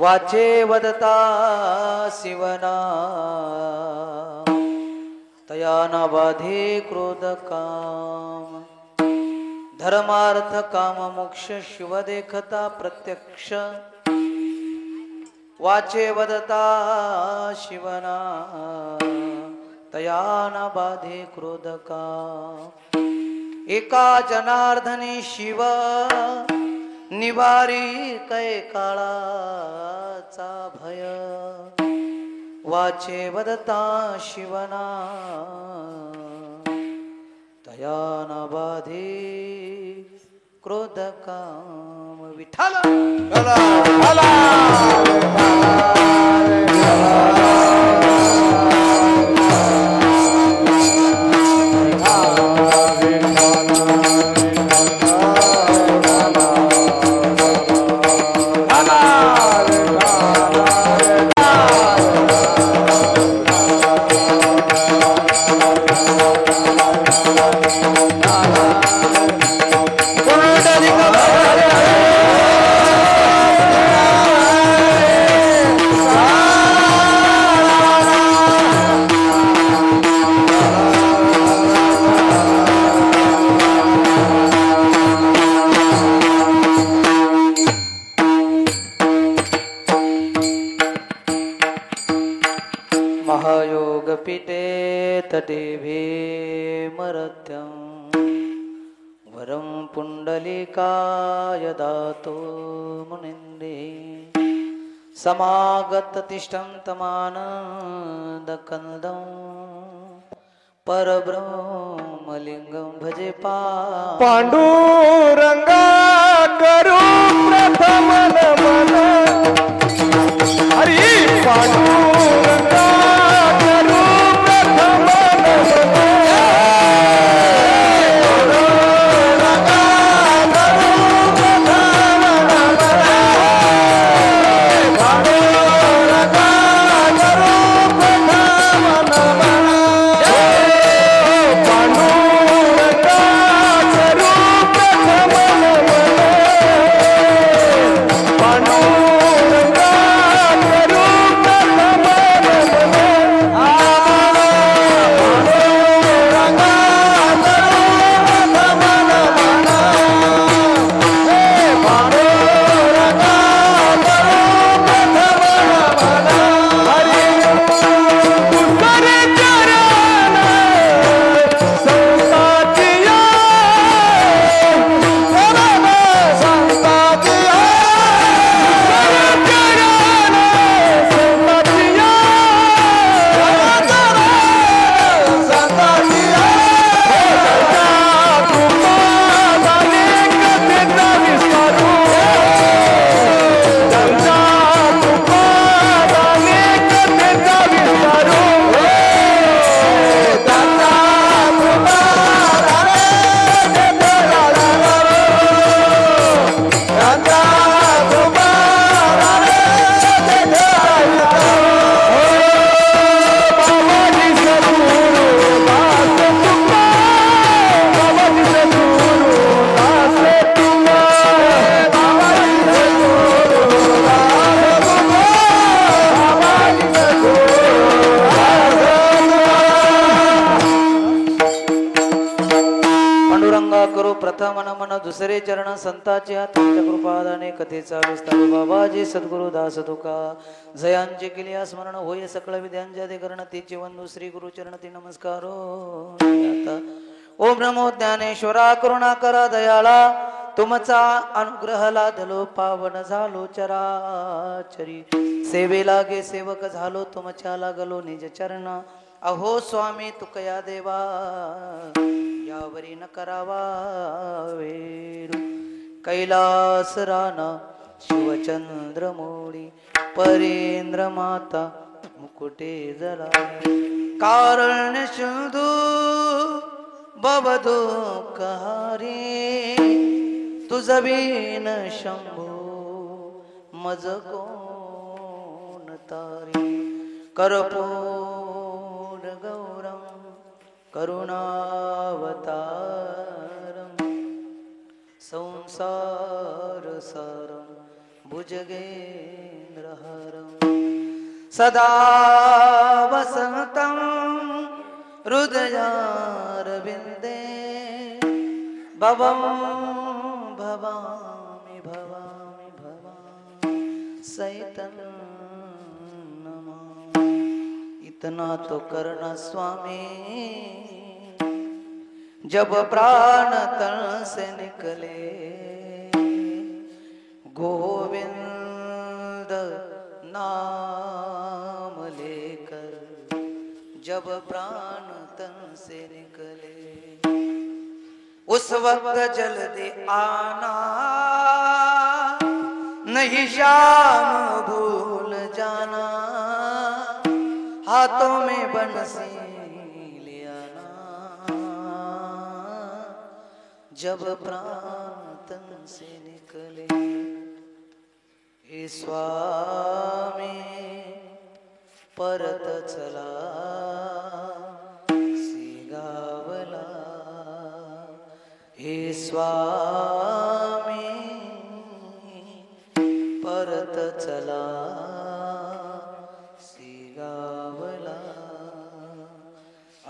वाचे वदता शिवना तया न बाधे क्रोध काम धर्मार्थ काम मोक्ष शिव देखता प्रत्यक्ष वाचे वदता शिवना तया न बाधे क्रोध काम एका जनार्दनी शिव निवारी कै काळाचा भय वाचे वदता शिवना तया न बाधे क्रोध काम विठ्ठल महायोगपीठे तटे भीमरथ्यं वरं पुण्डलिकाय दातो मुनिन्दे समागततिष्ठं तमानन्दकन्दं परब्रह्मलिङ्गं भजे पांडुरंगा करू प्रथम नमन हरी पांडुरंगा करू प्रथम प्रथम नमन दुसरे चरण संताचे हात त्यांच्या कृपादाने कथेचा विस्तार बाबाजी सद्गुरु दास तुका जयांचे केली स्मरण होय सकळ विद्यांच्या ते कर्ण तिचे वंदू श्री गुरु चरण ते नमस्कारो ओम नमो ज्ञानेश्वरा करुणा करा दयाळा तुमचा अनुग्रह लादलो पावन झालो चराचरी सेवे लागे सेवक झालो तुमच्या लागलो निज चरण अहो स्वामी तुकया देवा यावरी न करावा वेरू कैलास राना शिवचंद्र मोळी परेंद्र माता मुकुटे जला कारण सिंधू बबधो कहारी तुझ बीन शंभू मज कोण तारी कर्पूर गौरम करुणावतारम संसार सारम भुजगेन्द्रहरं सदा वसन्तं हृदयारविन्दे भवं भवामि भवामि भवामि सैतं नमामि। इतना तो करना स्वामी जब प्राण तन से निकले, गोविंद नाम लेकर जब प्राण तन से निकले, उस वक्त जल्दी आना नहीं शाम भूल जाना, हाथों में बंसी ले आना जब प्राण तन से निकले। हे स्वामी परत चला सिगावला, हे स्वामी परत चला सिगावला।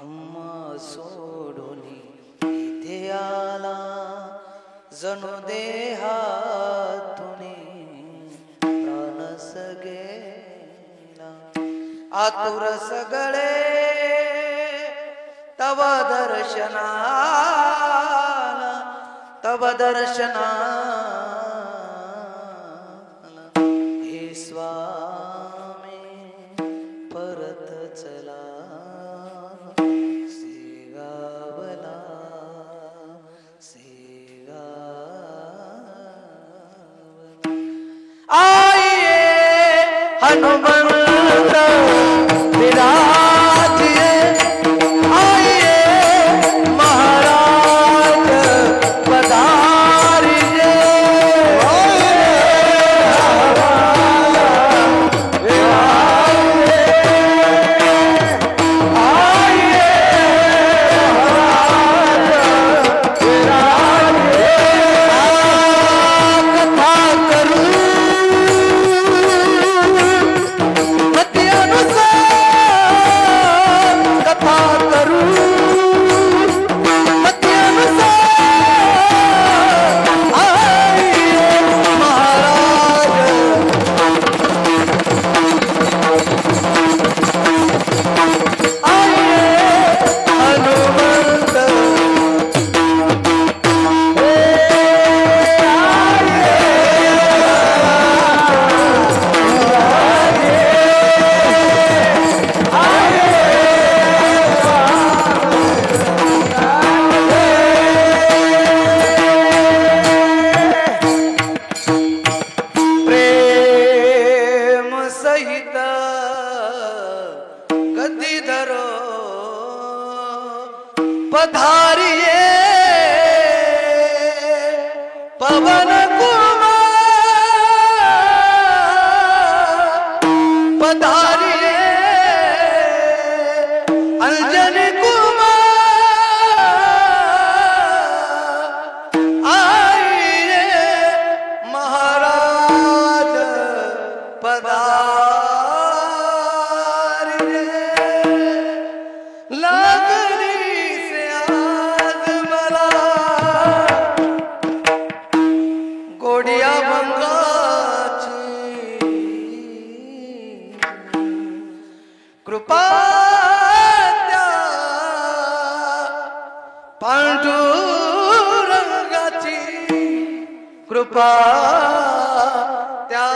अम्मा सोडून इथे आला जणू देहातून प्राणस गेला, आतुर सगळे तव दर्शनाला, तव दर्शनाला। हे स्वामी परत चला सिगावला सिगावला। आइए हनुमंत विराजिए, आइए महाराज पधारिए, पधारिए पवन कुमार, पधारिए अंजनी कुमार, आइए महाराज पधारिए। लगनी से आज मला गोडिया भंगाची कृपा त्या पांडुरंगाची कृपा त्या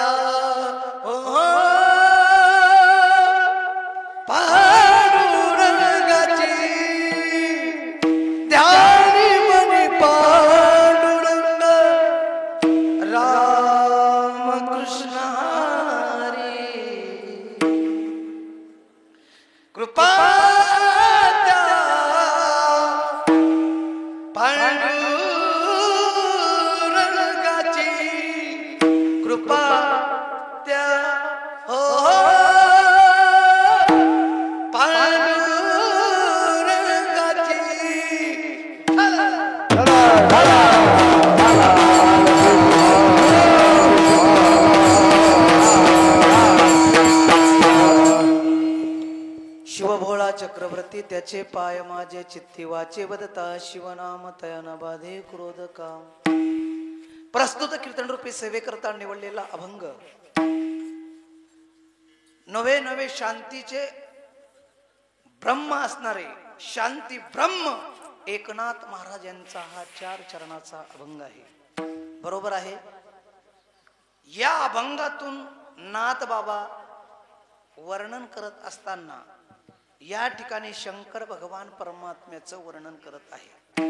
पांडुरंगाची ध्यानी मनी पांडुरंग राम कृष्ण हरी कृपा त्या पांडुरंगाची त्याचे पाय माझे चित्ती वाचे बदता शिवनाम तयाना बाधे क्रोध काम. प्रस्तुत कीर्तन रूपी सेवेकरता निवडलेला अभंग नवे नवे शांतीचे ब्रह्म असणारे शांती ब्रह्म एकनाथ महाराज यांचा हा 4 चरणाचा अभंग आहे. बरोबर आहे. या अभंगातून नाथ बाबा वर्णन करत असताना या ठिकाणी शंकर भगवान परमात्म्याचं वर्णन करत आहे.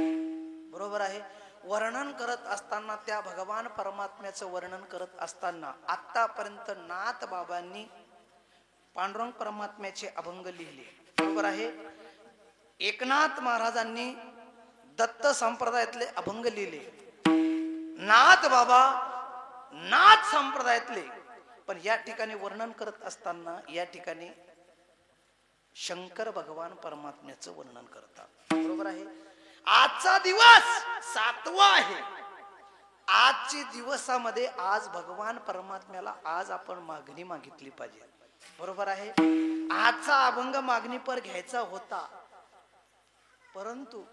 बरोबर आहे. वर्णन करत असताना त्या भगवान परमात्म्याचं वर्णन करत असताना आतापर्यंत नाथ बाबांनी पांडुरंग परमात्म्याचे अभंग लिहिले. बरोबर आहे. एकनाथ महाराजांनी दत्त संप्रदायातले अभंग लिहिले. नाथ बाबा नाथ संप्रदायातले. पण या ठिकाणी वर्णन करत असताना या ठिकाणी शंकर भगवान परमात्म्याचं वर्णन करतात. बरोबर आहे. आजचा दिवस 7वा आहे. आजच्या दिवसामध्ये आज भगवान परमात्म्याला आज आपण मागणी मागितली पाहिजे. बरोबर आहे. आजचा अभंग मागणी पर घ्यायचा होता, परंतु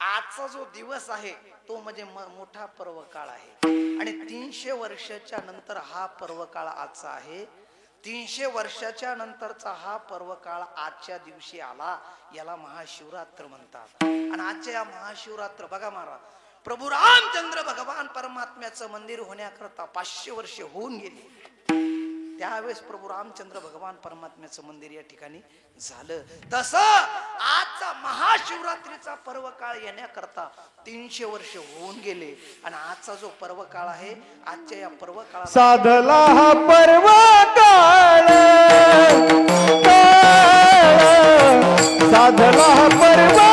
आजचा जो दिवस आहे तो म्हणजे मोठा पर्व काळ आहे आणि 300 वर्षाच्या नंतर हा पर्व काळ आजचा आहे. 300 वर्षाच्या नंतरचा हा पर्व काळ आजच्या दिवशी आला. याला महाशिवरात्र म्हणतात. आणि आजच्या या महाशिवरात्र बघा महाराज, प्रभू रामचंद्र भगवान परमात्म्याचं मंदिर होण्याकरता 500 वर्षे होऊन गेली. त्यावेळेस प्रभू रामचंद्र भगवान परमात्म्याचं मंदिर या ठिकाणी झालं. तसं आजचा महाशिवरात्रीचा पर्व काळ येण्याकरता 300 वर्ष होऊन गेले. आणि आजचा जो पर्व काळ आहे, आजच्या या पर्व काळात साधला हा पर्व काळ, साधला हा पर्व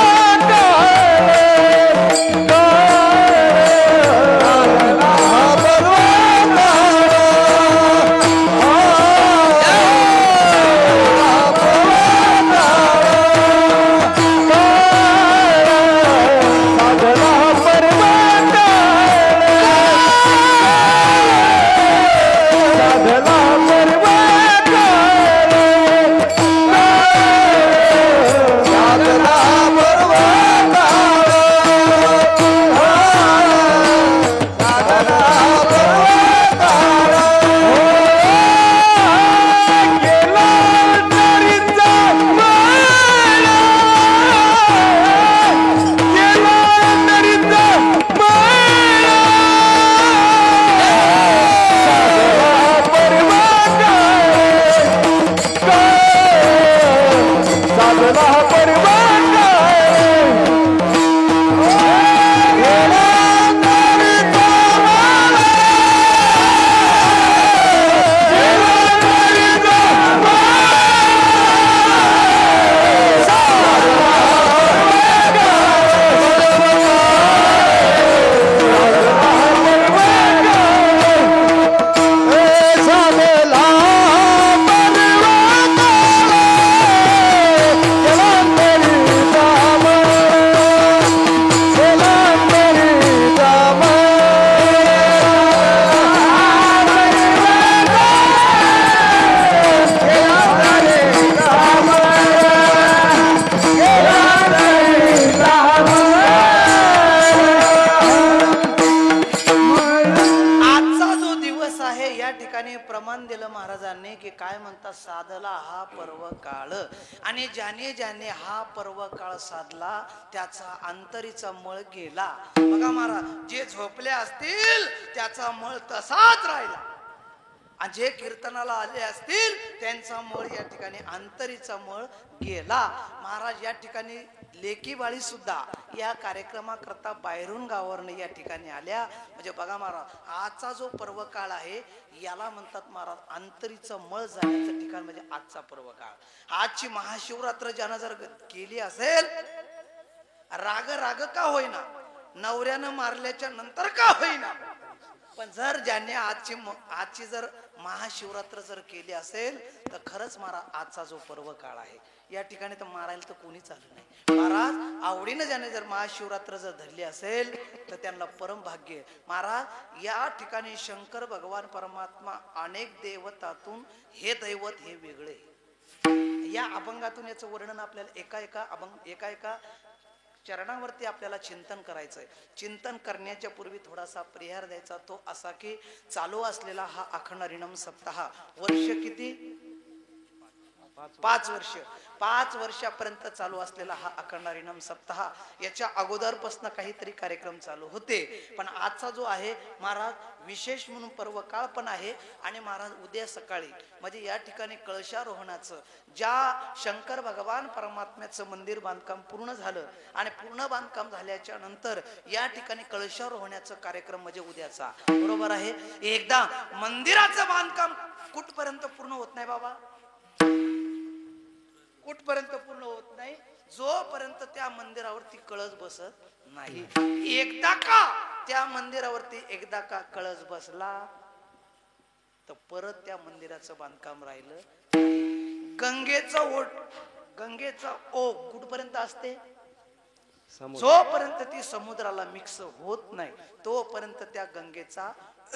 प्रमाण दिलं महाराजांनी की काय म्हणतात, साधला हा पर्व काळ. आणि ज्याने ज्याने हा पर्व काळ साधला त्याचा अंतरीचा मळ गेला. बघा महाराज, जे झोपले असतील त्याचा मळ तसाच राहिला, आणि जे कीर्तनाला आले असतील त्यांचा मळ या ठिकाणी अंतरीचा मळ गेला. महाराज या ठिकाणी लेकी बाळी सुद्धा या कार्यक्रमाकरता बाहेरून गावावरून या ठिकाणी आल्या. म्हणजे बघा महाराज, आजचा जो पर्व काळ आहे याला म्हणतात महाराज अंतरीचं मळ जाण्याचं ठिकाण म्हणजे आजचा पर्व काळ. आजची महाशिवरात्र ज्यानं जर केली असेल, राग राग का होईना, नवऱ्यानं मारल्याच्या नंतर का होईना, पण जर ज्याने आजची जर महाशिवरात्र जर केली असेल तर खरंच महाराज आजचा जो पर्व काळ आहे या ठिकाणी तर मारायला तर कोणीच आलं नाही. महाराज आवडीनं ज्याने जर महाशिवरात्र जर धरली असेल तर त्यांना परम भाग्य. महाराज या ठिकाणी शंकर भगवान परमात्मा अनेक देवतातून हे दैवत हे वेगळे, या अभंगातून याचं वर्णन आपल्याला एका एका चरणावरती आपल्याला चिंतन करायचंय. चिंतन करण्याच्या पूर्वी थोडासा परिहार द्यायचा, तो असा की चालू असलेला हा अखंड हरिनाम सप्ताह वर्ष किती? 5 वर्ष. 5 वर्षापर्यंत चालू असलेला हा अखंड हरिनाम सप्ताह, याच्या अगोदरपासून काहीतरी कार्यक्रम चालू होते, पण आजचा जो आहे महाराज विशेष म्हणून पर्व काळ पण आहे. आणि महाराज उद्या सकाळी म्हणजे या ठिकाणी कळशारोहणाचं, ज्या शंकर भगवान परमात्म्याचं मंदिर बांधकाम पूर्ण झालं आणि पूर्ण बांधकाम झाल्याच्या नंतर या ठिकाणी कळशारोहणाचा कार्यक्रम म्हणजे उद्याचा, बरोबर आहे. एकदा मंदिराचं बांधकाम कुठपर्यंत पूर्ण होत नाही बाबा, कुठपर्यंत पूर्ण होत नाही, जोपर्यंत त्या मंदिरावरती कळस बसत नाही. एकदा का त्या मंदिरावरती एकदा का कळस बसला तर परत त्या मंदिराचं बांधकाम राहिलं. गंगेचा ओघ कुठपर्यंत असते, जोपर्यंत ती समुद्राला मिक्स होत नाही तोपर्यंत त्या गंगेचा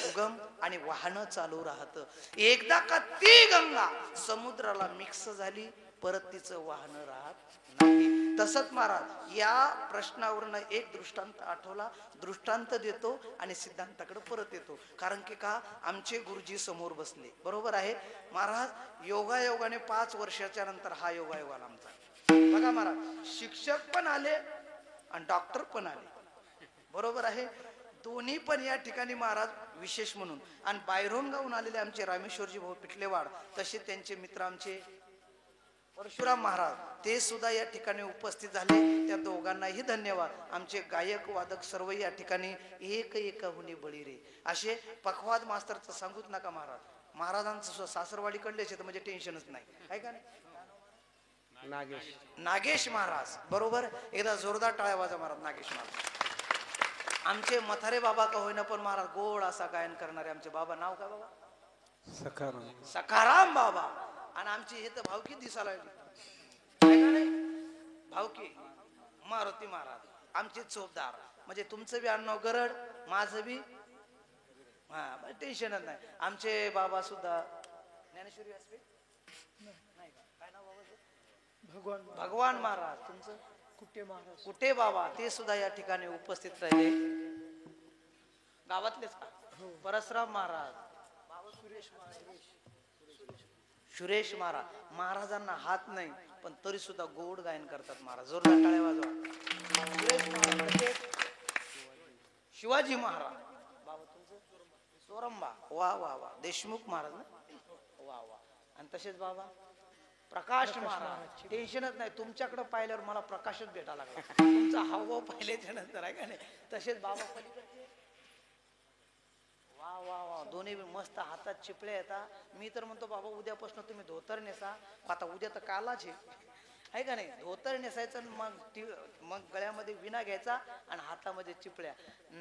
उगम आणि वाहन चालू राहतं. एकदा का ती गंगा समुद्राला मिक्स झाली परत तिचं वाहन राहत नाही. तसंच महाराज या प्रश्नावरून एक दृष्टांत आठवला, दृष्टांत देतो आणि सिद्धांताकडे परत येतो. कारण की का आमचे गुरुजी समोर बसले, बरोबर आहे महाराज. योगायोगाने 5 वर्षाच्या नंतर हा योगायोग आला आमचा. बघा महाराज, शिक्षक पण आले आणि डॉक्टर पण आले, बरोबर आहे. दोन्ही पण या ठिकाणी महाराज विशेष म्हणून. आणि बाहेरून गावून आलेले आमचे रामेश्वरजी भाऊ पिटलेवाड, तसे त्यांचे मित्र आमचे परशुराम महाराज, ते सुद्धा या ठिकाणी उपस्थित झाले. त्या दोघांनाही धन्यवाद. आमचे गायक वादक सर्व या ठिकाणी एक हुनी बळी रे असे. पखवाद मास्तरचं सांगूच नका महाराज, महाराजांचं सासरवाडी कडलेच म्हणजे टेन्शनच नाही, आहे का नाही. नागेश महाराज, बरोबर. एकदा जोरदार टाळ्या वाजा महाराज. नागेश महाराज आमचे मथारे बाबा का होईना पण महाराज गोड असा गायन करणारे आमचे बाबा. नाव काय बाबा? सखाराम बाबा. आणि आमची हे तर भावकी दिसायला लागली, भावकी मारुती महाराज आमचे चोपदार. म्हणजे तुमचं बी अण्णाव गरड, माझं बी हा टेन्शनच नाही. आमचे बाबा सुद्धा ज्ञानेश्वरी व्यासपीठ नाही का, काय नाव बाबा? भगवान महाराज. तुमचं कुठे बाबा, ते सुद्धा या ठिकाणी उपस्थित राहिले. गावातलेच का? परसराम महाराज, सुरेश महाराज. महाराजांना हात नाही पण तरी सुद्धा गोड गायन करतात महाराज. जोरदार टाळ्या वाजवा. सुरेश महाराज. शिवाजी महाराज बाबा तुमचं चोरंबा. वा वा वा. देशमुख महाराज ना, वा वा. आणि तसेच बाबा प्रकाश महाराज. टेन्शनच नाही, तुमच्याकडे पाहिल्यावर मला प्रकाशच भेटा लागला, तुमचा हावभाव पाहिल्याच्या नंतर, आहे का नाही. तसेच बाबा पलीकडचे वा वा वा. दोन्ही मस्त हातात चिपळे येतात. मी तर म्हणतो बाबा उद्यापासून तुम्ही धोतर नेसा. आता उद्या तर कालाच आहे का नाही. धोतर नेसायचं मग गळ्यामध्ये विना घ्यायचा आणि हातामध्ये चिपळ्या.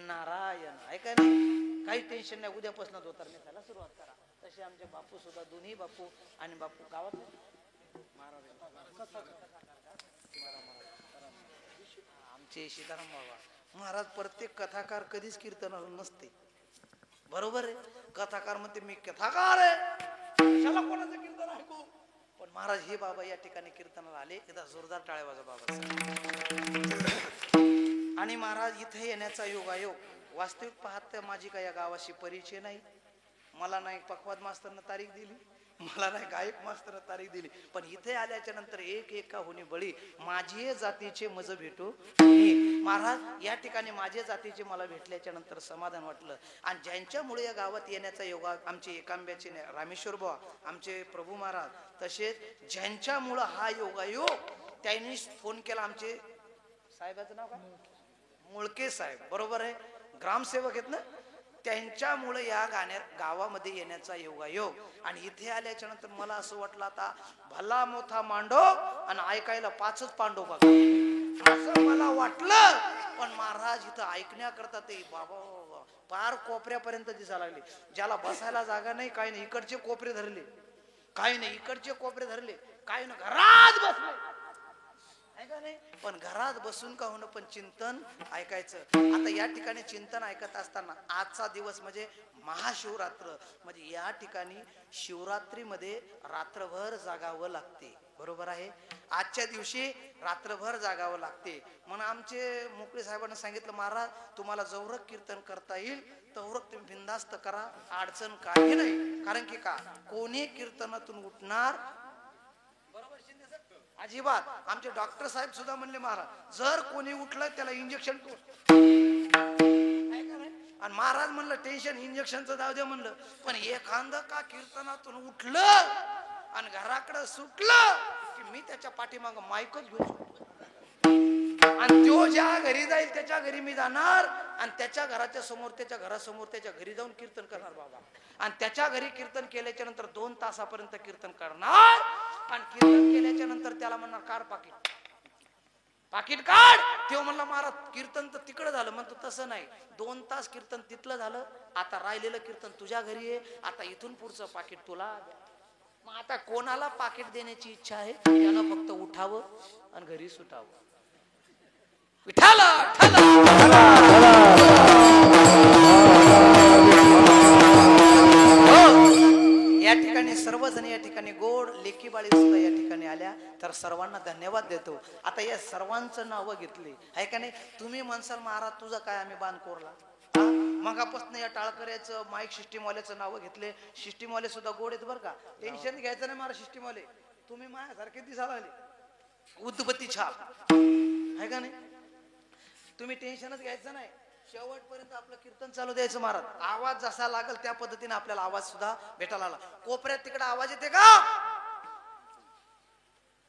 नारायण, आहे का नाही. काही टेन्शन नाही, उद्यापासून धोतर नेसायला सुरुवात करा. तसे आमचे बापू सुद्धा, दोन्ही बापू आणि बापू गावात आमचे सीताराम बाबा महाराज. प्रत्येक कथाकार कधीच कीर्तनाला नसते, बरोबर आहे. कथाकार म्हणते मी कथाकार आहे, कशाला कोणाचं कीर्तन ऐकू. पण महाराज हे बाबा या ठिकाणी कीर्तनाला आले. एकदा जोरदार टाळ्या वाजा बाबा. आणि महाराज इथे येण्याचा योगायोग, वास्तविक पाहता माझी काय या गावाशी परिचय नाही. मला नाही पखवाद मास्तरनं तारीख दिली, मला नाही गायक मास्तर तारीख दिली, पण इथे आल्याच्या नंतर एक होणी बळी माझे जातीचे मज भेटू महाराज. या ठिकाणी माझ्या जातीचे मला भेटल्याच्या नंतर समाधान वाटलं. आणि ज्यांच्यामुळे या गावात येण्याचा योगा आमचे एकांब्याचे रामेश्वर बुवा, आमचे प्रभू महाराज, तसेच ज्यांच्यामुळं हा योगायोग, त्यांनी फोन केला. आमचे साहेबाचं नाव काय? मुळके साहेब, बरोबर आहे, ग्रामसेवक आहेत ना. त्यांच्यामुळे या गावामध्ये येण्याचा योगायोग. आणि इथे आल्याच्या नंतर मला असं वाटलं आता भला मोठा मांडव आणि ऐकायला 5च पांडव बघा, असं मला वाटलं. पण महाराज इथं ऐकण्याकरता ते बाबा पार कोपऱ्यापर्यंत दिसायला लागले. ज्याला बसायला जागा नाही, काही नाही, इकडचे कोपरे धरले, काही नाही, इकडचे कोपरे धरले, काही नाही, घरात बसले. आहे का नाही? पण घरात बसून का होणं पण चिंतन ऐकायचं. आता या ठिकाणी चिंतन ऐकत असताना आजचा दिवस म्हणजे महाशिवरात्र, म्हणजे या ठिकाणी शिवरात्रीमध्ये रात्रभर जागावं लागते, बरोबर आहे. आजच्या दिवशी रात्रभर जागावं लागते. म्हणून आमचे मोकळे साहेबांना सांगितलं, महाराज तुम्हाला जवरक कीर्तन करता येईल तवरक तुम्ही बिंदास्त करा, अडचण काही नाही. कारण की का कोणी कीर्तनातून उठणार अजिबात. आमचे डॉक्टर साहेब सुद्धा म्हणले, महाराज जर कोणी उठलं त्याला इंजेक्शन आणि महाराज म्हणलं टेन्शन इंजेक्शनचं जाऊ दे म्हणलं, पण एखादं का कीर्तनातून उठलं आणि घराकडे सुटलं की मी त्याच्या पाठीमाग माईकच घेऊन सुटतो. आणि तो ज्या घरी जाईल त्याच्या घरी मी जाणार आणि त्याच्या घराच्या समोर त्याच्या घरासमोर त्याच्या घरी जाऊन कीर्तन करणार बाबा. आणि त्याच्या घरी कीर्तन केल्याच्या नंतर 2 तासापर्यंत कीर्तन करणार आणि कीर्तन केल्याच्या नंतर त्याला म्हणणार काढ पाकिट, पाकिट काढ. तेव्हा म्हणला महाराज कीर्तन तर तिकडं झालं. म्हणतो तसं नाही, 2 तास कीर्तन तिथलं झालं, आता राहिलेलं कीर्तन तुझ्या घरी आहे, आता इथून पुढचं पाकिट तुला. मग आता कोणाला पाकिट देण्याची इच्छा आहे त्यानं फक्त उठावं आणि घरी सुटावं. विठाला या ठिकाणी सर्वजण या ठिकाणी गोड लेकी बाळी सुद्धा या ठिकाणी आल्या, तर सर्वांना धन्यवाद देतो. आता या सर्वांचं नाव घेतली आहे का नाही. तुम्ही म्हणसाल महाराज तुझं काय आम्ही बांध कोरला, मगापासून या टाळकऱ्याचं माईक सिस्टीमवाल्याचं नाव घेतले. सिस्टीमवाले सुद्धा गोड आहेत बरं का, टेन्शन घ्यायचं नाही. महाराज सिस्टीमवाले तुम्ही माझ्यासारखे दिसायला आले, उद्बत्ती छाप आहे का नाही. तुम्ही टेन्शनच घ्यायचं नाही, शेवटपर्यंत आपलं कीर्तन चालू द्यायचं. महाराज आवाज जसा लागेल त्या पद्धतीने आपल्याला आवाज सुद्धा भेटायला आला. कोपऱ्यात तिकडे आवाज येते का?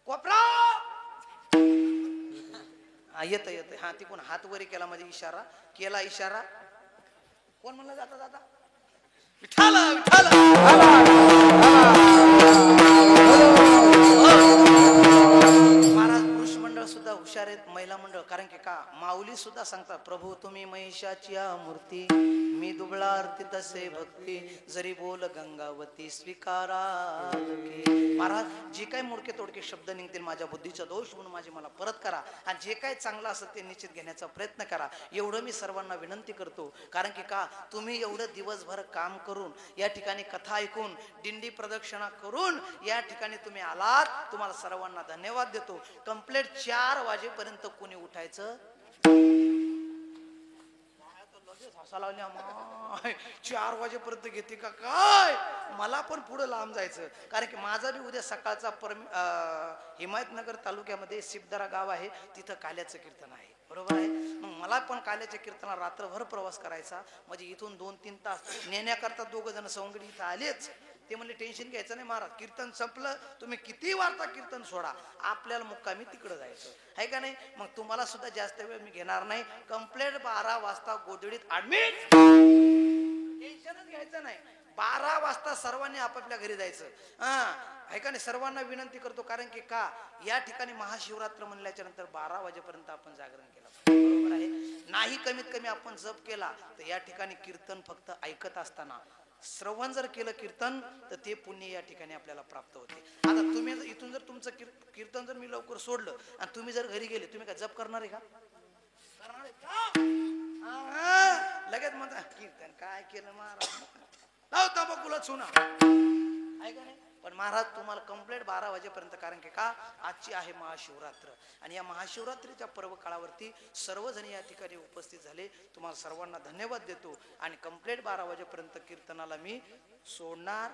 कोपरा येत येत हा तिकडून हात वरी केला म्हणजे इशारा केला. इशारा कोण म्हणलं जाता जाता विठाला विठाला. महाराज पुरुष मंडळ सुद्धा हुशार आहेत, महिला मंडळ. कारण की का माऊली सुद्धा सांगतात, प्रभू तुम्ही महिषाची मूर्ती, मी दुबळा आरती तसे भक्ती, जरी बोल गंगावती स्वीकारा. महाराज जे काही मोडके तोडके शब्द निघतील माझ्या बुद्धीचा दोष म्हणून माझे मला परत करा, आणि जे काही चांगलं असेल ते निश्चित घेण्याचा प्रयत्न करा, एवढं मी सर्वांना विनंती करतो. कारण की का तुम्ही एवढं दिवसभर काम करून या ठिकाणी कथा ऐकून दिंडी प्रदक्षिणा करून या ठिकाणी तुम्ही आलात, तुम्हाला सर्वांना धन्यवाद देतो. कंप्लीट 4 वाजेपर्यंत कोणी उठायचं 4 वाजेपर्यंत घेते का काय. मला पण पुढे लांब जायचं, कारण की माझा बी उद्या सकाळचा हिमायतनगर तालुक्यामध्ये सिबदरा गाव आहे, तिथं काल्याचं कीर्तन आहे, बरोबर आहे. मग मला पण काल्याच्या कीर्तनाला रात्रभर प्रवास करायचा, म्हणजे इथून 2-3 तास नेण्याकरता 2 जण सवंगडी इथं आलेच. ते म्हणले टेन्शन घ्यायचं नाही महाराज, कीर्तन संपलं तुम्ही किती वाजता कीर्तन सोडा, आपल्याला मुक्कामी तिकडं जायचं आहे का नाही. मग तुम्हाला सुद्धा जास्त वेळ मी घेणार नाही, कंप्लीट 12 वाजता गोधडीत ऍडमिट, टेन्शनच घ्यायचं नाही. 12 वाजता सर्वांनी आपापल्या घरी जायचं. आहे का नाही. सर्वांना विनंती करतो, कारण की का या ठिकाणी महाशिवरात्र म्हणल्याच्या नंतर 12 वाजेपर्यंत आपण जागरण केलं, बरोबर आहे. नाही कमीत कमी आपण जप केला तर या ठिकाणी कीर्तन फक्त ऐकत असताना श्रवण जर केलं कीर्तन तर ते पुण्य या ठिकाणी आपल्याला प्राप्त होते. आता तुम्ही इथून जर तुमचं कीर्तन जर मी लवकर सोडलं आणि तुम्ही जर घरी गेले, तुम्ही काय जप करणार आहे का? करणार आहे का? लगेच म्हणता कीर्तन काय केलं महाराज, लाव तंबाखूला चुना, आहे का नाही. पण महाराज तुम्हाला कंप्लीट 12 वाजेपर्यंत, कारण की का आजची आहे महाशिवरात्र, आणि या महाशिवरात्रीच्या पर्व काळावरती सर्वजण या ठिकाणी उपस्थित झाले. तुम्हाला सर्वांना धन्यवाद देतो, आणि कंप्लीट 12 वाजेपर्यंत कीर्तनाला मी सोडणार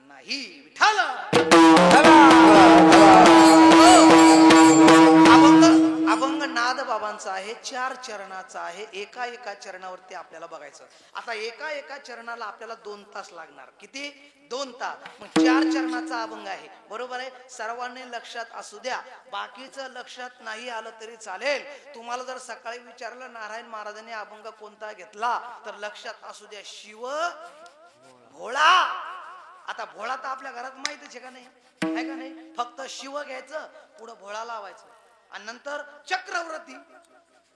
नाही. विठाला अभंग नाद बाबांचा आहे, 4 चरणाचा आहे. एका चरणावरती आपल्याला बघायचं. आता एका चरणाला आपल्याला 2 तास लागणार. किती? 2 तास. मग 4 चरणाचा अभंग आहे, बरोबर आहे. सर्वांनी लक्षात असू द्या, बाकीचं लक्षात नाही आलं तरी चालेल. तुम्हाला जर सकाळी विचारलं नारायण महाराजांनी अभंग कोणता घेतला, तर लक्षात असू द्या, शिव भोळा. आता भोळा तर आपल्या घरात माहितीच आहे का नाही, आहे का नाही. फक्त शिव घ्यायचं, पुढं भोळा लावायचं, आणि नंतर चक्रवर्ती,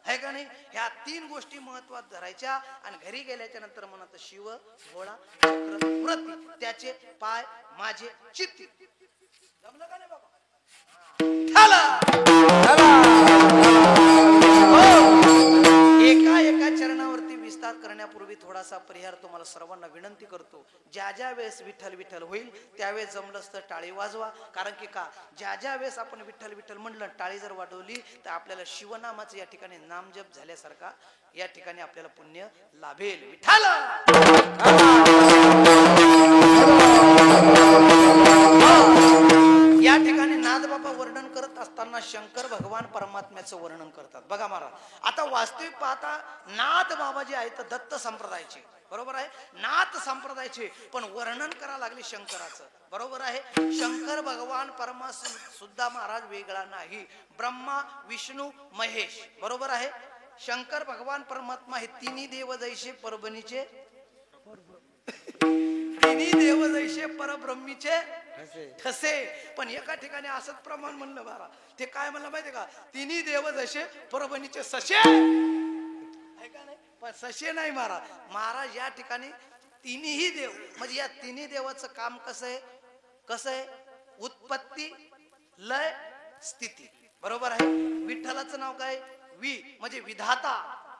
आहे का नाही. ह्या 3 गोष्टी महत्वात धरायच्या, आणि घरी गेल्याच्या नंतर म्हणत शिव भोळा चक्रवर्ती, त्याचे पाय माझे चित्ती. जमलं का नाही बाबा? जाण्यापूर्वी थोडासा परिहार तुम्हाला सर्वांना विनंती करतो. ज्या ज्या वेळेस विठ्ठल विठ्ठल होईल त्यावेळेस जमलंच तर टाळी वाजवा. कारण की का, ज्या ज्या वेळेस आपण विठ्ठल विठ्ठल म्हणलं, टाळी जर वाजवली तर आपल्याला शिवनामाचं या ठिकाणी नामजप झाल्यासारखा या ठिकाणी आपल्याला पुण्य लाभेल. विठ्ठल या ठिकाणी नादबाबा वर्णन करत असताना शंकर भगवान परमात्म्याचं वर्णन करतात. बघा महाराज, आता वास्तविक पाहता नाद बाबा जे आहेत दत्त संप्रदायाचे, बरोबर आहे, नाथ संप्रदायाचे, पण वर्णन करा लागले शंकराचं. बरोबर आहे, शंकर भगवान परमा सुद्धा महाराज वेगळा नाही. ब्रह्मा विष्णू महेश, बरोबर आहे. शंकर भगवान परमात्मा हे तिन्ही देव जैसे परभणीचे, तिन्ही देव जैसे परब्रह्मीचे ठसे. पण एका ठिकाणी असंच प्रमाण म्हणलं बारा, ते काय म्हणलं माहितीये का, तिन्ही देव जसे परभणीचे सशे, ऐका नाही, पण सशे नाही महाराज. महाराज या ठिकाणी तिन्ही देव म्हणजे या तिन्ही देवाचं काम कसं आहे, कसं आहे, उत्पत्ती लय स्थिती. बरोबर आहे. विठ्ठलाचं नाव काय, वि म्हणजे विधाता,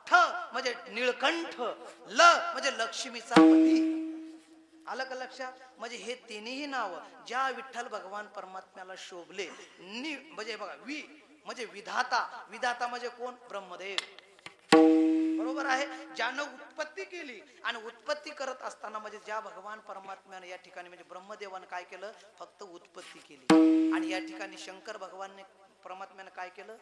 ठ म्हणजे निळकंठ, ल म्हणजे लक्ष्मीचा पती. आलं का लक्षात? म्हणजे हे तिन्ही नाव ज्या विठ्ठल भगवान परमात्म्याला शोभले, म्हणजे बघा, वि म्हणजे विधाता, विधाता म्हणजे कोण, ब्रह्मदेव. बरोबर आहे. ज्यानं उत्पत्ती केली, आणि उत्पत्ती करत असताना म्हणजे ज्या भगवान परमात्म्याने या ठिकाणी म्हणजे ब्रह्मदेवानं काय केलं, फक्त उत्पत्ती केली. आणि या ठिकाणी शंकर भगवानने परमात्म्याने काय केलं,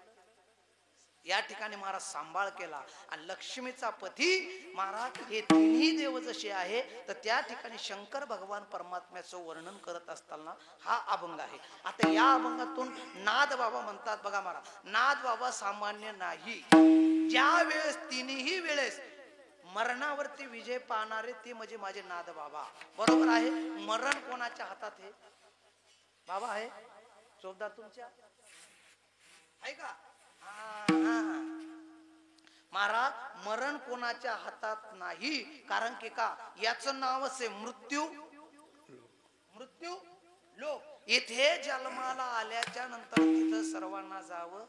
या ठिकाणी महाराज सांभाळ केला. आणि लक्ष्मीचा पती महाराज हे तिन्ही देव जसे आहे, तर त्या ठिकाणी शंकर भगवान परमात्म्याचं वर्णन करत असताना हा अभंग आहे. आता या अभंगातून नाद बाबा म्हणतात, बघा महाराज, नाद बाबा सामान्य नाही. ज्या वेळेस तिन्ही वेळेस मरणावरती विजय पाहणारे ते म्हणजे माझे नाद बाबा. बरोबर आहे. मरण कोणाच्या हातात आहे, बाबा आहे, चोपदा तुमच्या आहे का? महाराज, मरण कोणाच्या हातात नाही. कारण की का, याचं नावच आहे मृत्यू, मृत्यू लोक. येथे जन्माला आल्याच्या नंतर तिथं सर्वांना जावं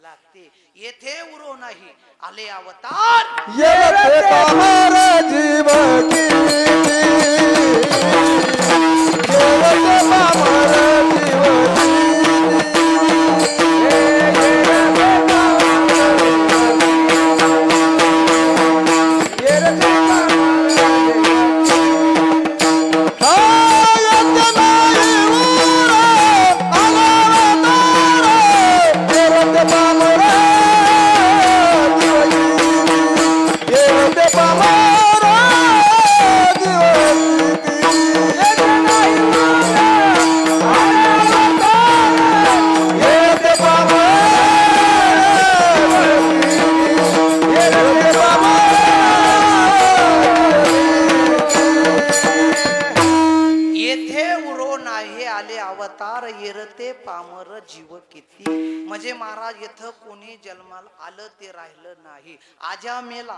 लागते. येथे उरो नाही, आले अवतार येरते पामर जीव किती. म्हणजे महाराज इथं कोणी जन्माला आलं ते राहिलं नाही. आजा मेला,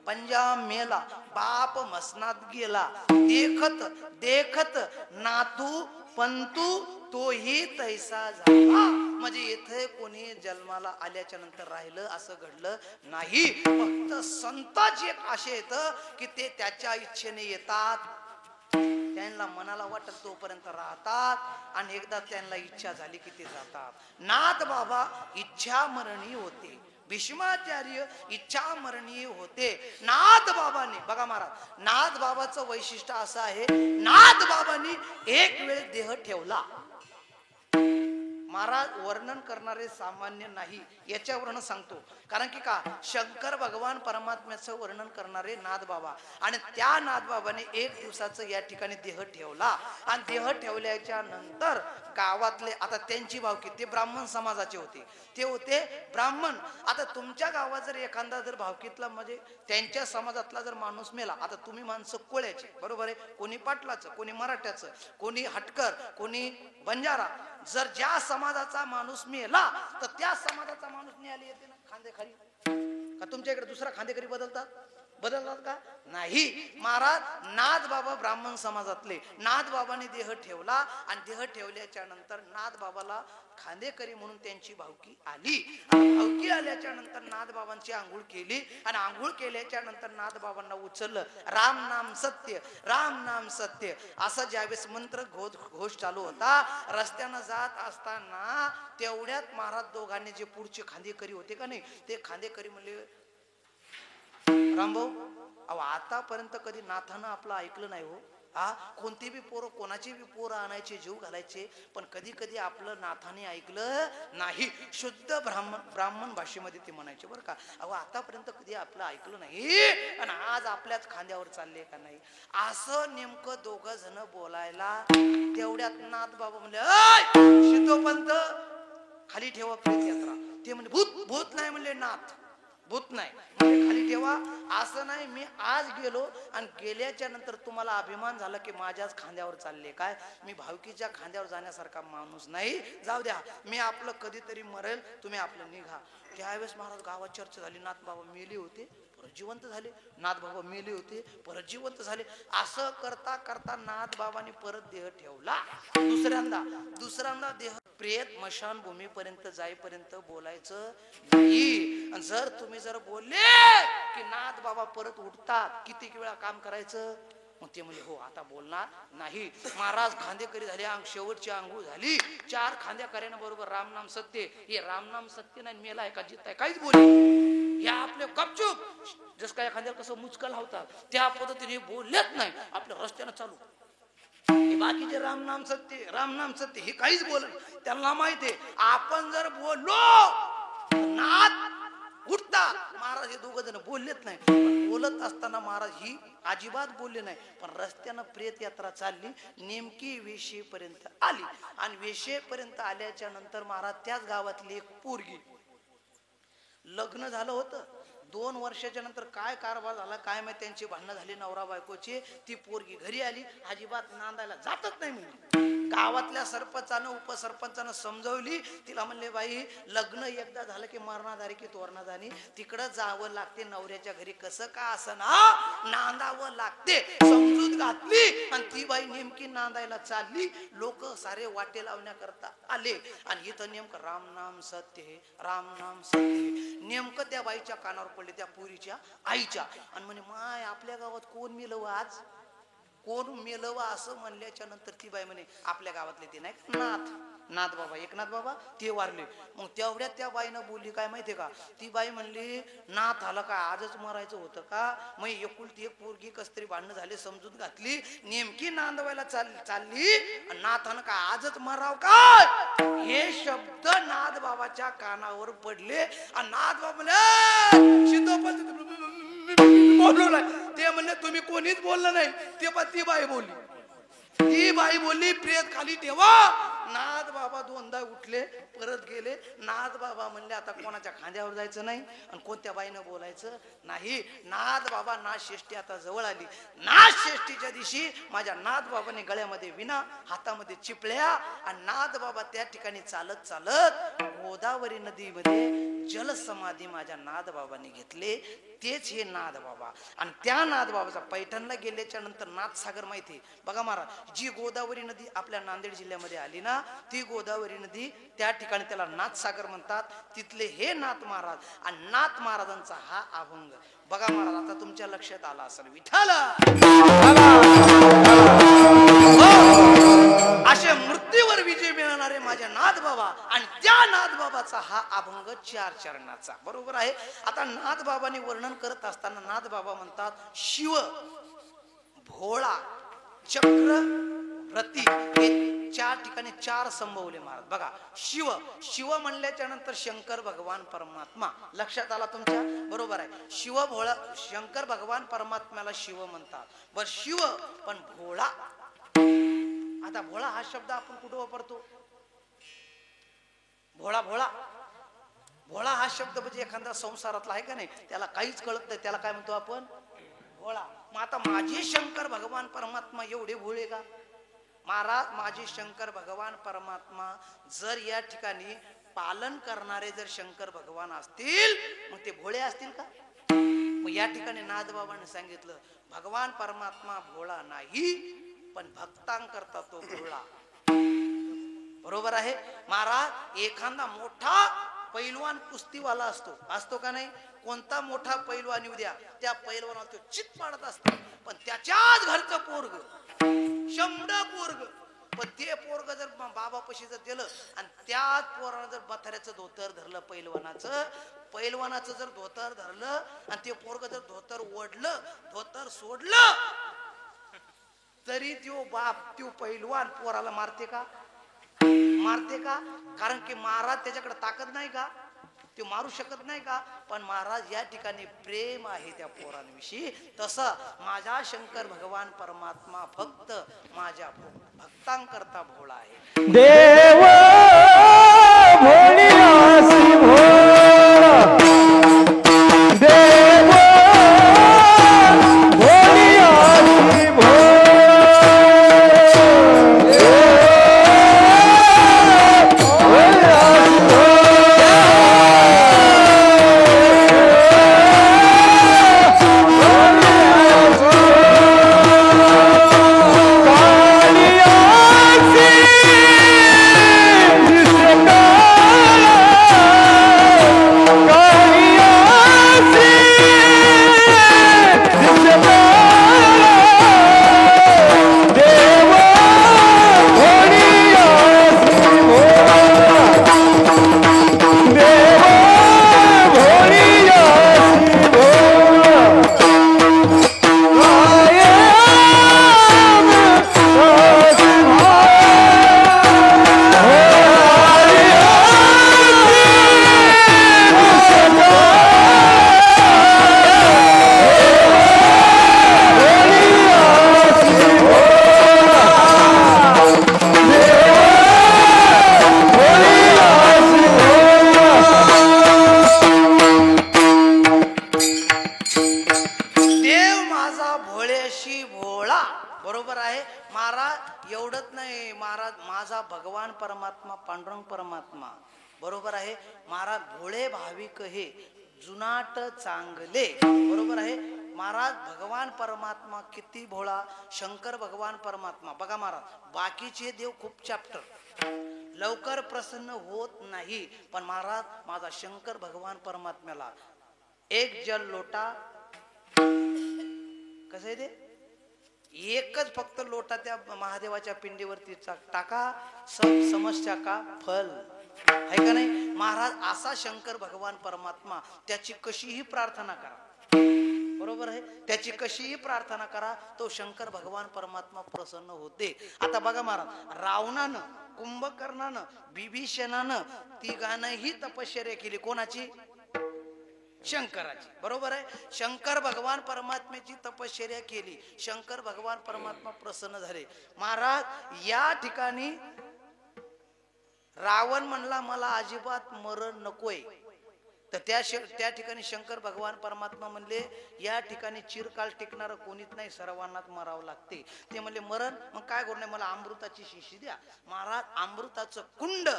पंजा मेला, बाप मसनात गेला, देखत देखत नातू पंतू तोही तैसा झाला. म्हणजे इथे कोणी जन्माला आल्याच्या नंतर राहिलं असं घडलं नाही. फक्त संतांचे एक असे येत की ते त्याच्या इच्छेने येतात, त्यांना मनाला वाटत तोपर्यंत राहतात, आणि एकदा त्यांना इच्छा झाली की ते जातात. नाथ बाबा इच्छा मरणी होते, भीष्माचार्य इच्छा मरणी होते. नाथ बाबांनी, बघा महाराज, नाथ बाबाचं वैशिष्ट्य असं आहे, नाथ बाबांनी एक वेळ देह ठेवला. महाराज वर्णन करणारे सामान्य नाही, याच्यावरून सांगतो. कारण की का, शंकर भगवान परमात्म्याचं वर्णन करणारे नाथ बाबा, आणि त्या नाथ बाबाने एक दिवसाचं या ठिकाणी देह ठेवला. आणि देह ठेवल्याच्या नंतर गावातले, आता त्यांची भावकी, ते ब्राह्मण समाजाचे होते, ते होते ब्राह्मण. आता तुमच्या गावात जर एखादा जर भावकीतला म्हणजे त्यांच्या समाजातला जर माणूस मेला, आता तुम्ही माणसं कोळ्याचे, बरोबर आहे, कोणी पाटलाचं, कोणी मराठ्याचं, कोणी हटकर, कोणी बंजारा, जर ज्या समाजाचा माणूस मेला तर त्या समाजाचा माणूस न्यायला येते ना खांदेखारी. का तुमच्या इकडे दुसरा खांदेकरी बदलतात? बदलतात का नाही. महाराज नाथ बाबा ब्राह्मण समाजातले, नाथ बाबाने देह ठेवला आणि देह ठेवल्याच्या नंतर नाथ बाबाला खांदेकरी म्हणून त्यांची भावकी आली. भावकी आल्याच्या नंतर नाथ बाबांची आंघोळ केली आणि आंघोळ केल्याच्या नंतर नाथ बाबांना उचललं. राम नाम सत्य, राम नाम सत्य असं ज्यावेळेस मंत्र घोष चालू होता, रस्त्यानं जात असताना तेवढ्यात महाराज दोघांनी जे पुढचे खांदेकरी होते का नाही, ते खांदेकरी म्हणले, रामभाऊ अहो आतापर्यंत कधी नाथानं आपलं ऐकलं नाही हो. कोणती बी पोरं कोणाची बी पोरं आणायचे, जीव घालायचे, पण कधी कधी आपलं नाथाने ऐकलं नाही. शुद्ध ब्राह्मण भाषेमध्ये ते म्हणायचे बरं का. अहो आतापर्यंत कधी आपलं ऐकलं नाही आणि आज आपल्याच खांद्यावर चालले का नाही. असं नेमकं दोघं जण बोलायला तेवढ्यात नाथ बाबा म्हणले, शितोपंत खाली ठेवा प्रेत यात्रा. ते म्हणजे भूत भूत नाही म्हणले, नाथ भूत नाही म्हणजे खाली ठेवा. असं नाही मी आज गेलो आणि गेल्याच्या नंतर तुम्हाला अभिमान झाला की माझ्याच खांद्यावर चालले काय, मी भावकीच्या खांद्यावर जाण्यासारखा माणूस नाही. जाऊ द्या, मी आपलं कधीतरी मरेल, तुम्ही आपलं निघा. त्यावेळेस महाराज गावात चर्चा झाली. नाथ बाबा मेले होते, परत जिवंत झाले. नाथ बाबा मेले होते, परत जिवंत झाले. असं करता करता नाथ बाबांनी परत देह ठेवला. दुसऱ्यांदा देह प्रेत मशानभूमीपर्यंत जाईपर्यंत बोलायचं नाही. जर तुम्ही बोलले की नाथ बाबा परत उठतात, किती वेळा काम करायचं. मग ते म्हणजे हो आता बोलणार नाही. महाराज खांदेकरी झाले, शेवटची आंघोळ झाली. 4 खांदेकऱ्यांना बरोबर रामनाम सत्य. हे रामनाम सत्य नाही, मेला आहे का जित आहे काहीच बोलले. या आपले गपचूप जस काय एखाद्याला कसं मुचकल होतात त्या पद्धतीने बोललेच नाही, आपल्या रस्त्यानं चालू. बाकीचे रामनाम सत्य हे काहीच बोलत. त्यांना माहितीये आपण जर बोललो नाथ उठतात. महाराज हे दोघं जण बोललेत नाही, पण बोलत असताना महाराज ही अजिबात बोलले नाही. पण रस्त्यानं प्रेत यात्रा चालली, नेमकी वेशेपर्यंत आली आणि वेशेपर्यंत आल्याच्या नंतर महाराज त्याच गावातली एक पोरगी, लग्न झालं होतं. 2 वर्षाच्या नंतर काय कारभार झाला काय माहिती, त्यांची भांडणं झाली नवरा बायकोची. ती पोरगी घरी आली, अजिबात नांदायला जातच नाही म्हणजे. गावातल्या सरपंचानं उपसरपंचानं समजवली तिला, म्हणले बाई लग्न एकदा झालं की मरणाधारी की तोरणाधारी तिकडं जावं लागते, नवऱ्याच्या घरी कसं का असं ना नांदावं लागते. समजूत घातली आणि ती बाई नेमकी नांदायला चालली. लोक सारे वाटे लावण्याकरता आले आणि इथं नेमकं रामनाम सत्य, रामनाम सत्य नेमकं त्या बाईच्या कानावर पडले, त्या पोरीच्या आईच्या. आणि म्हणे माय आपल्या गावात कोण मेलव आज, कोण मेलव असं म्हणल्याच्या नंतर ती बाई म्हणे आपल्या गावातले ते नाही नाथ बाबा, एकनाथ बाबा ते वारले. मग तेवढ्यात त्या बाईनं बोलली काय माहितीये का, ती बाई म्हणली नाथ आलं का आजच मरायचं होतं का. मग एकुलती एक पोरगी कसतरी भांडणं झाले, समजूत घातली, नेमकी नांदवायला चालली आणि नाथानं का आजच मराव काय. हे शब्द नाथ बाबाच्या कानावर पडले आणि नाथ बाबा म्हणले बोललो नाही. ते म्हणले तुम्ही कोणीच बोललं नाही. ते पण ती बाई बोलली प्रेत खाली ठेवा. नाथ बाबा 2दा उठले, परत गेले. नाथ बाबा म्हणले आता कोणाच्या खांद्यावर जायचं नाही आणि कोणत्या बाईनं बोलायचं नाही. नाथ बाबा नाथषष्ठी आता जवळ आली. नाथषष्ठीच्या दिवशी माझ्या नाथ बाबाने गळ्यामध्ये विना, हातामध्ये चिपळ्या आणि नाथ बाबा त्या ठिकाणी चालत चालत गोदावरी नदीमध्ये जलसमाधी माझ्या नाथ बाबांनी घेतले. तेच हे नाथ बाबा. आणि त्या नाथ बाबाचा पैठणला गेल्याच्या नंतर नाथसागर माहिती बघा महाराज, जी गोदावरी नदी आपल्या नांदेड जिल्ह्यामध्ये आली ना, ती गोदावरी नदी त्या ठिकाणी त्याला नाथसागर म्हणतात. तिथले हे नाथ महाराज आणि नाथ महाराजांचा हा अभंग बघा महाराज. आता तुमच्या लक्षात आला असेल विठ्ठल असे मृत्यूवर विजय मिळणारे माझे नाथ बाबा आणि त्या नाथ बाबाचा हा अभंग 4 चरणाचा बरोबर आहे. आता नाथ बाबांनी वर्णन करत असताना नाथ बाबा म्हणतात शिव, भोळा, चक्र, रती हे 4 ठिकाणी 4 संभवले महाराज. बघा शिव म्हणल्याच्या नंतर शंकर भगवान परमात्मा लक्षात आला तुमच्या बरोबर आहे. शिव भोळा, शंकर भगवान परमात्म्याला शिव म्हणतात. बर शिव पण भोळा. आता भोळा हा शब्द आपण कुठे वापरतो, भोळा भोळा हा शब्द म्हणजे एखादा संसारातला आहे का नाही, त्याला काहीच कळत नाही, त्याला काय म्हणतो आपण भोळा. मग आता माझे शंकर भगवान परमात्मा एवढे भोळे का महाराज. माझे शंकर भगवान परमात्मा जर या ठिकाणी पालन करणारे जर शंकर भगवान असतील मग ते भोळे असतील का. मग मग या ठिकाणी नाथबाबांनी सांगितलं भगवान परमात्मा भोळा नाही पण भक्तांकरता तो भोळा. बरोबर आहे. महाराज एखादा मोठा पैलवान कुस्तीवाला असतो का नाही. कोणता मोठा पैलवान येऊ द्या त्या पैलवानाला तो चित पाडत असतो. पण त्याच्याच घरचं पोरग 100 पोरग पण ते पोरग जर बाबापाशी जर दिलं आणि त्याच पोरानं जर बथाऱ्याचं धोतर धरलं पैलवानाचं जर धोतर धरलं आणि ते पोरग जर धोतर ओढलं धोतर सोडलं तरी त्यो पैलवान पोराला मारते का. कारण की महाराज त्याच्याकडे ताकद नाही का. ते मारू शकत नाही का. पण महाराज या ठिकाणी प्रेम आहे त्या पोरांविषयी. तसं माझा शंकर भगवान परमात्मा फक्त माझ्या भक्तांकरता भोळा आहे. देव भोळियासी भोळा देव भोळियासी भोळा पांडुरंग परमात्मा बरोबर आहे. महाराज भोळे भाविक हे जुनाट चांगले बरोबर आहे. महाराज भगवान परमात्मा किती भोळा. शंकर भगवान परमात्मा बघा महाराज बाकीचे देव खूप चॅप्टर लवकर प्रसन्न होत नाही. पण महाराज माझा शंकर भगवान परमात्म्याला एक जल लोटा कसं आहे ते एकच फक्त लोटा त्या महादेवाच्या पिंडीवरती टाका सब समस्या का फल आहे का नाही. महाराज असा शंकर भगवान परमात्मा त्याची कशीही प्रार्थना करा बरोबर आहे. त्याची कशीही प्रार्थना करा तो शंकर भगवान परमात्मा प्रसन्न होते. आता बघा महाराज रावणानं कुंभकर्णानं बिभीषणानं तिघांनीही तपश्चर्या केली. कोणाची. शंकराची बरोबर आहे. शंकर भगवान परमात्म्याची तपश्चर्या केली. शंकर भगवान परमात्मा प्रसन्न झाले. महाराज या ठिकाणी रावण म्हणला मला अजिबात मरण नकोय. तर त्या ठिकाणी शंकर भगवान परमात्मा म्हणले या ठिकाणी चिरकाल टिकणार कोणीच नाही सर्वांनाच मरावं लागते. ते म्हणले मरण मग काय करू नये मला अमृताची शिशी द्या. महाराज अमृताचं कुंड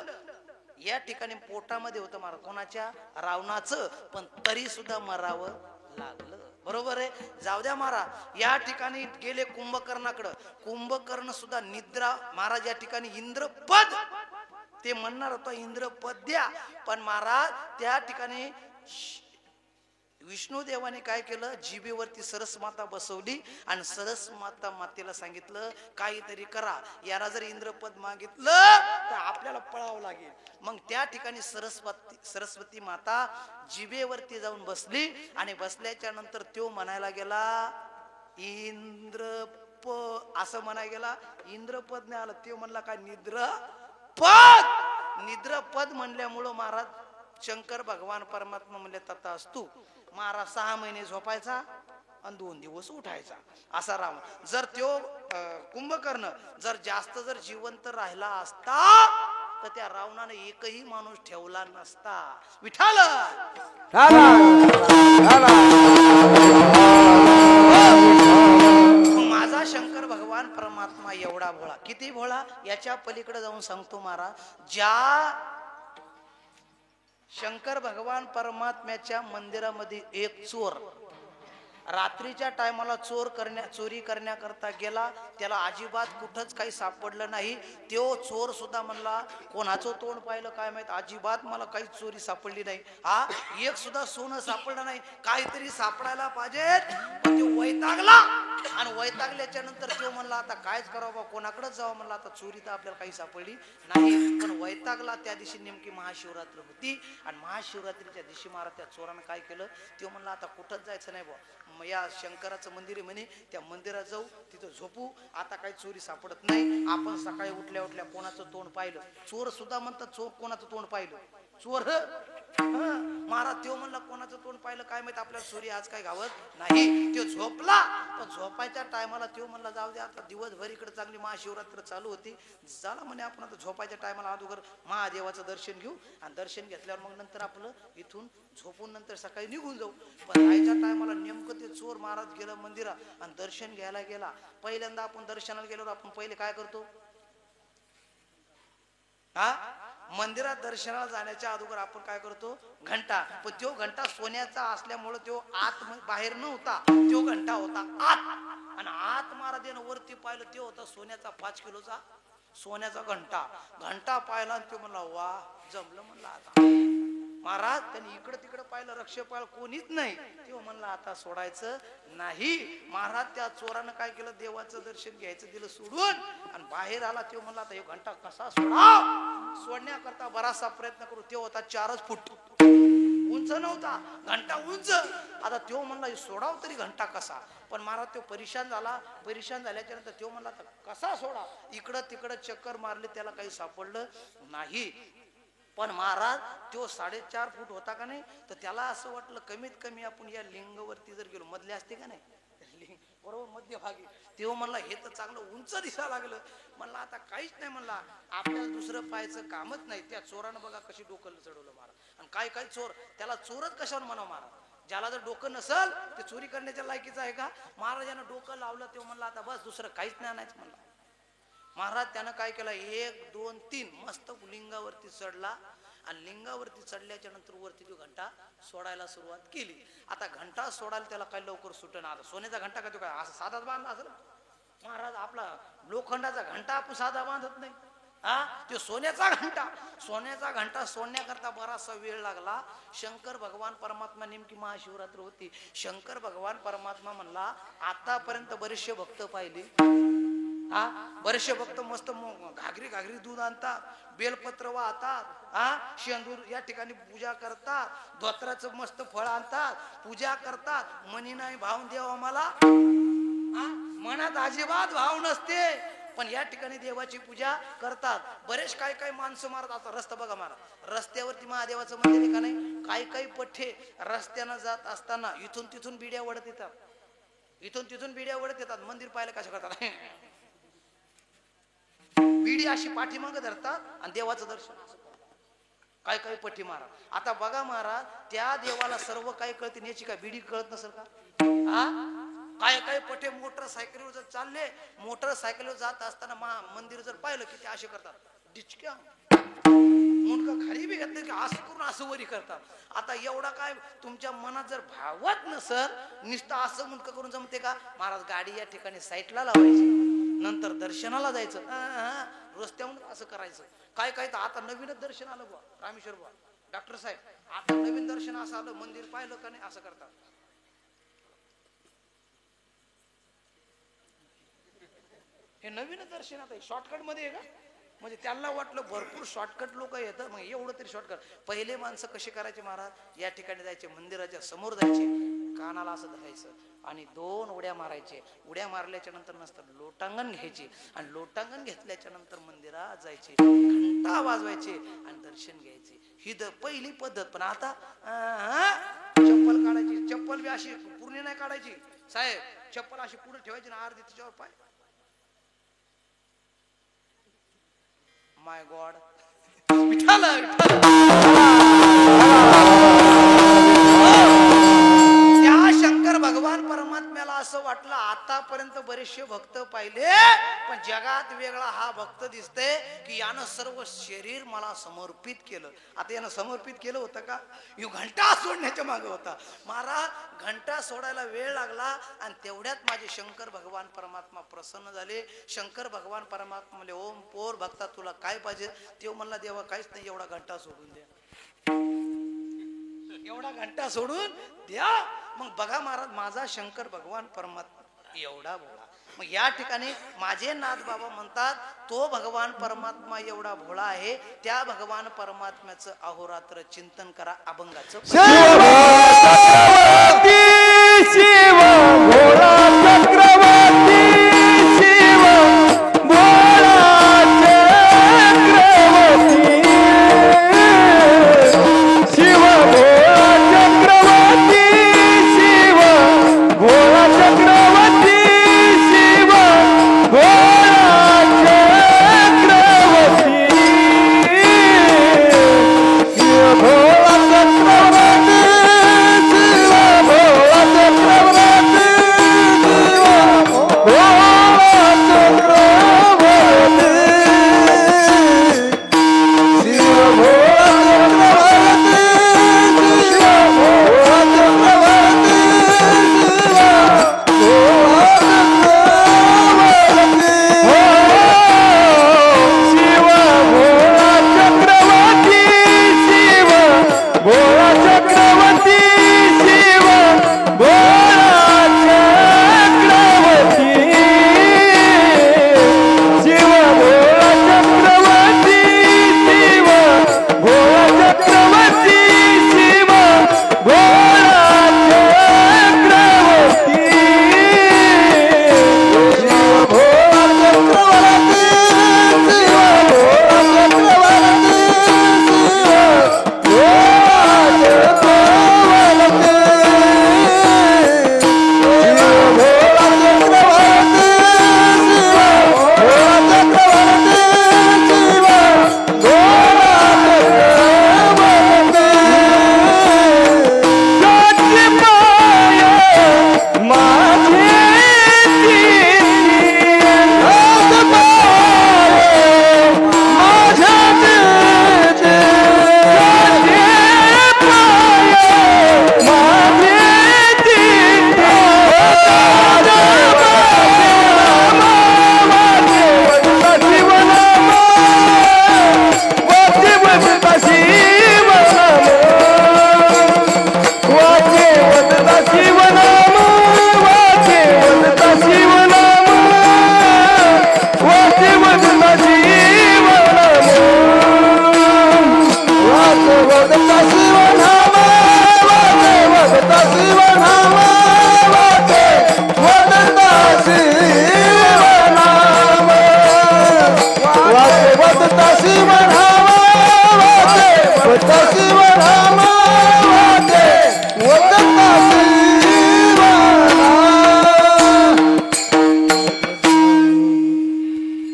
या ठिकाणी पोटामध्ये होतं महाराज कोणाच्या रावणाचं. पण तरी सुद्धा मरावं लागलं बरोबर आहे. जाऊ द्या महाराज या ठिकाणी गेले कुंभकर्णाकडं. कुंभकर्ण सुद्धा निद्रा. महाराज या ठिकाणी इंद्रपद ते म्हणणार होतं इंद्रपद द्या. पण महाराज त्या ठिकाणी विष्णू देवाने काय केलं जिभेवरती सरसमाता बसवली आणि सरसमाता मातेला सांगितलं काहीतरी करा. याला जर इंद्रपद मागितलं तर आपल्याला पळावं लागेल. मग त्या ठिकाणी सरस्वती माता जिभेवरती जाऊन बसली आणि बसल्याच्या नंतर तो म्हणायला गेला असं म्हणायला गेला. इंद्रपद नाही आलं. ते म्हणला काय निद्रपद म्हणल्यामुळं महाराज शंकर भगवान परमात्मा म्हणले तथा असतू. महाराज 6 महिने झोपायचा आणि 2 दिवस उठायचा असा राम. जर त्यो कुंभकर्ण जर जास्त जर जिवंत राहिला असता तर त्या रावणाने एकही माणूस ठेवला नसता. विठाल माझा शंकर भगवान परमात्मा एवढा भोळा. किती भोळा याच्या पलीकडे जाऊन सांगतो महाराज. ज्या शंकर भगवान परमात्म्याच्या मंदिरामध्ये एक चोर रात्रीच्या टायमाला चोरी करण्याकरता गेला, त्याला अजिबात कुठंच काही सापडलं नाही. तो चोर सुद्धा म्हणला कोणाचं तोंड पाहिलं काय माहित, अजिबात मला काही चोरी सापडली नाही. हा एक सुद्धा सोनं सापडलं नाही. काहीतरी सापडायला पाहिजे. पण तो वैतागला आणि वैतागल्याच्या नंतर तो म्हणला आता कायच करावं, कोणाकडेच जावं. म्हणला आता चोरी तर आपल्याला काही सापडली नाही. पण वैतागला. त्या दिवशी नेमकी महाशिवरात्र होती आणि महाशिवरात्रीच्या दिवशी महाराज त्या चोरानं काय केलं, तो म्हणला आता कुठंच जायचं नाही बुवा, या शंकराचं मंदिर आहे म्हणे, त्या मंदिरात जाऊ, तिथं झोपू, आता काही चोरी सापडत नाही. आपण सकाळी उठल्या उठल्या कोणाचं तोंड पाहिलं, चोर सुद्धा म्हणतात चोर कोणाचं तोंड पाहिलं, चोर महाराज तो म्हणला कोणाचं तोंड पाहिलं काय माहित, आपल्याला चोरी आज काय गावत नाही. तो झोपला. पण झोपायच्या टायमाला तो म्हणला जाऊ दे आता दिवसभर इकडे चांगली महाशिवरात्र चालू होती, चला म्हणे आपण आता झोपायच्या टायमाला अगोदर महादेवाचं दर्शन घेऊ आणि दर्शन घेतल्यावर मग नंतर आपलं इथून झोपून नंतर सकाळी निघून जाऊ. पण जायच्या टायमाला नेमकं ते चोर महाराज गेलं मंदिरात आणि दर्शन घ्यायला गेला. पहिल्यांदा आपण दर्शनाला गेल्यावर आपण पहिले काय करतो, हा मंदिरात दर्शनाला जाण्याच्या अगोदर आपण काय करतो, घंटा. पण तो घंटा सोन्याचा असल्यामुळे तो आत बाहेर नव्हता, तो घंटा होता आत. आणि आत महाराजांना वरती पाहिलं, तो होता सोन्याचा 5 किलोचा सोन्याचा घंटा. घंटा पाहिला आणि तो म्हणला वा जमलं. म्हणला आता महाराज त्यांनी इकडं तिकडं पाहिलं, रक्षपाल कोणीच नाही. तेव्हा म्हणला आता सोडायचं नाही. महाराज त्या चोरानं काय केलं, देवाचं दर्शन घ्यायचं दिलं सोडून आणि बाहेर आला. तेव्हा म्हणला आता हे घंटा कसा सोडा. सोडण्याकरता बराचसा प्रयत्न करू. तेव्हा होता 4 फूट उंच नव्हता घंटा, उंच. आता तो म्हणला सोडाव तरी घंटा कसा. पण महाराज तो परेशान झाला. परेशान झाल्याच्या नंतर तो म्हणला आता कसा सोडा. इकडं तिकडं चक्कर मारले, त्याला काही सापडलं नाही. पण महाराज तो 4.5 फूट होता का नाही, तर त्याला असं वाटलं कमीत कमी आपण या लिंगावरती जर गेलो, मधले असते का नाही बरोबर मध्यभागी, तेव्हा म्हणला हे तर चांगलं उंच दिसा लागलं. म्हणला आता काहीच नाही, म्हणला आपल्याला दुसरं पाहायचं कामच नाही. त्या चोरानं बघा कशी डोकं चढवलं महाराज. आणि काय चोर त्याला चोरच कशावर म्हणावं महाराज, ज्याला जर डोकं नसल ते चोरी करण्याच्या लायकीचं आहे का. महाराजानं डोकं लावलं, तेव्हा म्हणला आता बस दुसरं काहीच नाही आणायचं. म्हणला महाराज त्यानं काय केलं, 1 2 3 मस्त लिंगावरती चढला आणि लिंगावरती चढल्याच्या नंतर वरती तो घंटा सोडायला सुरुवात केली. आता घंटा सोडायला त्याला काही लवकर सुटणं आलं. सोन्याचा घंटा का तो काय असं साधाच बांधला असेल महाराज, आपला लोखंडाचा घंटा आपण साधा बांधत नाही. हा तो सोन्याचा घंटा सोडण्याकरता बराचसा वेळ लागला. शंकर भगवान परमात्मा नेमकी महाशिवरात्र होती. शंकर भगवान परमात्मा म्हणला आतापर्यंत बरेचसे भक्त पाहिले, हा बरेचसे भक्त मस्त घागरी दूध आणतात, बेलपत्र वाहतात, हा शेंदूर या ठिकाणी पूजा करतात, धोत्राचं मस्त फळ आणतात, पूजा करतात. मनी नाही भाव देव आम्हाला, मनात अजिबात भाव नसते, पण या ठिकाणी देवाची पूजा करतात. बरेच काय माणसं मारत. आता रस्ता बघा महाराज, रस्त्यावरती महादेवाचं मंदिर आहे का नाही, काही पठ्ठे रस्त्यानं जात असताना इथून तिथून बिड्या वडत येतात, मंदिर पाहायला कशा करतात, बिडी अशी पाठीमाग धरतात आणि देवाचं दर्शन असं करतात. काही पट्टी महाराज. आता बघा महाराज, त्या देवाला सर्व काही कळते, याची काय बिडी कळत नसेल का. काही पट्टे मोटरसायकलीवर जर चालले, मोटरसायकलीवर जात असताना मंदिर जर पाहिलं की ते असे करतात, डिचक्या मुंडका खाली बी घातले की असं करून असं वरी करतात. आता एवढा काय तुमच्या मनात जर भावत नसल, नुसतं असं मुंडका करून जमते का महाराज. गाडी या ठिकाणी साईडला लावायची, नंतर दर्शनाला जायचं, रस्त्यावर असं करायचं. काय तर आता नवीनच दर्शन आलं बुवा, रामेश्वर बुवा डॉक्टर साहेब, आता नवीन दर्शन असं आलं, मंदिर पाहिलं का नाही असं करतात. हे नवीन दर्शन आता शॉर्टकट मध्ये आहे का, म्हणजे त्यांना वाटलं भरपूर शॉर्टकट लोक येतात, मग एवढं तरी शॉर्टकट. पहिले माणसं कसे करायचे महाराज, या ठिकाणी जायचे, मंदिराच्या समोर जायचे, कानाला असं धरायचं आणि 2 उड्या मारायचे. उड्या मारल्याच्या नंतर लोटांगण घ्यायचे आणि लोटांगण घेतल्याच्या नंतर मंदिरात जायचे, घंटा वाजवायचे आणि दर्शन घ्यायचे. ही पहिली पद्धत. पण आता चप्पल काढायची, चप्पल बी अशी पूर्ण नाही काढायची साहेब, चप्पल अशी पुढे ठेवायची ना अर्धी तिच्यावर पाय. माय गॉड, त्या शंकर भगवान परमात्म्याला असं वाटलं आतापर्यंत बरेचसे भक्त पाहिले पण जगात वेगळा हा भक्त दिसते की यानं सर्व शरीर मला समर्पित केलं. आता यानं समर्पित केलं होतं का? यो घंटा सोडण्याच्या मागे होता. महाराज घंटा सोडायला वेळ लागला आणि तेवढ्यात माझे शंकर भगवान परमात्मा प्रसन्न झाले. शंकर भगवान परमात्मा म्हणले ओम पोर भक्ता तुला काय पाहिजे? तो म्हणला देवा काहीच नाही, एवढा घंटा सोडून द्या, एवढा घंटा सोडून द्या. मग बघा महाराज माझा शंकर भगवान परमात्मा एवढा भोळा. मग या ठिकाणी माझे नाथ बाबा म्हणतात तो भगवान परमात्मा एवढा भोळा आहे, त्या भगवान परमात्म्याचं अहोरात्र चिंतन करा. अभंगाचं शिव भोळा चक्रवर्ती शिव भोळा चक्रवर्ती शिव भोळा चक्रवर्ती शिव भोळा चक्रवर्ती शिव भोळा चक्रवर्ती शिव भोळा चक्रवर्ती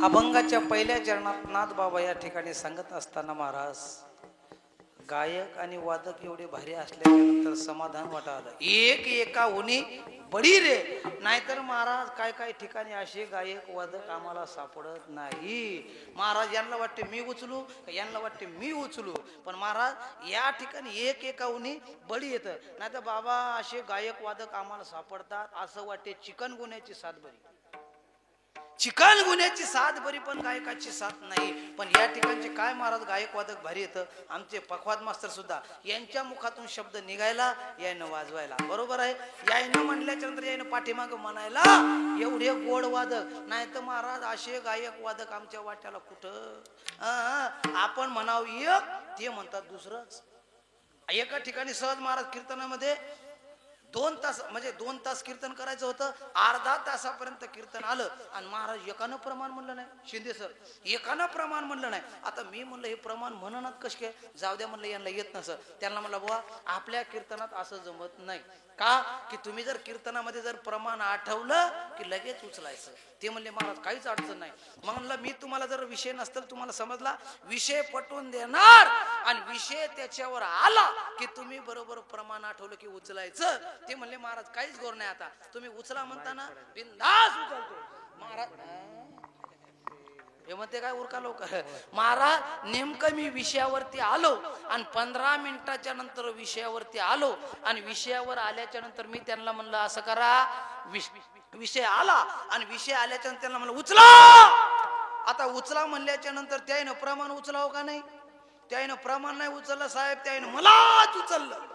अभंगाच्या पहिल्या चरणात नाथ बाबा या ठिकाणी सांगत असताना महाराज गायक आणि वादक एवढे भारी असल्याच्या नंतर समाधान वाटालं. एक एका उनी बडी रे. नाहीतर महाराज काय काय ठिकाणी असे गायक वादक आम्हाला सापडत नाही. महाराज यांना वाटते मी उचलू, यांना वाटते मी उचलू, पण महाराज या ठिकाणी एक एका उनी बडी येतं. नाहीतर बाबा असे गायक वादक आम्हाला सापडतात असं वाटते चिकन गुन्ह्याची सात बरी, चिकन गुन्ह्याची साथ बरी पण गायकाची साथ नाही. पण या ठिकाणचे काय महाराज गायक वादक भारी येतं. आमचे पखवाद मास्तर सुद्धा यांच्या मुखातून शब्द निघायला यायनं वाजवायला बरोबर आहे. यायनं म्हणल्याच्या नंतर यायनं पाठीमाग म्हणायला एवढे गोड वादक. नाही तर महाराज असे गायक वादक आमच्या वाट्याला कुठं. आपण म्हणाव एक, ते म्हणतात दुसरंच. एका ठिकाणी सहज महाराज कीर्तनामध्ये 2 तास म्हणजे 2 तास कीर्तन करायचं होतं. अर्धा तासापर्यंत कीर्तन आलं आणि महाराज एकानं प्रमाण म्हणलं नाही. शिंदे सर एकानं प्रमाण म्हणलं नाही. आता मी म्हणलं हे प्रमाण म्हणणार कसे काय, जाऊ द्या म्हणलं, यांना येत नसं. त्यांना म्हणलं बुवा आपल्या कीर्तनात असं जमत नाही का, की तुम्ही जर कीर्तनामध्ये जर प्रमाण आठवलं की लगेच उचलायचं. ते म्हणले महाराज काहीच अडचण नाही. म्हणलं मी तुम्हाला जर विषय नसतं तुम्हाला समजला, विषय पटवून देणार आणि विषय त्याच्यावर आला की तुम्ही बरोबर प्रमाण आठवलं की उचलायचं. ते म्हणले महाराज काहीच गोर नाही आता तुम्ही उचला म्हणताना बिंदास उचलतो महाराज हे म्हणते काय उरका लवकर महाराज नेमकं मी विषयावरती आलो आणि 15 मिनिटाच्या नंतर विषयावरती आलो आणि विषयावर आल्याच्या नंतर मी त्यांना म्हणलं असं करा विषय आला आणि विषय आल्याच्या नंतर त्यांना म्हणलं उचला आता उचला म्हणल्याच्या नंतर त्याईनं प्रमाण उचलावं का नाही त्याईनं प्रमाण नाही उचललं साहेब त्याईनं मलाच उचललं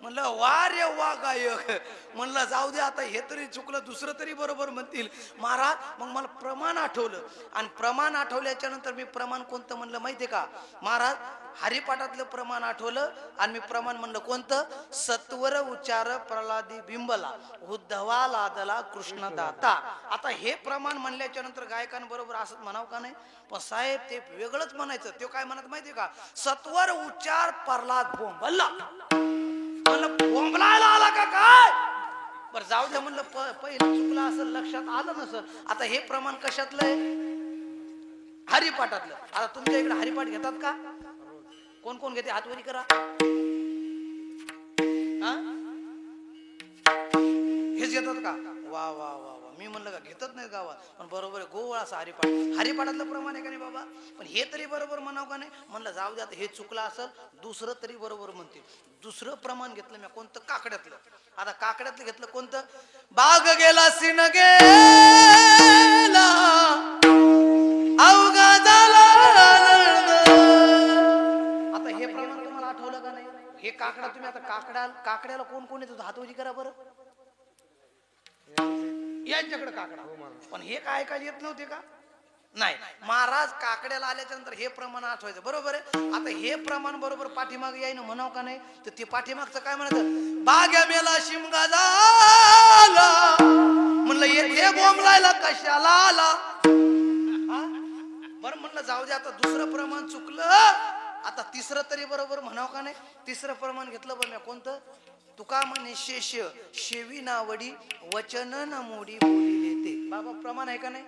म्हणलं वा रे वा गायक म्हणलं जाऊ दे आता हे तरी चुकलं दुसरं तरी बरोबर म्हणतील महाराज मग मला प्रमाण आठवलं आणि प्रमाण आठवल्याच्या नंतर मी प्रमाण कोणतं म्हणलं माहितीये का महाराज हरिपाठातलं प्रमाण आठवलं आणि मी प्रमाण म्हणलं कोणतं सत्वर उच्चार प्रल्हादी बिंबला उद्धवा लादला कृष्ण दाता आता हे प्रमाण म्हणल्याच्या नंतर गायकांबरोबर असंच म्हणावं का नाही पण साहेब ते वेगळंच म्हणायचं ते काय म्हणत माहितीये का सत्वर उच्चार प्रल्हाद बोंबला म्हणलं बोंबलायला आला का काय बरं जाऊ द्या म्हणलं पहिलं चुकलं असं लक्षात आलं नसं आता हे प्रमाण कशातलं आहे हरिपाठातलं आता तुमच्या इकडे हरिपाठ घेतात का कोण कोण घेते हातवरी करा हेच घेतात का वा वा वा वा मी म्हणलं का घेतच नाही गावात पण बरोबर आहे गोवळ असं हरिपाठातलं प्रमाण आहे का नाही बाबा पण हे तरी बरोबर म्हणाव का नाही म्हणलं जाऊ द्या हे चुकलं असं दुसरं तरी बरोबर म्हणते दुसरं प्रमाण घेतलं मी कोणतं काकड्यातलं आता काकड्यातलं घेतलं कोणतं बाग गेला सिन गेला अवघा झाला आता हे प्रमाण तुम्हाला आठवलं का नाही हे काकडा तुम्ही आता काकड्याला कोण कोण येतो हातवजी करा बरं यांच्याकडे काकडा पण हे काय ऐकायला येत नव्हते का नाही महाराज काकड्याला आल्याच्या नंतर हे प्रमाण आठवायचं बरोबर आहे आता हे प्रमाण बरोबर पाठीमाग यायनं म्हणाव का नाही तर ते पाठीमागचं काय म्हणायचं बाग्या मेला शिमगा झाला म्हणलं येथे बोंबलायला कशाला आला बरं म्हणलं जाऊ दे आता दुसरं प्रमाण चुकलं आता तिसरं तरी बरोबर म्हणाव का नाही तिसरं प्रमाण घेतलं बरं मी कोणतं तुका म्हणे शेष शेवी नावडी वचन न मोडी बोलिले ते बाबा प्रमाण आहे का नाही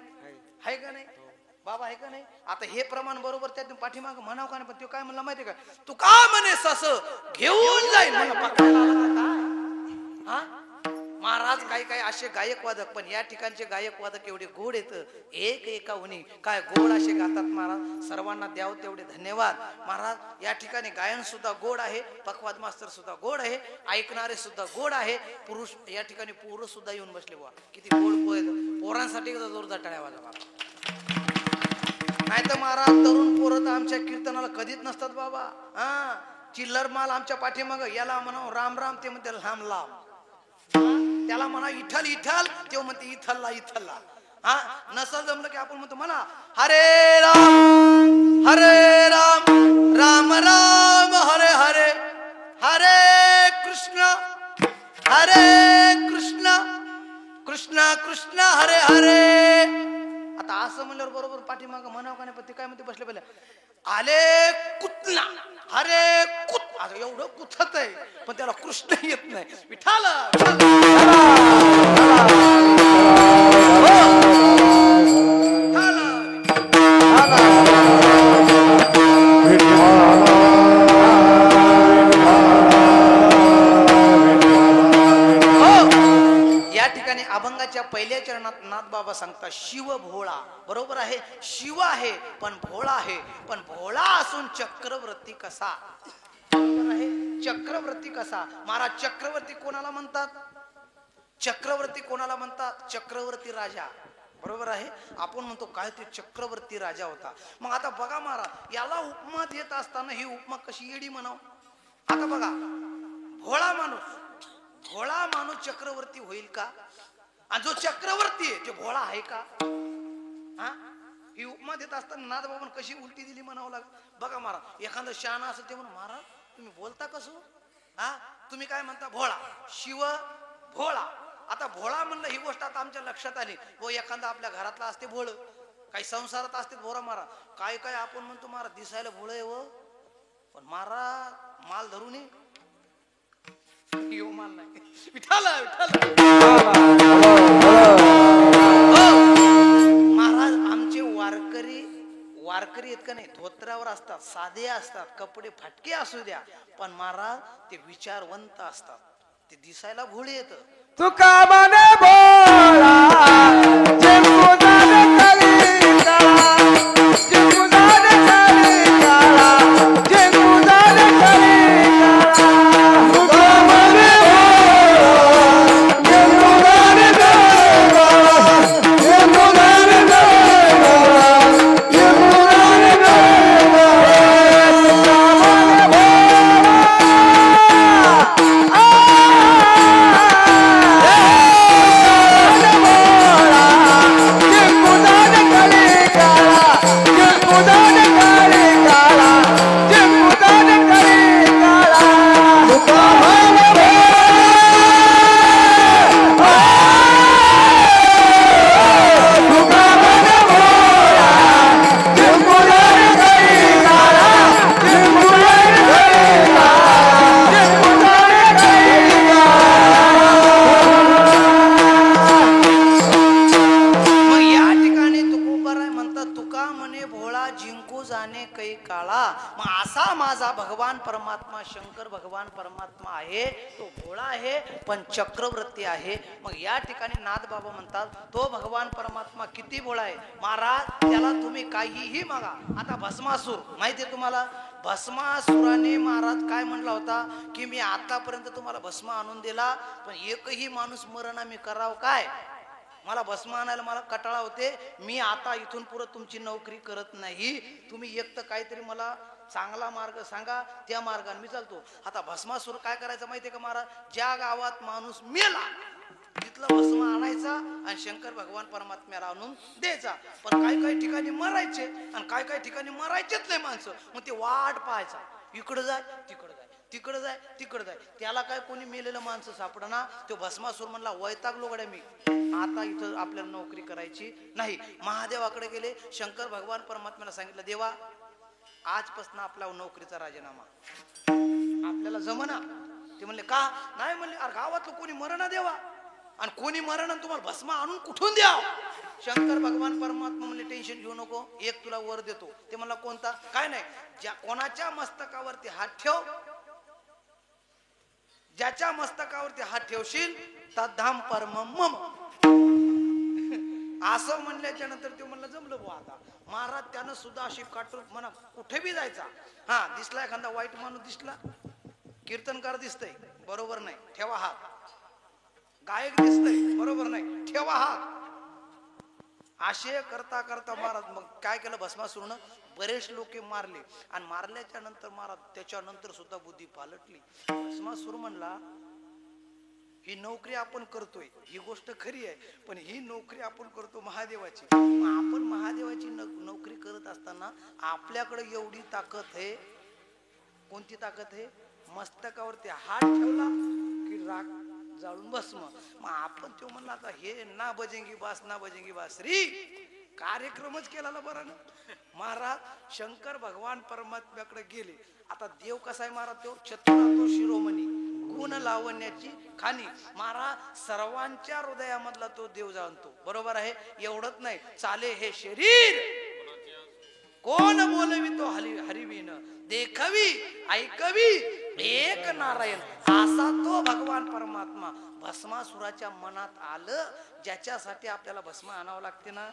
आहे का नाही बाबा आहे का नाही आता हे प्रमाण बरोबर त्यातून पाठीमाग म्हणाव का नाही पण तो काय म्हणला माहितीये का तू का म्हणे सस घेऊन जाईल महाराज काही काही असे गायक वादक पण या ठिकाणचे गायक वादक एवढे गोड येत एक एका उनी काय गोड असे गातात महाराज सर्वांना द्याव तेवढे धन्यवाद महाराज या ठिकाणी गायन सुद्धा गोड आहे पखवाद मास्तर सुद्धा गोड आहे ऐकणारे सुद्धा गोड आहे पुरुष या ठिकाणी पोरं सुद्धा येऊन बसले बुवा किती गोड पोरांसाठी जोरदार टाळ्या वाजवा नाही तर महाराज तरुण पोरं तर आमच्या कीर्तनाला कधीच नसतात बाबा चिल्लर माल आमच्या पाठीमाग याला म्हणाव राम राम ते म्हणते लांब लांब त्याला म्हणा इथल इथल ते म्हणते इथलला इथलला हा नसल जमलं की आपण म्हणतो म्हणा हरे राम राम राम हरे हरे हरे कृष्ण कृष्ण कृष्ण हरे हरे आता असं म्हणल्यावर बरोबर पाठीमाग म्हणावं का नाही पण ते काय म्हणते बसले पहिले आले कुतना हरे कुत आता एवढं कुथत आहे पण त्याला कृष्ण येत नाही विठाल या ठिकाणी अभंगाच्या पहिल्या चरणात नाथ बाबा सांगतात शिव भोळा बरोबर आहे शिव आहे पण भोळा आहे पण भोळा असून चक्रवर्ती कसा बरोबर आहे चक्रवर्ती कसा महाराज चक्रवर्ती कोणाला म्हणतात चक्रवर्ती कोणाला म्हणतात चक्रवर्ती राजा बरोबर आहे आपण म्हणतो काय ते चक्रवर्ती राजा होता मग आता बघा महाराज याला उपमा देत असताना ही उपमा कशी येडी म्हणाव आता बघा भोळा माणूस चक्रवर्ती होईल का आणि जो चक्रवर्ती आहे ते भोळा आहे का ही उपमा देत असताना नाथ बाबा कशी उलटी दिली म्हणावं लागत बघा महाराज एखादं शहाणा असं ते म्हणून महाराज तुम्ही बोलता कसं तुम्ही काय म्हणता भोळा शिव भोळा आता भोळा म्हणलं ही गोष्ट आता आमच्या लक्षात आली व एखादा आपल्या घरातला असते भोळ काही संसारात असते भोळा महाराज काय काय आपण म्हणतो महाराज दिसायला भोळ आहे व पण महाराज माल धरून माल नाही महाराज आमचे वारकरी आहेत का नाही धोत्रावर असतात साधे असतात कपडे फाटके असू द्या पण महाराज ते विचारवंत असतात ते दिसायला भोळी येत. तुका म्हणे भोळा जगुदान कली काळा जगुदान कली काळा जगुदान कली काळा तुका म्हणे भोळा जगुदान कली काळा जगुदान कली काळा जगुदान कली काळा तुका मग या ठिकाणी तुकोबाराय म्हणतात तुका म्हणे भोळा जिंकू जाणे कै काळा. मग असा माझा भगवान परमात्मा शंकर भगवान परमात्मा आहे. तो भोळा आहे पण चक्रवर्ती आहे. मग या ठिकाणी नाथ बाबा म्हणतात तो भगवान परमात्मा किती भोळा आहे महाराज, त्याला तुम्ही काहीही मागा. आता भस्मासूर माहितीये तुम्हाला, भस्मासुराने महाराज काय म्हणला होता की मी आतापर्यंत तुम्हाला भस्म आणून दिला पण एकही माणूस मरण मी करावं काय, मला भस्म आणायला मला कटाळा होते, मी आता इथून पुढे तुमची नोकरी करत नाही, तुम्ही एक तर काहीतरी मला चांगला मार्ग सांगा, त्या मार्गाने मी चालतो. आता भस्मासूर काय करायचं माहितीये का महाराज, ज्या गावात माणूस मेला तिथलं भस्म आणायचा आणि शंकर भगवान परमात्म्याला आणून द्यायचा. पण काही काही ठिकाणी मरायचे आणि काही काही ठिकाणी मरायचेच नाही माणसं. मग ते वाट पाहायचा, इकडं जाय तिकडं जाय तिकडं जाय तिकडं जाय, त्याला काय कोणी मेलेलं माणसं सापडना. तो भस्मासूर म्हणला वैतागलो गड्या मी, आता इथं आपल्याला नोकरी करायची नाही. महादेवाकडे गेले, शंकर भगवान परमात्म्याला सांगितलं देवा आजपासून आपला नोकरीचा राजीनामा, आपल्याला जमना. ते म्हणले का नाही, म्हणले अरे गावातलं कोणी मरणा देवा आणि कोणी मरण तुम्हाला भस्म आणून कुठून द्या. शंकर भगवान परमात्मा म्हणले टेन्शन घेऊ नको, एक तुला वर देतो. ते म्हणला कोणता, काय नाही, ज्या कोणाच्या मस्तकावरती हात ठेव, ज्याच्या मस्तकावरती हात ठेवशील तद्धाम परम मम. असं म्हणल्याच्या नंतर ते म्हणलं जमलं बुवा. आता महाराज त्यानं सुद्धा अशी काटून म्हणा कुठे बी जायचा, हा दिसला एखादा वाईट माणूस दिसला, कीर्तनकार दिसतय बरोबर नाही ठेवा हात, गायक दिसतय बरोबर नाही ठेवा हात. असे करता करता महाराज मग काय केलं, भस्मासुरनं बरेच लोक मारले आणि मारल्याच्या नंतर महाराज त्याच्यानंतर सुद्धा बुद्धी पालटली. भस्मासुर म्हणला ही नोकरी आपण करतोय ही गोष्ट खरी आहे, पण ही नोकरी आपण करतो महादेवाची. आपण महादेवाची नोकरी करत असताना आपल्याकडे एवढी ताकद आहे, कोणती ताकद आहे, मस्तकावरती हात ठेवला की राग जाळून भस्म. मग आपण तो म्हणला आता हे ना बजेंगी बास ना बजेंगी बासरी कार्यक्रमच केला बरं ना. महाराज शंकर भगवान परमात्म्याकडे गेले. आता देव कसा आहे महाराज, तो चतुरातो शिरोमणी गुण लावण्याची खाणी. महाराज सर्वांच्या हृदयामधला तो देव जाणतो बरोबर आहे. एवढंच नाही, चाले हे शरीर कोण बोलवी तो हरिवीन, देखवी ऐकवी एक नारायण. असा तो भगवान परमात्मा भस्मासुराच्या मनात आलं, ज्याच्यासाठी आपल्याला भस्म आणावं लागते ना.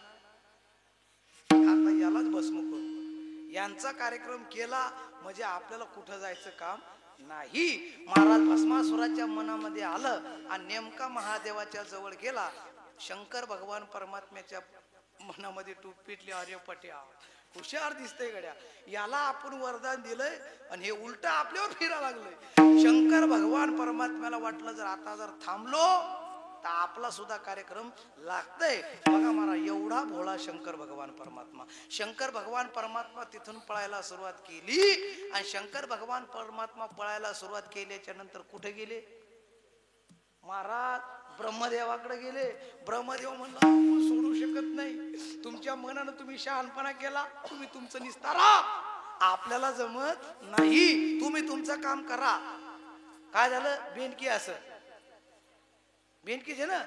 आता यालाच भस्म करू, यांचा कार्यक्रम केला म्हणजे आपल्याला कुठं जायचं काम नाही. महाराज भस्मासुराच्या मनामध्ये आलं आणि नेमका महादेवाच्या जवळ गेला. शंकर भगवान परमात्म्याच्या मनामध्ये टूप पिटली, अरे पट्या हुशार दिसतंय गड्या, याला आपण वरदान दिलंय आणि हे उलट आपल्यावर फिरा लागलंय. शंकर भगवान परमात्म्याला वाटलं जर आता जर थांबलो तर आपला सुद्धा कार्यक्रम लागतंय. बघा मला एवढा भोळा शंकर भगवान परमात्मा. शंकर भगवान परमात्मा तिथून पळायला सुरुवात केली आणि शंकर भगवान परमात्मा पळायला सुरुवात केल्याच्या नंतर कुठे गेले महाराज, ब्रह्मदेवाकडे गेले. ब्रह्मदेव म्हणला आपण सोडू शकत नाही, तुमच्या मनानं तुम्ही शहाणपणा केला, तुम्ही तुमचं निस्तारा, आपल्याला जमत नाही, तुम्ही तुमचं काम करा. काय झालं, बेनकी असं बेनकीचे ना,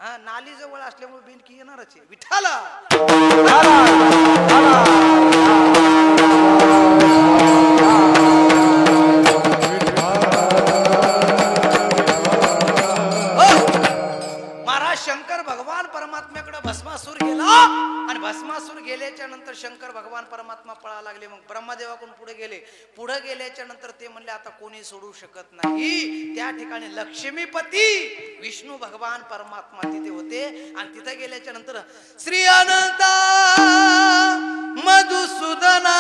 हा नाली जवळ असल्यामुळे बेनकी येणारच आहे. विठाला आला, आला, आला. गेल्याच्या नंतर शंकर भगवान परमात्मा पळायला लागले. मग ब्रह्मदेवाकडून पुढे गेले. पुढे गेल्याच्या नंतर ते म्हणले आता कोणी सोडू शकत नाही. त्या ठिकाणी लक्ष्मीपती विष्णू भगवान परमात्मा तिथे होते. आणि तिथे गेल्याच्या नंतर श्री अनंता मधुसूदना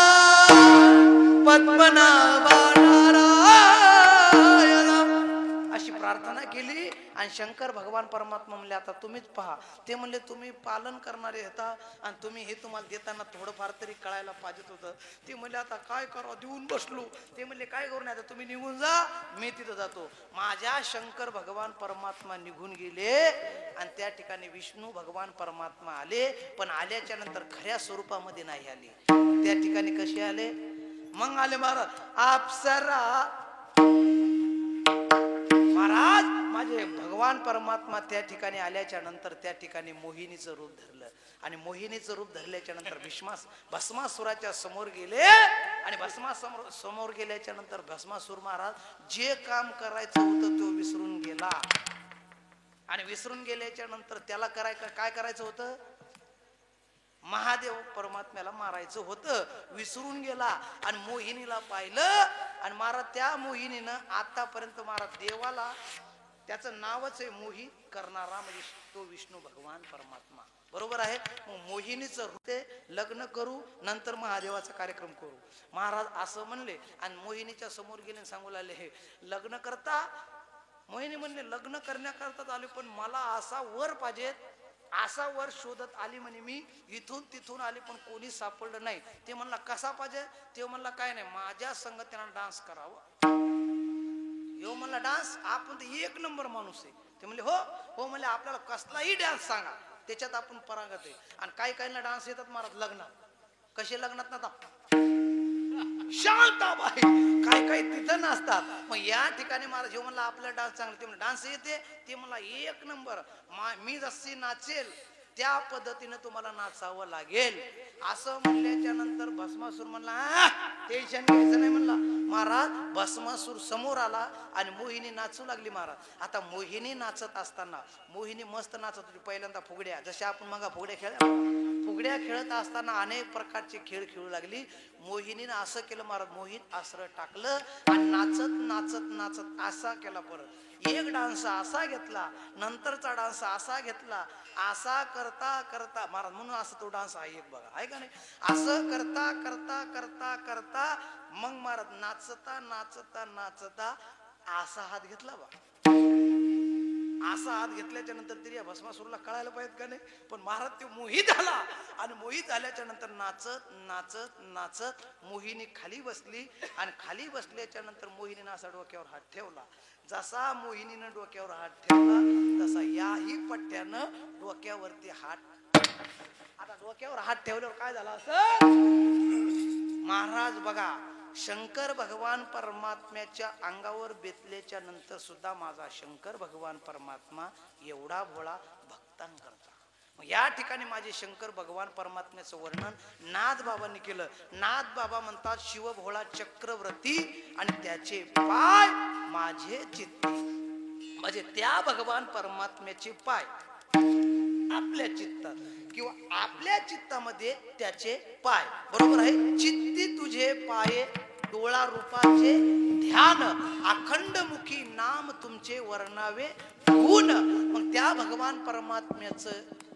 पद्मनाभा नारायण अशी प्रार्थना केली. आणि शंकर भगवान परमात्मा म्हणले आता तुम्हीच पहा. ते म्हणले तुम्ही पालन करणारे होता आणि तुम्ही हे तुम्हाला देताना थोडंफार तरी कळायला पाहिजेत होतं. ते म्हणले आता काय करावं, देऊन बसलो. ते म्हणले काय करू नये, आता तुम्ही निघून जा, मी तिथं जातो. माझ्या शंकर भगवान परमात्मा निघून गेले. आणि त्या ठिकाणी विष्णू भगवान परमात्मा आले. पण आल्याच्या नंतर खऱ्या स्वरूपामध्ये नाही आले. त्या ठिकाणी कसे आले, मग आले महाराज अप्सरा. महाराज माझे भगवान परमात्मा त्या ठिकाणी आल्याच्या नंतर त्या ठिकाणी मोहिनीचं रूप धरलं. आणि मोहिनीचं रूप धरल्याच्या नंतर भस्मासुराच्या समोर गेले. आणि समोर गेल्याच्या नंतर भस्मासुर महाराज जे काम करायचं होतं तो विसरून गेला. आणि विसरून गेल्याच्या नंतर त्याला काय करायचं होतं, महादेव परमात्म्याला मारायचं होतं. विसरून गेला आणि मोहिनीला पाहिलं. आणि महाराज त्या मोहिनीनं आतापर्यंत महाराज देवाला त्याचं नावच आहे मोहित करणारा, म्हणजे तो विष्णू भगवान परमात्मा. बरोबर आहे. मग मोहिनीचं होते लग्न करू, नंतर महादेवाचा कार्यक्रम करू. महाराज असं म्हणले. आणि मोहिनीच्या समोर गेले, सांगू लागले हे लग्न करता. मोहिनी म्हणले लग्न करण्याकरता आले, पण मला असा वर पाहिजे. असा वर शोधत आली म्हणे मी, इथून तिथून आली पण कोणी सापडलं नाही. ते म्हणला कसा पाहिजे. ते म्हणला काय नाही, माझ्या संग त्यांना डान्स करावा. यो म्हणला डान्स, आपण तर एक नंबर माणूस आहे. ते म्हणले हो हो म्हणले आपल्याला कसलाही डान्स सांगा, त्याच्यात आपण परागत आहे. आणि काही काहींना डान्स येतात महाराज लग्नात. कसे लग्नात ना शांताबाई काय काय तिथं नसतात. मग या ठिकाणी महाराज हे म्हणला आपला डान्स चांगला. ते म्हणलं डान्स येते. ते मला एक नंबर, मी जशी नाचेल त्या पद्धतीने तुम्हाला नाचावं लागेल. असं म्हणल्याच्या नंतर भस्मासूर म्हणला टेन्शन घ्यायचं नाही म्हणला. महाराज भस्मासूर समोर आला आणि मोहिनी नाचू लागली. महाराज आता मोहिनी नाचत असताना मोहिनी मस्त नाचत होती. पहिल्यांदा फुगड्या, जशा आपण मग फुगड्या खेळत असताना अनेक प्रकारचे खेळ खेळू लागली. मोहिनीनं असं केलं महाराज, मोहित आसरं टाकलं आणि नाचत नाचत नाचत असा केला. परत एक डान्स असा घेतला, नंतरचा डान्स असा घेतला. असा करता करता महाराज, म्हणून असं तो डान्स आहे एक बघा, आहे का नाही. असं करता करता करता करता मग महाराज नाचता नाचता नाचता असा हात घेतला बा. असा हात घेतल्याच्या नंतर तरी भस्मासुरला कळायला पाहिजे का नाही. पण महाराज ते मोहित झाला. आणि मोहित झाल्याच्या नंतर नाचत नाचत नाचत मोहिनी खाली बसली. आणि खाली बसल्याच्या नंतर मोहिनीनं असा डोक्यावर हात ठेवला. जसा मोहिनीनं डोक्यावर हात ठेवला तसा याही पट्ट्यानं डोक्यावरती हात. आता डोक्यावर हात ठेवल्यावर काय झालं असं महाराज बघा, शंकर भगवान परमात्म्याच्या अंगावर बेतल्याच्या नंतर सुद्धा माझा शंकर भगवान परमात्मा एवढा भोळा भक्तांकरता. या ठिकाणी माझे शंकर भगवान परमात्म्याचं वर्णन नाथ बाबांनी केलं. नाथ बाबा म्हणतात शिव भोळा चक्रवर्ती आणि त्याचे पाय माझे चित्ती. म्हणजे त्या भगवान परमात्म्याचे पाय आपल्या चित्तात किंवा आपल्या चित्तामध्ये त्याचे पाय. बरोबर आहे. चित्ती तुझे पाये डोळा रूपाचे ध्यान, अखंड मुखी नाम तुमचे वर्णावे गुण. मग त्या भगवान परमात्म्याचं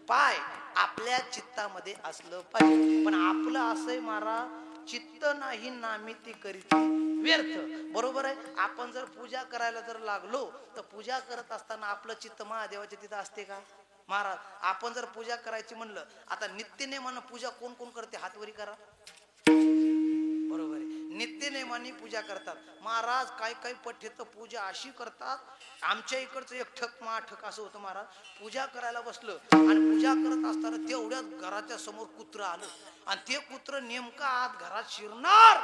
पाय आपल्या चित्तामध्ये असलं पाहिजे. पण आपलं असंय महाराज, चित्त नाही नामिती करीती व्यर्थ. बरोबर आहे. आपण जर पूजा करायला जर लागलो तर पूजा करत असताना आपलं चित्त महादेवाच्या तिथं असते का महाराज. आपण जर पूजा करायची म्हणलं, आता नित्यनेमानं पूजा कोण कोण करते, हातवरी करा. बरोबर आहे. नित्यनेमाने पूजा करतात महाराज. काय काय पठ्यत पूजा अशी करतात. आमच्या इकडचं एक ठक माठक असं होतं महाराज. पूजा करायला बसलं आणि पूजा करत असताना तेवढ्याच घराच्या समोर कुत्रं आलं. आणि ते कुत्र नेमका आत घरात शिरणार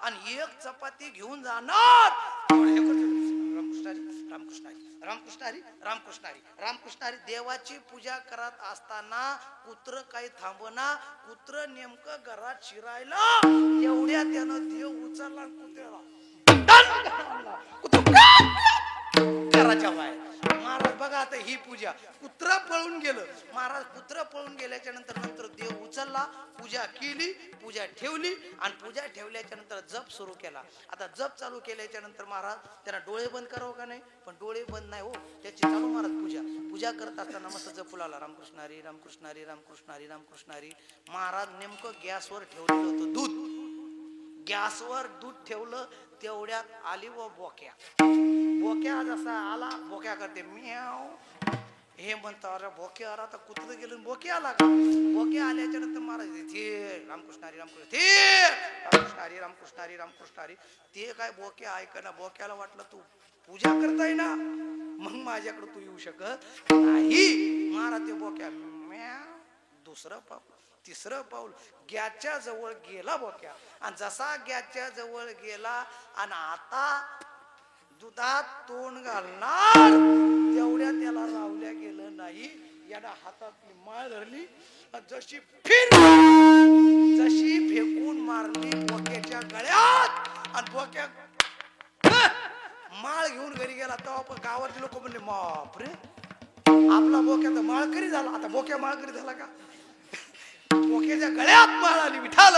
आणि एक चपाती घेऊन जाणार. रामकृष्णारी रामकृष्णारी रामकृष्णारी रामकृष्णारी रामकृष्णारी. देवाची पूजा करत असताना कुत्र काही थांबना. कुत्र नेमकं घरात शिरायला एवढ्या त्यानं देव उचलला कुत्र्याला घराच्या बाहेर. महाराज बघा आता ही पूजा, कुत्रा पळून गेलं महाराज, कुत्रा पळून गेल्याच्या नंतर देव उचलला, पूजा केली, पूजा ठेवली आणि पूजा ठेवल्याच्या नंतर जप सुरू केला. आता जप चालू केल्याच्या नंतर महाराज त्यांना डोळे बंद करावं का नाही, पण डोळे बंद नाही हो, त्याची चालू महाराज पूजा करत असताना मस्त जपू लागला रामकृष्ण हरी रामकृष्ण हरी रामकृष्ण हरी रामकृष्ण हरी. महाराज नेमकं गॅसवर ठेवलेलं होतं दूध, गॅसवर दूध ठेवलं, तेवढ्यात आली व बोक्या. बोक्या जसा आला, बोक्या करते म्याव, हे म्हणतो अरे बोक्या आला तर कुत्र गेलं, बोक्या आला का. बोक्या आल्याच्या नंतर महाराज ते रामकृष्ण हरी रामकृष्ण, ते रामकृष्ण हरी रामकृष्ण हरी रामकृष्ण हरी. ते काय बोक्या ऐकना, बोक्याला वाटलं तू पूजा करताय ना, मग माझ्याकडे तू येऊ शकत नाही. महाराज ते बोक्या म्याव, दुसरं पाऊल, तिसरं पाऊल, गॅसच्या जवळ गेला बोक्या. आणि जसा गॅसच्या जवळ गेला आणि आता दुधात तोंड घालणार, तेवढ्या त्याला रावल्या गेलं नाही. याला हातातली माळ धरली, जशी फेकून मारली बोक्याच्या गळ्यात आणि बोक्या माळ घेऊन घरी गेला. तेव्हा पण गावातले लोक म्हणले बापरे, आपला बोक्या तर माळकरी झाला. आता बोक्या माळकरी झाला का, बोक्याच्या गळ्यात माळ आली. विठाल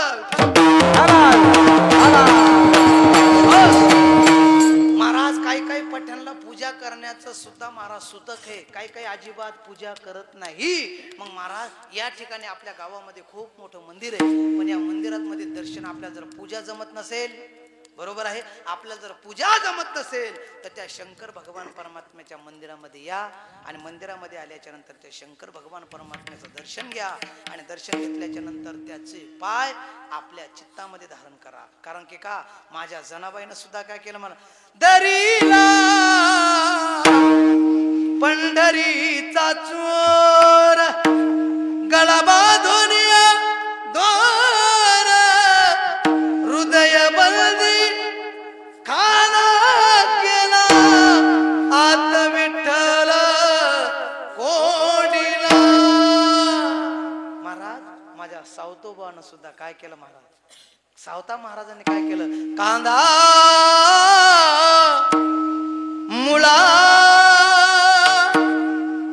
महाराज काही काही पठ्यांना पूजा करण्याचं सुद्धा महाराज सुतक आहे, काही काही अजिबात पूजा करत नाही. मग महाराज या ठिकाणी आपल्या गावामध्ये खूप मोठं मंदिर आहे, पण या मंदिरात मध्ये दर्शन आपल्याला जर पूजा जमत नसेल, बरोबर आहे, आपल्याला जर पूजा जमत नसेल तर त्या शंकर भगवान परमात्म्याच्या मंदिरामध्ये या आणि मंदिरामध्ये आल्याच्या नंतर त्या शंकर भगवान परमात्म्याचं दर्शन घ्या आणि दर्शन घेतल्याच्या नंतर त्याचे पाय आपल्या चित्तामध्ये धारण करा. कारण की का माझ्या जनाबाईनं सुद्धा काय केलं, मला दरीला पंढरीचा चोर गळा बांधून दोर हृदय बंदी खाना केला आत विठ्ठल कोणीला. महाराज माझ्या सावतोबानं सुद्धा काय केलं, महाराज सावता महाराजांनी काय केलं, कांदा मुळा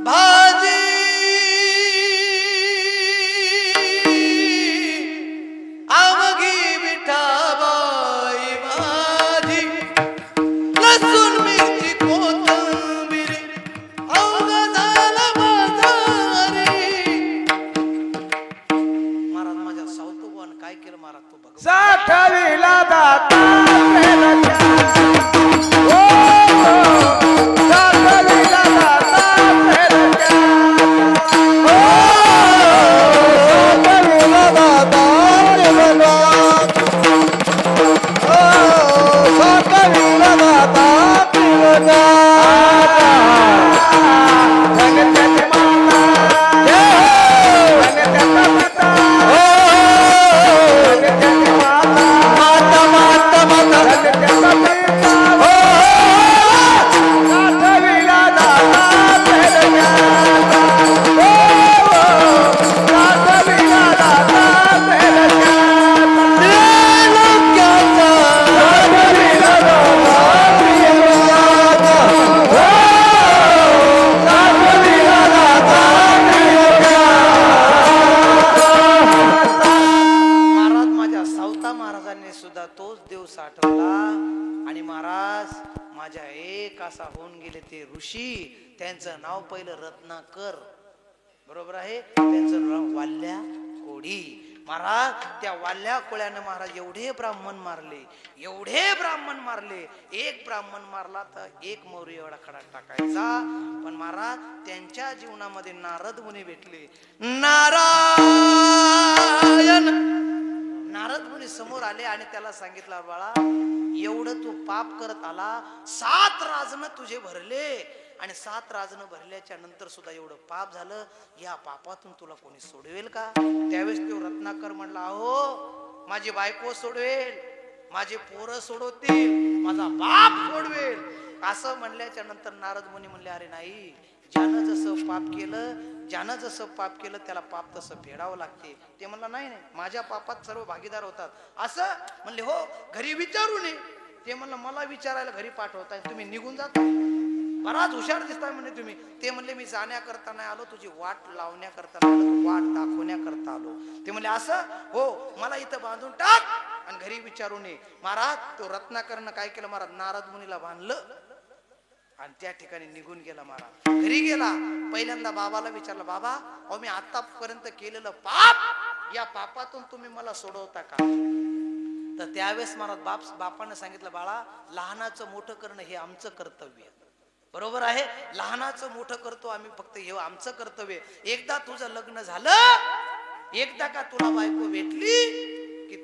भाजी साठविला दाता त्यांचं नाव पहिलं रत्नाकर, बरोबर आहे, त्यांचं नाव वाल्या कोळी. महाराज त्या वाल्या कोळ्यानं महाराज एवढे ब्राह्मण मारले, एवढे ब्राह्मण मारले, एक ब्राह्मण मारला तर एक मोरी एवढा खडा टाकायचा. पण महाराज त्यांच्या जीवनामध्ये नारद मुनी भेटले. नारद मुनी समोर आले आणि त्याला सांगितलं, बाळा एवढं तू पाप करत आला, 7 राजन तुझे भरले आणि 7 राजन भरल्याच्या नंतर सुद्धा एवढं पाप झालं, या पापातून तुला कोणी सोडवेल का? त्यावेळेस तो रत्नाकर म्हणला, अहो माझी बायको सोडवेल, माझे पोरं सोडवतील, माझा बाप सोडवेल. असं म्हणल्याच्या नंतर नारद मुनी म्हणले, अरे नाही, ज्यानं जसं पाप केलं त्याला पाप तसं फेडावं लागते. ते म्हणला, नाही नाही, माझ्या पापात सर्व भागीदार होतात. असं म्हणले, हो घरी विचारू नये. ते म्हणलं, मला विचारायला घरी पाठवताय, तुम्ही निघून जाता. बराच हुशार दिसताय म्हणे तुम्ही. ते म्हणले मी जाण्याकरता नाही आलो, तुझी वाट लावण्याकरता नाही आलो, तू वाट दाखवण्याकरता आलो. ते म्हणले असं हो, मला इथं बांधून टाक आणि घरी विचारून ये. महाराज तो रत्नाकरनं काय केलं महाराज, नारद मुनीला बांधलं आणि त्या ठिकाणी निघून गेला. महाराज घरी गेला, पहिल्यांदा बाबाला विचारलं, बाबा अहो मी आतापर्यंत केलेलं पाप, या पापातून तुम्ही मला सोडवता का? तर त्यावेळेस महाराज बापानं सांगितलं, बाळा लहानाचं मोठं करणं हे आमचं कर्तव्य. बरोबर आहे, लहानाचं मोठं करतो आम्ही, फक्त हे आमचं कर्तव्य. एकदा तुझं लग्न झालं, एकदा का तुला बायको भेटली की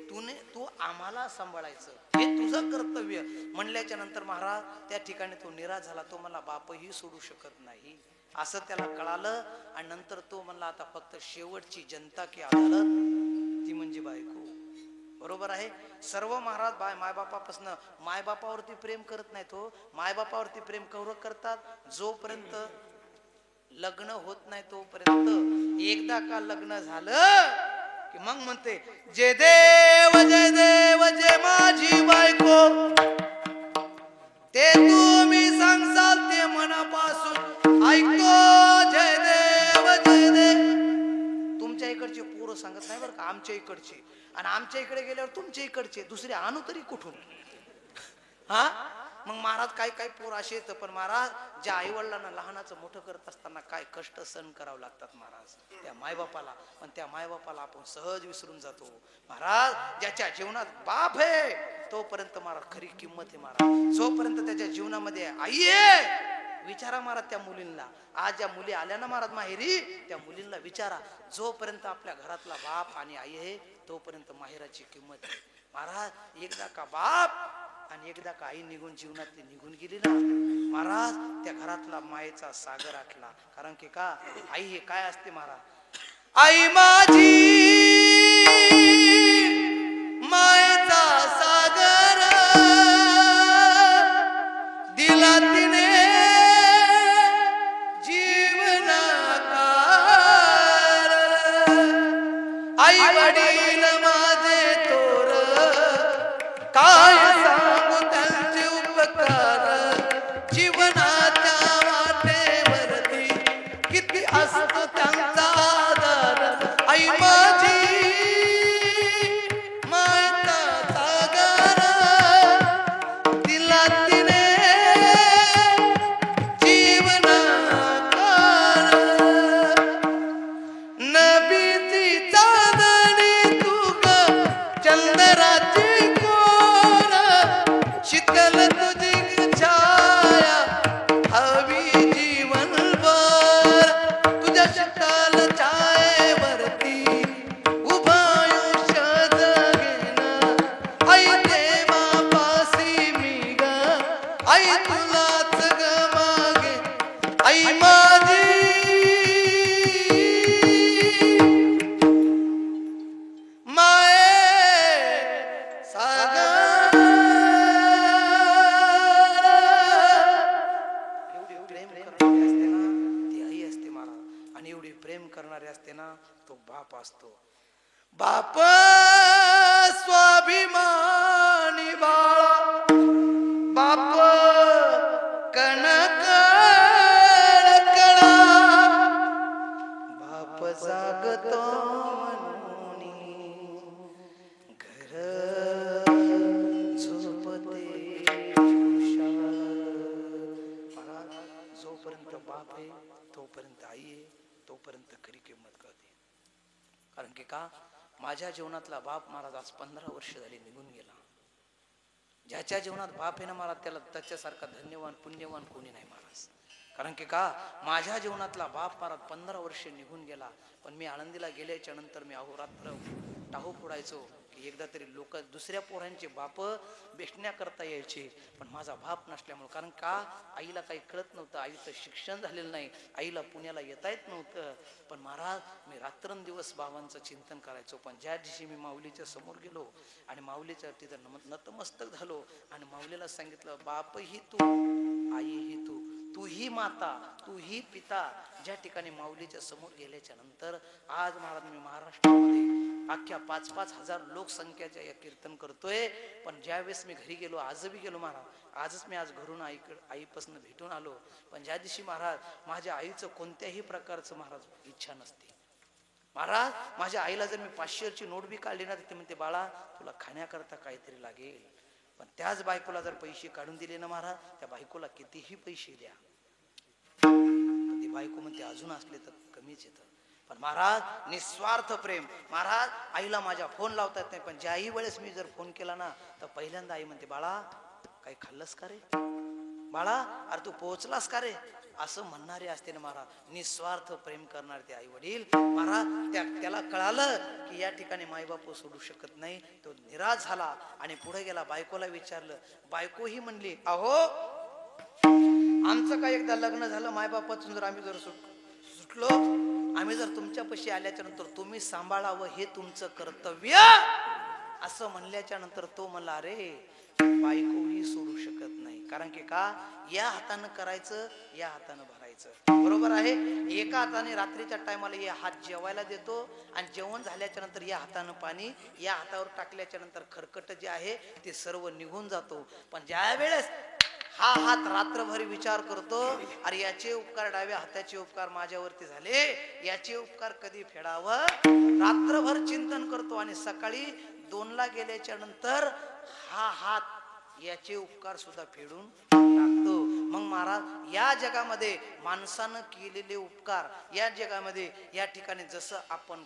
तू आम्हाला सांभाळायचं, हे तुझं कर्तव्य म्हणल्याच्या नंतर महाराज त्या ठिकाणी तो निराश झाला. तो मला बापही सोडू शकत नाही असं त्याला कळालं. आणि नंतर तो म्हणला आता फक्त शेवटची जनता की अदालत ती म्हणजे बायको. बरोबर आहे, सर्व महाराज मायबापापासून मायबापावरती प्रेम करत नाही. तो मायबापावरती प्रेम कौर करतात जोपर्यंत लग्न होत नाही तोपर्यंत. एकदा का लग्न झालं की मग म्हणते जय देव जय माझी बायको, ते तुम्ही सांगसाल ते मनापासून ऐकतो. जय देव जय देव. तुमच्या इकडचे पोरं सांगत नाही बरं का, आमच्या इकडचे. आणि आमच्या इकडे गेल्यावर तुमच्या इकडचे दुसरे आणू तरी कुठून? हा मग महाराज काही काही पोर असे येतं. पण महाराज ज्या आई वडिलांना लहानाचं मोठं करत असताना काय कष्ट सहन करावं लागतात महाराज त्या मायबापाला. पण त्या मायबापाला आपण सहज विसरून जातो. महाराज ज्याच्या जीवनात बाप आहे तोपर्यंत महाराज खरी किंमत आहे महाराज. जोपर्यंत त्याच्या जीवनामध्ये आई आहे, विचारा महाराज त्या मुलींना. आज ज्या मुली आल्या ना महाराज माहेरी, त्या मुलींना विचारा, जोपर्यंत आपल्या घरातला बाप आणि आई आहे तोपर्यंत माहेराची किंमत आहे महाराज. एकदा का बाप आणि एकदा का आई निघून जीवनातली निघून गेली ना महाराज, त्या घरातला मायेचा सागर आटला. कारण की का आई हे काय असते महाराज, आई माझी मायेचा सागर दिला तिने आई वडील माझे तोर, काय सांगू त्यांचे उपकार. जीवनाच्या वाटेवरती किती असतो त्यांचा आदर. आई माझी मायेचा सागर दिला तिने जीवनाकार. नबीची चांदणी तू ग, चंद्राची कोर, शीतल तुझी छाया हवी जीवनभर. तुझ्या शीतल छायेवरती उभा आयुष्य जगेन. आई देवापासी मी ग, आई तुलाच ग मागे. आई माझी तो बाप असतो. बाप स्वाभिमानी बाळा, बाप कणक कळा, बाप जागतो म्हणून घर झोपते जोपर्यंत बाप आहे तोपर्यंत आई आहे, तोपर्यंत खरी किंमत कळते. कारण की का माझ्या जीवनातला बाप महाराज आज 15 वर्ष झाली निघून गेला. ज्याच्या जीवनात बाप आहे ना महाराज, त्याला त्याच्यासारखा धन्यवान पुण्यवान कोणी नाही महाराज. कारण की का माझ्या जीवनातला बाप महाराज 15 वर्ष निघून गेला. पण मी आळंदीला गेल्याच्या नंतर मी अहोरात्र टाहू फोडायचो की एकदा तरी लोक दुसऱ्या पोरांचे बाप भेटण्याकरता यायचे, पण माझा बाप नसल्यामुळे. कारण का आईला काही कळत नव्हतं, आईचं शिक्षण झालेलं नाही, आईला पुण्याला येता येत नव्हतं. पण महाराज मी रात्रंदिवस बाबांचं चिंतन करायचो. पण ज्या दिवशी मी माऊलीच्या समोर गेलो आणि माऊलीच्या तिथं नतमस्तक झालो आणि माऊलीला सांगितलं, बापही तू आईही तू, तू ही माता तू ही पिता. ज्या ठिकाणी माऊलीच्या समोर गेल्याच्या नंतर आज महाराज मी महाराष्ट्रामध्ये अख्ख्या 5,000 लोकसंख्याच्या या कीर्तन करतोय. पण ज्यावेळेस मी घरी गेलो, आजही गेलो महाराज, आजच मी आज घरून आईपासून भेटून आलो. पण ज्या दिवशी महाराज माझ्या आईचं कोणत्याही प्रकारचं महाराज इच्छा नसते. महाराज माझ्या आईला जर मी 500ची नोट बी काढली ना, ते म्हणते बाळा तुला खाण्याकरता काहीतरी लागेल. पण त्याच बायकोला जर पैसे काढून दिले ना महाराज, त्या बायकोला कितीही पैसे द्या, पण ती बायको म्हणते अजून असले तर कमीच येतं. पण महाराज निस्वार्थ प्रेम. महाराज आईला माझ्या फोन लावता येत नाही, पण ज्याही वेळेस मी जर फोन केला ना, तर पहिल्यांदा आई म्हणते बाळा काही खाल्लंस का रे, बाळा अरे तू पोहोचलास का रे, असं म्हणणारे असते ना महाराज. निस्वार्थ प्रेम करणारे ते आई वडील. महाराज त्याला कळालं की या ठिकाणी मायबाप सोडू शकत नाही. तो निराश झाला आणि पुढे गेला. बायकोला विचारलं. बायको ही म्हणली अहो आमचं काय एकदा लग्न झालं मायबापातून, जर आम्ही जर सुटलो, आम्ही जर तुमच्यापाशी आल्याच्या नंतर तुम्ही सांभाळावं हे तुमचं कर्तव्य, असं म्हणल्याच्या नंतर तो म्हणला अरे बायकोही सोडू शकत नाही. कारण की का, या हातानं करायचं, या हातानं भरायचं. बरोबर आहे. एका हाताने रात्रीच्या टायमाला या हात जेवायला देतो, आणि जेवण झाल्याच्या नंतर या हातानं पाणी, या हातावर टाकल्याच्या नंतर खरकट जे आहे ते सर्व निघून जातो. पण ज्या वेळेस हा हात रात्रभर विचार करतो, अरे याचे उपकार, डाव्या हाताचे उपकार माझ्यावरती झाले, याचे उपकार कधी फेडावं, रात्रभर चिंतन करतो. आणि सकाळी 2ला गेल्याच्या नंतर हा हात याचे उपकार सुद्धा फेडून टाकतो. मग महाराज या जगामध्ये माणसानं केलेले उपकार, या जगामध्ये या ठिकाणी जसं आपण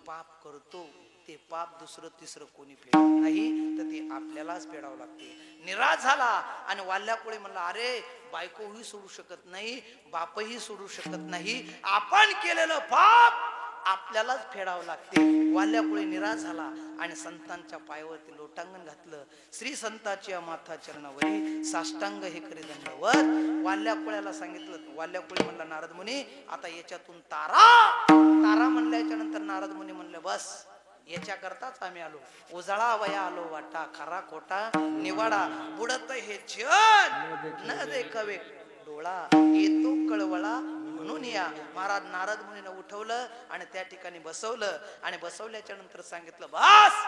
पाप करतो, ते पाप दुसरं तिसरं कोणी फेडत नाही, तर ते आपल्यालाच फेडावं लागते. निराश झाला आणि वाल्यापुळे म्हणला अरे बायकोही सोडू शकत नाही, बापही सोडू शकत नाही, आपण केलेलं पाप आपल्यालाच फेडावं लागते. वाल्यापुळे निराश झाला आणि संतांच्या पायावरती लोटांगण घातलं. श्री संताच्या माथा चरणावरी साष्टांग हे करी दंडवत. वाल्यापुळ्याला सांगितलं. वाल्यापुळे म्हणला नारद मुनी आता याच्यातून तारा म्हणल्याच्या नंतर नारद मुनी म्हणलं बस याच्या करताच आम्ही आलो. उजाळा वया आलो वाटा, खरा खोटा निवाडा, बुडत हे जग न देखवे डोळा, येतो कळवळा म्हणून या. महाराज नारद मुनीनं उठवलं आणि त्या ठिकाणी बसवलं. आणि बसवल्याच्या नंतर सांगितलं बस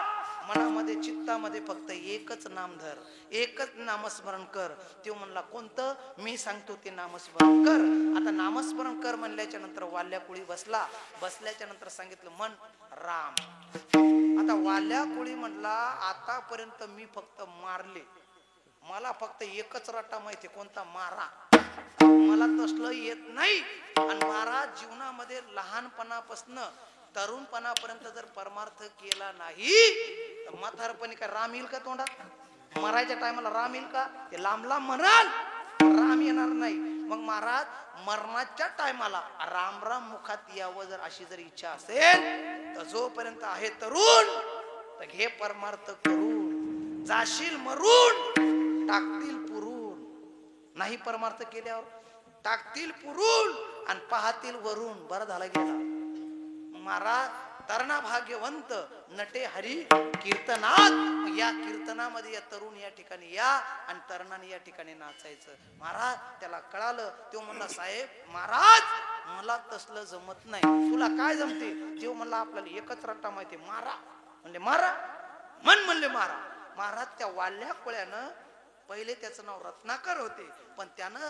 मनामध्ये चित्तामध्ये फक्त एकच नाम धर, एकच नामस्मरण कर. तो म्हणला कोणतं, मी सांगतो ते नामस्मरण कर. आता नामस्मरण कर म्हणल्याच्या नंतर वाल्याकुळी बसला. बसल्याच्या नंतर सांगितलं मन राम. आता वाल्याकुळी म्हणला आतापर्यंत मी फक्त मारले, मला फक्त एकच रट्टा माहिती, कोणता, मारा. मला तसलं येत नाही. आणि महाराज जीवनामध्ये लहानपणापासून तरुणपणापर्यंत जर परमार्थ केला नाही तर म्हातारपणी काय राम येईल का तोंडात? मरायच्या टायमाला राम येईल का? ते लांब लांब म्हणाल, राम येणार नाही. मग महाराज मरणाच्या टायमाला राम राम मुखात यावं जर अशी जर इच्छा असेल तर जोपर्यंत आहे तरुण तर घे परमार्थ करून. जाशील मरून टाकतील पुरून, नाही परमार्थ केल्यावर टाकतील पुरून आणि पाहतील वरून. बरं झालं गेला. महाराज तरणा भाग्यवंत नटे हरी कीर्तनात. या कीर्तनामध्ये या तरुण या ठिकाणी या आणि तरुणाने या ठिकाणी नाचायचं. महाराज त्याला कळालं. तो म्हणला साहेब महाराज मला तसलं जमत नाही, तुला काय जमते? तो म्हणला आपल्याला एकच रट्टा माहिती, मारा. म्हणले मारा, म्हणले मारा. महाराज त्या वाल्या कोळ्यानं, पहिले त्याचं नाव रत्नाकर होते, पण त्यानं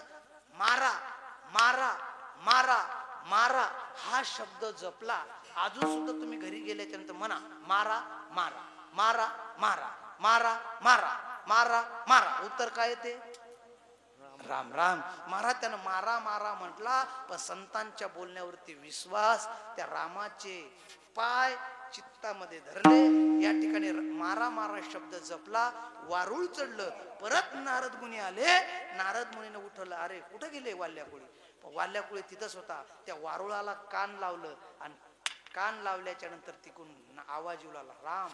मारा मारा मारा मारा हा शब्द जपला. अजून सुद्धा तुम्ही घरी गेल्याच्या नंतर म्हणा मारा मारा मारा मारा मारा मारा मारा मारा. उत्तर काय येते? राम राम. महाराज त्यानं मारा मारा म्हटला, पण संतांच्या बोलण्यावरती विश्वास, त्या रामाचे पाय चित्तामध्ये धरले. या ठिकाणी मारा मारा शब्द जपला. वारुळ चढलं. परत नारद मुनी आले. नारद मुनीने उठवलं. अरे कुठे गेले वाल्याकुळी? वाल्याकुळी तिथंच होता. त्या वारुळाला कान लावलं आणि कान लावल्याच्या नंतर तिकडून आवाज येऊ लागला राम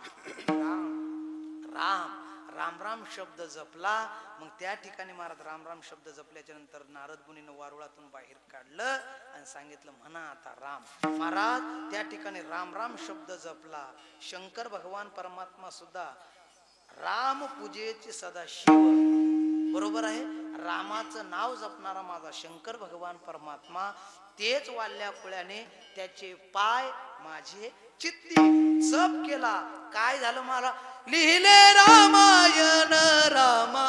राम राम. राम राम शब्द जपला. मग त्या ठिकाणी महाराज राम राम शब्द जपल्याच्या नंतर नारद मुनीनं वारुळातून बाहेर काढलं आणि सांगितलं म्हणा आता राम. महाराज त्या ठिकाणी राम राम शब्द जपला. शंकर भगवान परमात्मा सुद्धा राम पूजेचे सदाशिव, बरोबर आहे. रामाचं नाव जपणारा माझा शंकर भगवान परमात्मा तेच वाल्या कुळ्याने त्याचे पाय माझे चित्ती जप केला. काय झालं मला लिहिले रामायण रामा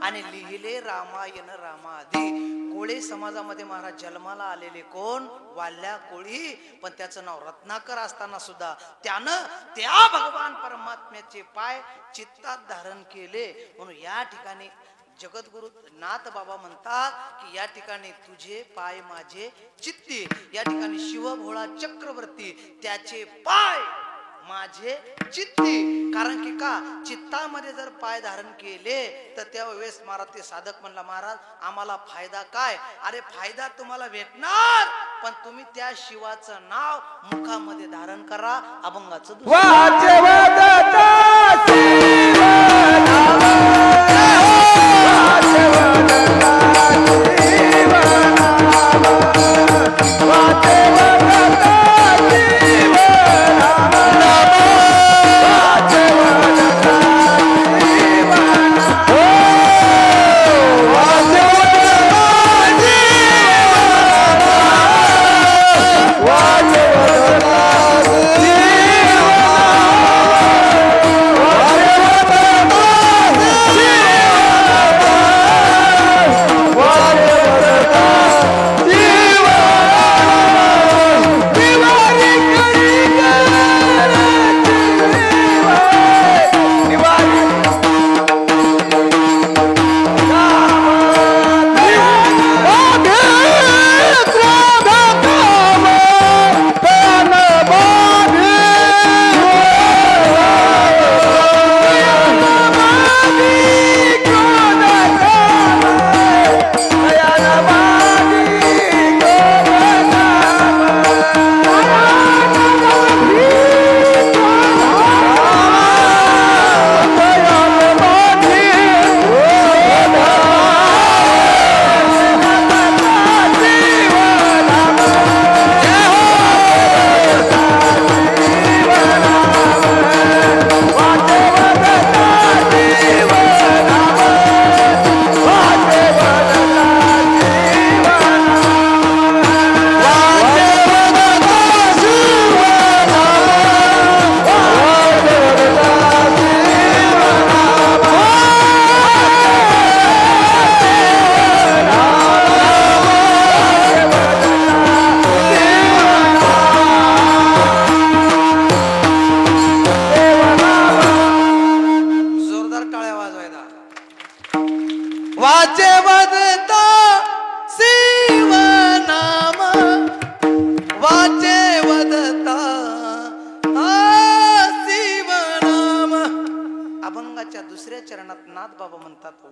आणि लिहिले रामायण रामाधी. कोळी समाजामध्ये महाराज जन्माला आलेले कोण वाल्या कोळी, पण त्याचं नाव रत्नाकर असताना सुद्धा त्यानं त्या भगवान परमात्म्याचे पाय चित्तात धारण केले. म्हणून या ठिकाणी जगद्गुरु नाथ बाबा म्हणतात की या ठिकाणी तुझे पाय माझे चित्ती. या ठिकाणी शिवभोळा चक्रवर्ती त्याचे पाय माझे चित्ती. कारण की का चित्तामध्ये जर पाय धारण केले तर त्यावेळेस महाराज ते साधक म्हणला महाराज आम्हाला फायदा काय. अरे फायदा तुम्हाला भेटणार पण तुम्ही त्या शिवाचं नाव मुखामध्ये धारण करा. अभंगाचं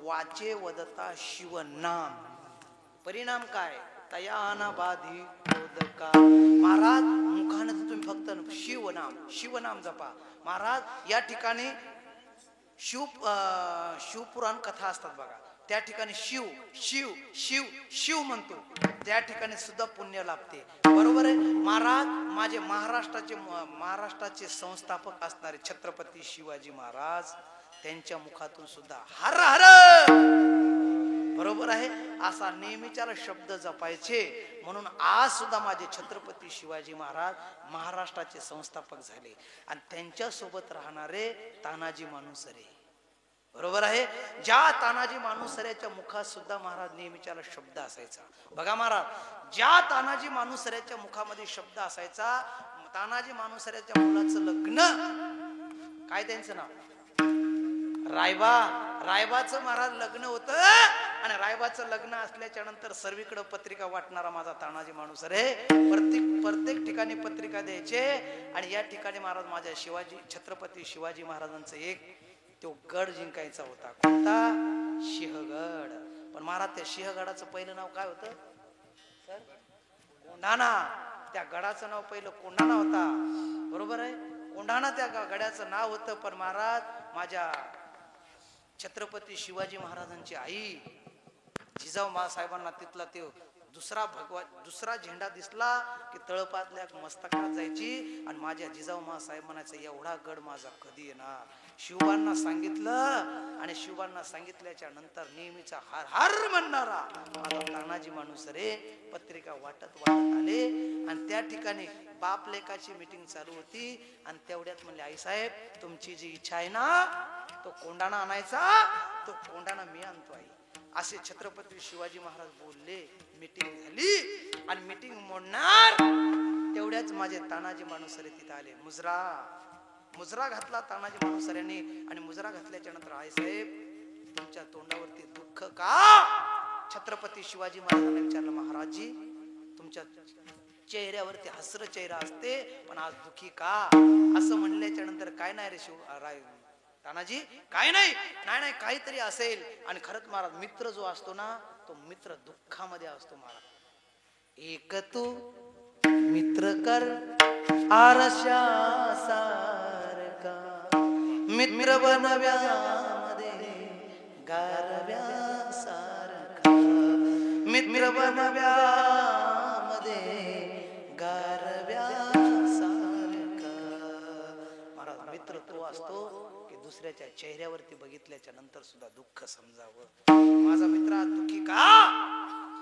वाचे वदता शिवनाम. परिणाम काय तयाना बाधी बोधका. महाराज मुखाने तुम्ही फक्त शिवनाम जपा. महाराज या ठिकाणी शिवपुराण कथा असतात बघा. त्या ठिकाणी शिव शिव शिव शिव म्हणतो त्या ठिकाणी सुद्धा पुण्य लाभते. बरोबर आहे महाराज. माझे महाराष्ट्राचे संस्थापक असणारे छत्रपती शिवाजी महाराज त्यांच्या मुखातून सुद्धा हर हर बरोबर आहे. असा नेहमीच्याला शब्द जपायचे. म्हणून आज सुद्धा माझे छत्रपती शिवाजी महाराज महाराष्ट्राचे संस्थापक झाले आणि त्यांच्या सोबत राहणारे तानाजी मालुसरे. बरोबर आहे. ज्या तानाजी मालुसऱ्याच्या मुखात सुद्धा महाराज नेहमीच्याला शब्द असायचा. बघा महाराज, ज्या तानाजी मालुसऱ्याच्या मुखामध्ये शब्द असायचा, तानाजी मालुसऱ्याच्या मुलाचं लग्न, काय त्यांचं नाव, रायबा. रायबाचं महाराज लग्न होतं आणि रायबाचं लग्न असल्याच्या नंतर सर्वीकडे पत्रिका वाटणारा माझा तानाजी मालुसरे प्रत्येक ठिकाणी पत्रिका द्यायचे. आणि या ठिकाणी महाराज माझ्या शिवाजी छत्रपती शिवाजी महाराजांचं एक तो गड जिंकायचा होता. कोणता? सिंहगड. पण महाराज त्या सिंहगडाचं पहिलं नाव काय होतं सर? कोंढाणा. त्या गडाचं नाव पहिलं कोंढाणा होता. बरोबर आहे. कोंढाणा त्या गडाचं नाव होतं. पण महाराज माझ्या छत्रपती शिवाजी महाराजांची आई जिजाऊ मासाहेबांना तिथला ते दुसरा झेंडा दिसला की तळपातल्या मस्तकात जायची आणि माझ्या जिजाऊ मासाहेब म्हणायचं एवढा गड माझा कधी येणार. शिवबांना सांगितलं आणि शिवबांना सांगितल्याच्या नंतर नेहमीचा हर हर म्हणणारा माझा तानाजी मालुसरे पत्रिका वाटत आले. आणि त्या ठिकाणी बाप लेकाची मीटिंग चालू होती आणि तेवढ्यात म्हणले, आई साहेब तुमची जी इच्छा आहे ना तो कोंढाणा आणायचा, तो कोंढाणा मी आणतो आई. असे छत्रपती शिवाजी महाराज बोलले. मीटिंग झाली आणि मीटिंग मोडणार तेवढ्याच माझे तानाजी मालुसरे तिथे आले. मुजरा घातला तानाजी मालुसऱ्यांनी आणि मुजरा घातल्याच्या नंतर, आई साहेब तुमच्या तोंडावरती दुःख का? छत्रपती शिवाजी महाराजांनी विचारलं, महाराजजी तुमच्या चेहऱ्यावरती हसर चेहरा असते पण आज दुखी का? असं म्हणल्याच्या नंतर, काय नाही रे तानाजी, काय नाही काहीतरी असेल. आणि खरंच महाराज मित्र जो असतो ना तो मित्र दुःखामध्ये असतो महाराज. एक तू मित्र कर आरशा सारखा, मित्र बनव्यामध्ये गारव्या सारखा, मित्र बनव्यामध्ये गारव्या सारखा. महाराज मित्र तो असतो दुसऱ्याच्या चेहऱ्यावरती बघितल्याच्या नंतर सुद्धा दुःख समजावं. माझा मित्र आज दुःखी का?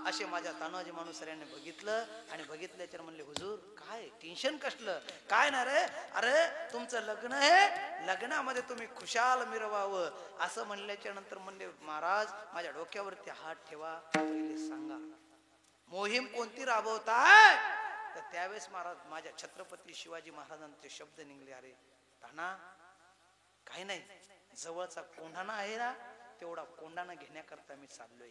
असे माझ्या तानाजी मालुसऱ्यांनी बघितलं आणि बघितल्याच्या म्हणले, हुजूर काय टेन्शन कसलं? काय ना रे, अरे तुमचं लग्न आहे, लग्नामध्ये तुम्ही खुशाल मिरवावं. असं म्हणल्याच्या नंतर म्हणले, महाराज माझ्या डोक्यावरती हात ठेवा, पहिले सांगा मोहीम कोणती राबवताय? तर त्यावेळेस महाराज माझ्या छत्रपती शिवाजी महाराजांचे शब्द निघले, अरे ताना काही नाही, जवळचा कोंढाणा आहे ना तेवढा कोंढाणा घेण्याकरता मी चाललोय.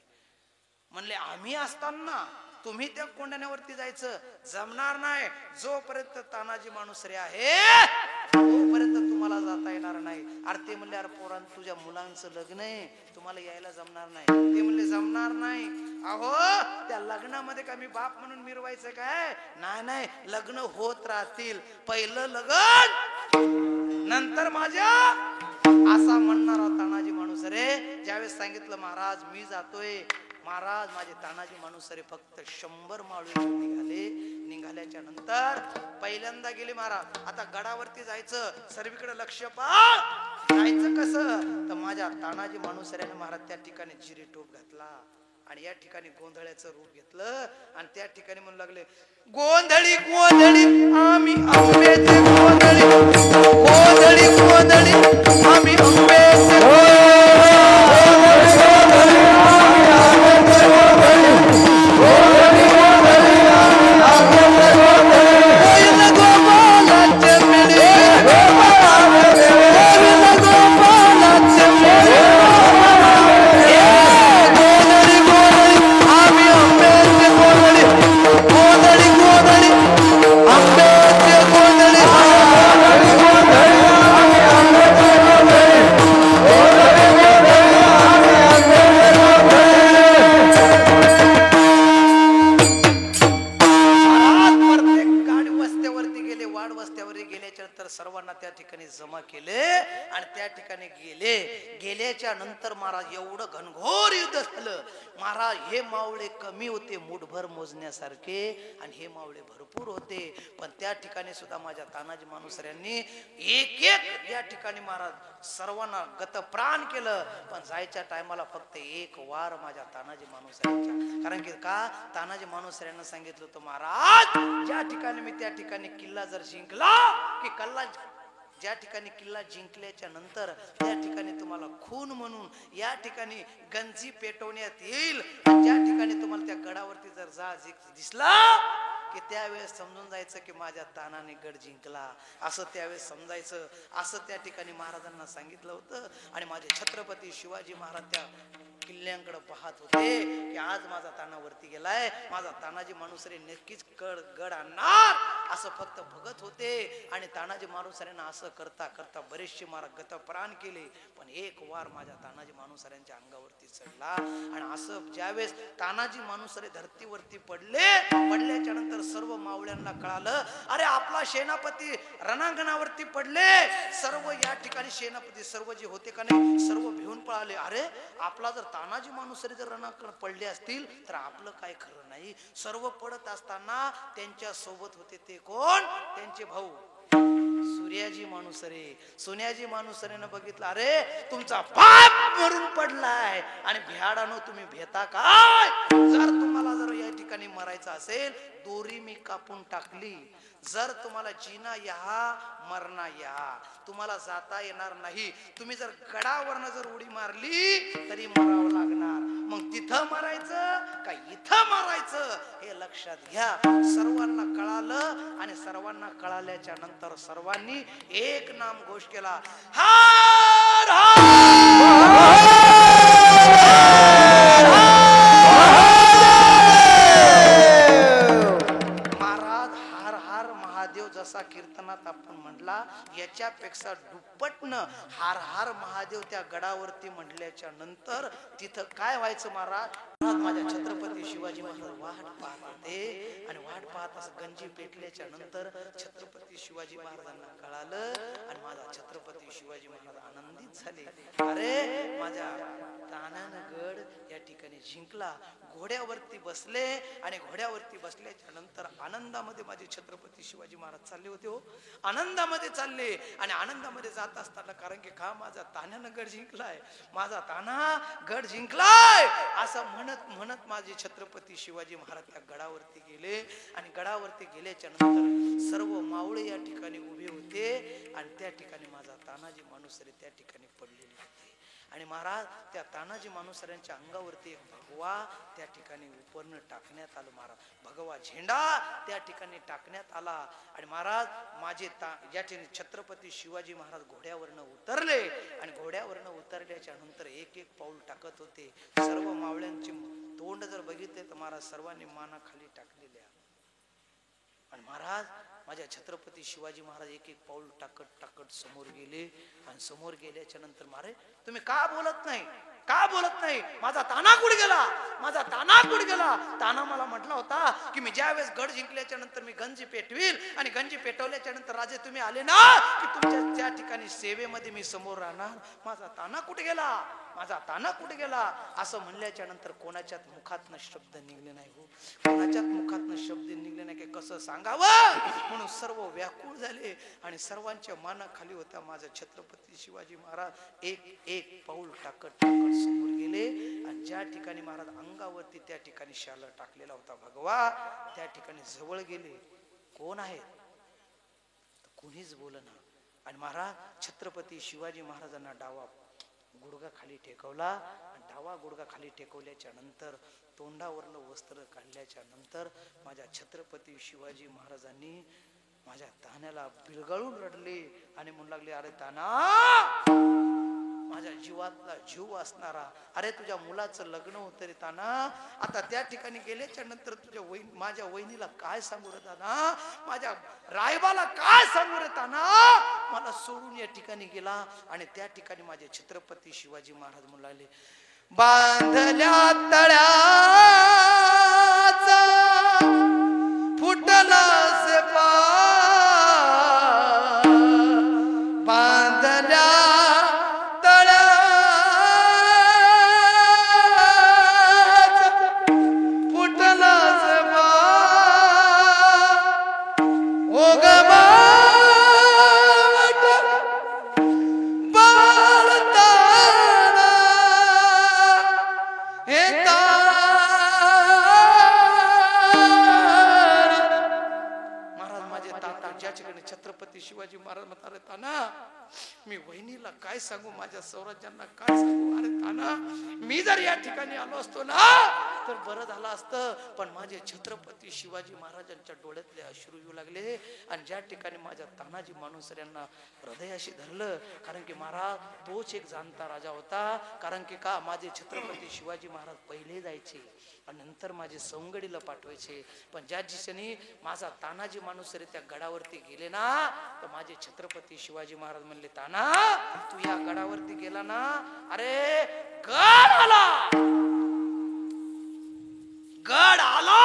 म्हणले, आम्ही असताना तुम्ही त्या कोंढाण्यावरती जायचं जमणार नाही. जोपर्यंत तानाजी मालुसरे आहे तोपर्यंत तुम्हाला जाता येणार नाही. अरे ते म्हणले, अरे पोरांनो तुझ्या मुलांचं लग्न आहे, तुम्हाला यायला जमणार नाही. ते म्हणले, जमणार नाही. अहो त्या लग्नामध्ये का मी बाप म्हणून मिरवायचं काय? नाही, लग्न होत राहतील. पहिलं लग्न नंतर माझ्या असा म्हणणारा तानाजी मालुसरे ज्यावेळेस सांगितलं, महाराज मी जातोय. महाराज माझे तानाजी मालुसरे फक्त 100 माळू निघाल्याच्या नंतर पहिल्यांदा गेले महाराज. आता गडावरती जायचं, सर्वीकडे लक्ष जायचं कसं? तर माझ्या तानाजी मालुसऱ्याने महाराज त्या ठिकाणी जिरे टोप घातला आणि या ठिकाणी गोंधळ्याचं रूप घेतलं आणि त्या ठिकाणी म्हणू लागले, गोंधळी गोंधळी आम्ही आंब्याचे गोंधळी, गोंधळी गोंधळी आम्ही आंब्याचे गेले. गेल्याच्या नंतर महाराज एवढं घनघोर युद्ध झालं. महाराज हे मावळे कमी होते मुठभर मोजण्यासारखे आणि हे मावळे भरपूर होते. पण त्या ठिकाणी सुद्धा माझ्या तानाजी मानुसऱ्यांनी एक एक या ठिकाणी महाराज सर्वांना गतप्राण केलं. पण जायच्या टायमाला फक्त एक वार माझ्या तानाजी मानुसऱ्यांच्या. कारण की का तानाजी मानुसऱ्यांना सांगितलं होतं महाराज ज्या ठिकाणी मी त्या ठिकाणी किल्ला जर जिंकला की कल्ला ज्या ठिकाणी किल्ला जिंकल्याच्या नंतर त्या ठिकाणी तुम्हाला खून म्हणून या ठिकाणी गंजी पेटवण्यात येईल. ज्या ठिकाणी तुम्हाला त्या गडावरती जर जा दिसला की त्यावेळेस समजून जायचं की माझ्या तानाने गड जिंकला असं त्यावेळेस समजायचं. असं त्या ठिकाणी महाराजांना सांगितलं होतं. आणि माझे छत्रपती शिवाजी महाराज त्या किल्ल्यांकडे पाहत होते की आज माझा ताना वरती गेलाय, माझा तानाजी मानुसरे नक्कीच गड आणणार असं फक्त बघत होते. आणि तानाजी मानुसऱ्यांना असं करता करता बरेचसे महाराज गतप्राण केले. पण एक वार माझ्या तानाजी मानुसऱ्यांच्या अंगावरती चढला. आणि असं ज्यावेळेस तानाजी मानुसरे धरतीवरती पडल्याच्या नंतर सर्व मावळ्यांना कळालं अरे आपला सेनापती रणांगणावरती पडले. सर्व या ठिकाणी सेनापती सर्व जे होते का नाही सर्व भिवून पळाले. अरे आपला जर तानाजी मानुसरे जर रणांगण पडले असतील तर आपलं काय खरं नाही. सर्व पडत असताना त्यांच्या सोबत होते ते कोण, त्यांचे भाऊ सूर्याजी मानुसरे. सोन्याजी मानुसरेनं बघितलं अरे तुमचा बाप मरून पडलाय आणि भ्याडानो तुम्ही भेता काय. जर तुम्हाला जर या ठिकाणी मरायचं असेल दोरी मी कापून टाकली. जर तुम्हाला जिना या मरणा या, तुम्हाला जाता येणार नाही. तुम्ही जर गडावरनं जर उडी मारली तरी मरावं लागणार. मग तिथं मरायचं का इथं मारायचं हे लक्षात घ्या. सर्वांना कळालं आणि सर्वांना कळाल्याच्या नंतर सर्वांनी एक नाम घोष केला हार हार. जसा कीर्तनात आपण म्हटला याच्यापेक्षा दुप्पटनं हार हार महादेव त्या गडावरती म्हटल्याच्या नंतर तिथं काय व्हायचं महाराज. माझ्या छत्रपती शिवाजी महाराज वाट पाहत होते आणि वाट पाहत असं गंजी पेटल्याच्या नंतर छत्रपती शिवाजी महाराजांना कळालं आणि माझा छत्रपती शिवाजी महाराज आनंदित झाले. अरे माझ्या तानानं गड या ठिकाणी जिंकला. घोड्यावरती बसले आणि घोड्यावरती बसल्याच्या नंतर आनंदामध्ये माझे छत्रपती शिवाजी महाराज चालले होते. हो आनंदामध्ये चालले आणि आनंदामध्ये जात असताना कारण की का माझा तानानं गड जिंकलाय, माझा ताना गड जिंकलाय असं म्हणत म्हणत माझे छत्रपती शिवाजी महाराज त्या गडावरती गेले. आणि गडावरती गेल्याच्या नंतर सर्व मावळे या ठिकाणी उभे होते आणि त्या ठिकाणी माझा तानाजी मानुसरे त्या ठिकाणी पडलेले होते. आणि महाराज त्या तानाजी मानुसऱ्यांच्या अंगावरती एक भगवा त्या ठिकाणी उपरनं टाकण्यात आलं. महाराज भगवा झेंडा त्या ठिकाणी टाकण्यात आला. आणि महाराज माझे या ठिकाणी छत्रपती शिवाजी महाराज घोड्यावरनं उतरले आणि घोड्यावरनं उतरल्याच्या नंतर एक एक पाऊल टाकत होते. सर्व मावळ्यांची तोंड जर बघितले तर महाराज सर्वांनी माना खाली टाकलेल्या. आणि महाराज माझ्या छत्रपती शिवाजी महाराज एक एक पाऊल टाकत टाकत समोर गेले. आणि समोर गेल्याच्या नंतर महाराज तुम्ही का बोलत नाही, का बोलत नाही, माझा ताना कुठे गेला, माझा ताना कुठे गेला. ताना मला म्हटला होता की मी ज्यावेळेस गड जिंकल्याच्या नंतर मी गंजी पेटवील आणि गंजी पेटवल्याच्या नंतर राजे तुम्ही आले ना की तुमच्या त्या ठिकाणी सेवेमध्ये मी समोर राहणार. माझा ताना कुठे गेला, माझा ताना कुठे गेला असं म्हणल्याच्या नंतर कोणाच्याच मुखातनं शब्द निघले नाही. हो कोणाच्याच मुखातनं शब्द निघले नाही की कसं सांगावं म्हणून सर्व व्याकुळ झाले. आणि सर्वांच्या मानाखाली होता माझा छत्रपती शिवाजी महाराज एक एक पाऊल टाकत टाकत समोर गेले. आणि ज्या ठिकाणी महाराज अंगावरती त्या ठिकाणी शाल टाकलेला होता भगवा त्या ठिकाणी जवळ गेले. कोण आहेत कोणीच बोलना. आणि महाराज छत्रपती शिवाजी महाराजांना डावा गुडगा खाली टेकवला. आणि डावा गुडगा खाली टेकवल्याच्या नंतर तोंडावरनं वस्त्र काढल्याच्या नंतर माझ्या छत्रपती शिवाजी महाराजांनी माझ्या तान्याला बिळगळून रडले आणि म्हणू लागले अरे ताना माझ्या जीवातला जीव असणारा, अरे तुझ्या मुलाचं लग्न होतं रे ताना. आता त्या ठिकाणी गेल्याच्या नंतर तुझ्या माझ्या वहिनीला काय सांगू रे ताना, माझ्या रायबाला काय सांगू रे ताना. मला सोडून या ठिकाणी गेला. आणि त्या ठिकाणी माझे छत्रपती शिवाजी महाराज म्हणू लागले बांधल्या तळ्याचा फुटला से बांधल्या महाराज म्हणतात, अरे ताना मी वहिनीला काय सांगू, माझ्या सौराज्यांना काय सांगू, अरे ताना मी जर या ठिकाणी आलो असतो ना तर बरं झालं असतं, पण माझे छत्रपती शिवाजी महाराजांच्या डोळ्यातले अश्रू येऊ लागले. आणि ज्या ठिकाणी माझ्या तानाजी मालुसऱ्यांना हृदयाशी धरलं, कारण की महाराज तोच एक जाणता राजा होता. कारण की का माझे छत्रपती शिवाजी महाराज पहिले जायचे आणि नंतर माझे सवंगडीला पाठवायचे, पण ज्या दिवशी माझा तानाजी मालुसरे त्या गडावरती गेले ना तर माझे छत्रपती शिवाजी महाराज म्हणले, ताना तू या गडावरती गेला ना, अरे गड आला, गड आला,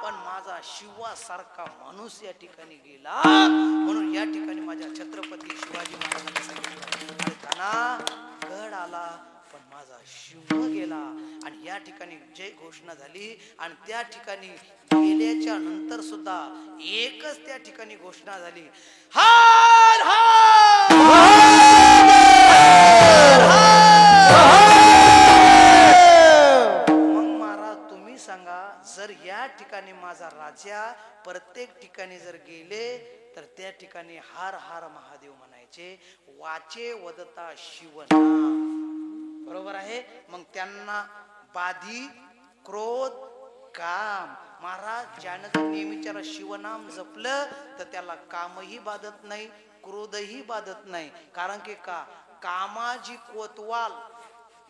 पण माझा शिवासारखा माणूस या ठिकाणी गेला. म्हणून या ठिकाणी माझ्या छत्रपती शिवाजी महाराजांनी सांगितलं, अरे ताना गड आला पण माझा शिव गेला. आणि या ठिकाणी जय घोषणा झाली. आणि त्या ठिकाणी गेल्याच्या नंतर सुद्धा एकच त्या ठिकाणी घोषणा झाली, हर हर सांगा. जर या ठिकाणी माझा राजा प्रत्येक ठिकाणी जर गेले तर त्या ठिकाणी हार हार महादेव म्हणायचे, वाचे वदता शिवनाम. बरोबर आहे. मग त्यांना बाधी क्रोध काम. महाराज ज्यानं जर नेहमीच्या शिवनाम जपलं तर त्याला कामही बाधत नाही, क्रोधही बाधत नाही. कारण की का कामाजी कोतवाल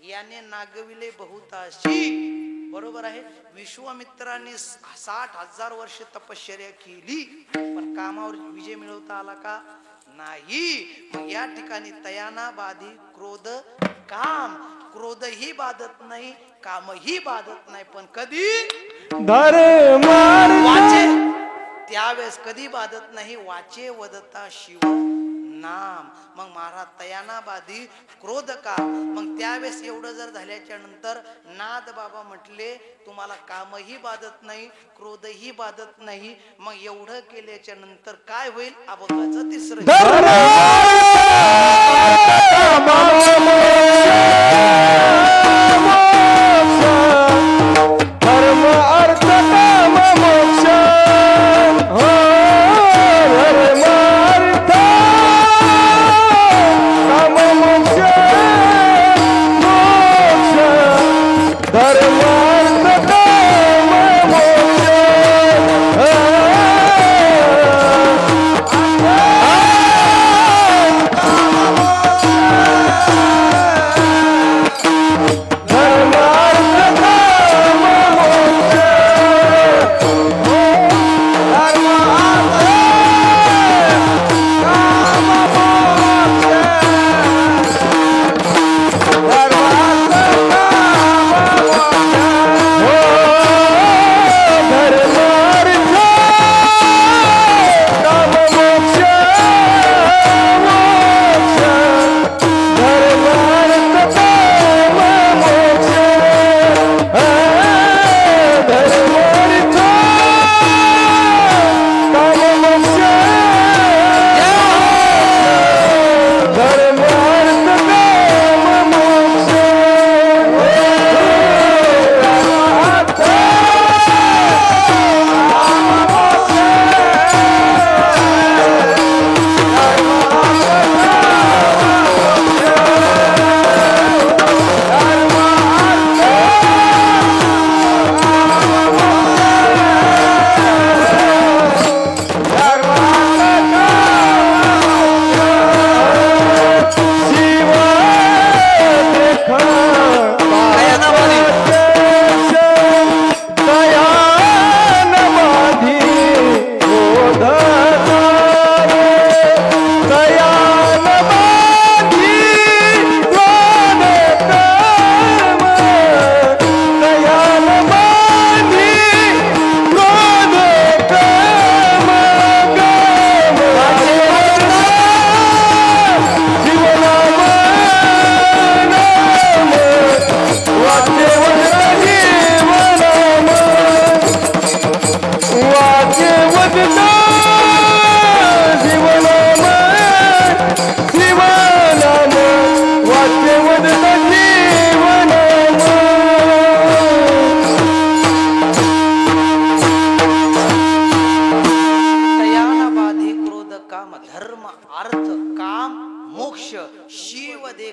याने नागविले बहुताशी. बरोबर आहे. विश्वामित्राने 60,000 वर्ष तपश्चर्या केली पण कामावर विजय मिळवता आला का? नाही. मग या ठिकाणी तयाना बाधी क्रोध काम. क्रोधही बाधत नाही, कामही बाधत नाही, पण कधी वाचे त्यावेळेस कधी बाधत नाही, वाचे वदता शिव नाम. मग महाराज तयाना बाधी क्रोध का. मग त्यावेळेस एवढं जर झाल्याच्या नंतर नाद बाबा म्हटले, तुम्हाला कामही बाधत नाही, क्रोधही बाधत नाही. मग एवढं केल्याच्या नंतर काय होईल? अभंगाचं तिसरं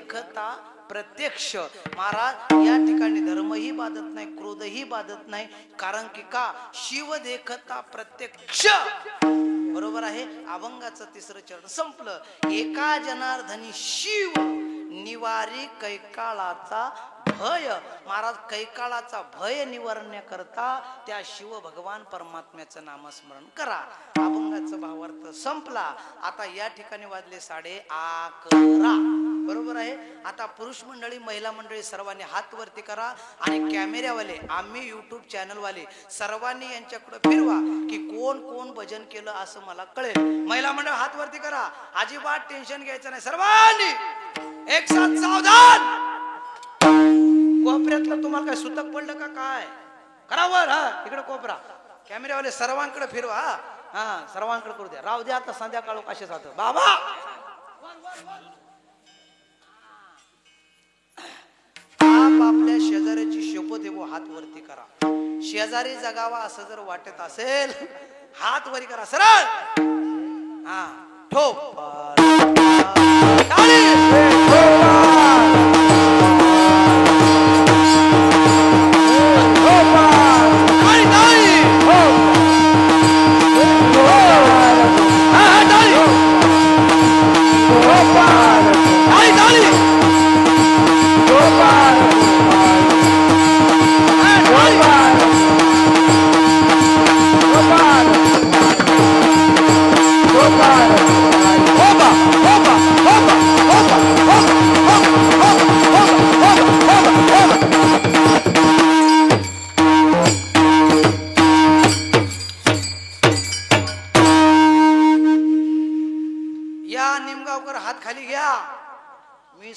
देखता प्रत्यक्ष. महाराज या ठिकाणी धर्मही बाधत नाही, क्रोधही बाधत नाही. कारण की का शिव देखता प्रत्यक्ष. बरोबर आहे. अभंगाचं तिसरं चरण संपलं. एका जनार्दनी शिव निवारी कैकाळाचा भय. महाराज कैकाळाचा भय निवारण्याकरता त्या शिव भगवान परमात्म्याचं नामस्मरण करा. अभंगाचा भावार्थ संपला. आता या ठिकाणी वाजले 11:30. बरोबर आहे. आता पुरुष मंडळी महिला मंडळी सर्वांनी हात वरती करा आणि कॅमेऱ्यावाले आम्ही युट्यूब चॅनलवाले सर्वांनी यांच्याकडे फिरवा की कोण कोण भजन केलं असं मला कळेल. महिला मंडळ हात वरती करा. अजिबात टेन्शन घ्यायचं नाही. सर्वांनी एक साथ सावधान. कोपऱ्यातलं तुम्हाला काय सुतक पडलं का काय करावर. हा इकडे कोपरा कॅमेऱ्यावाले सर्वांकडे फिरवा. हा सर्वांकडे करू द्या. राहू द्या आता संध्याकाळ कसे जात बाबा. आप आपल्या शेजाऱ्याची शपथ आहे वो हात वरती करा. शेजारी जगावा असं जर वाटत असेल हात वरी करा सरळ. हा ठोक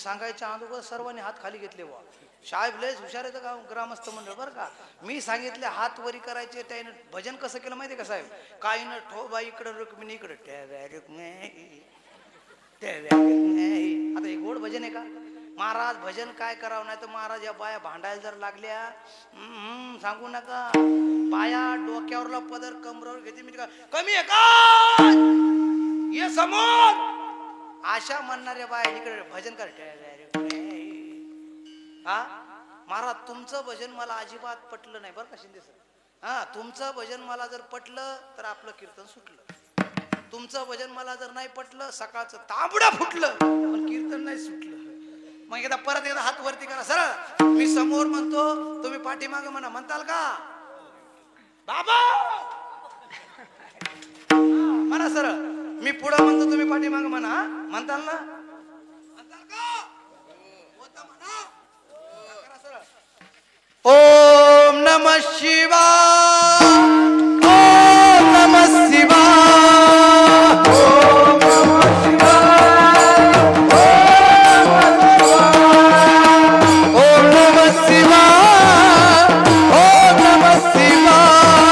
सांगायच्या अगोदर सर्वांनी हात खाली घेतले. वा साहेब लयच हुशार आहे का ग्रामस्थ मंडळ बरं का. मी सांगितले हात वरी करायचे. त्याने भजन कसं केलं माहितीये का साहेब. काही न ठोबा इकडे रुक्मिणी इकडे आता हे गोड भजन आहे का. महाराज भजन काय करावं नाही तर महाराज या बाया भांडायला जर लागल्या सांगू नका. बाया डोक्यावरला पदर कमरावर घेते. मी का कमी आहे का ये समोर आशा म्हणणाऱ्या बाया इकडे भजन कर. हा महाराज तुमचं भजन मला अजिबात पटलं नाही बरं का शिंदे सर. हा तुमचं भजन मला जर पटलं तर आपलं कीर्तन सुटलं. तुमचं भजन मला जर नाही पटलं सकाळचं तांबडा फुटलं पण कीर्तन नाही सुटलं. मग एकदा परत एकदा हात वरती करा सरळ. मी समोर म्हणतो तुम्ही पाठीमागे म्हणा. म्हणताल का बाबा म्हणा सरळ. मी पुढं म्हणतो तुम्ही पाठीमागे म्हणा. म्हणताल ना. ओम नमः शिवाय. ओम नमः शिवाय. ओम नमः शिवाय. ओम नमः शिवाय. ओम नमः शिवाय. ओम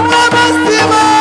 नमः शिवाय. ओम नमः शिवाय.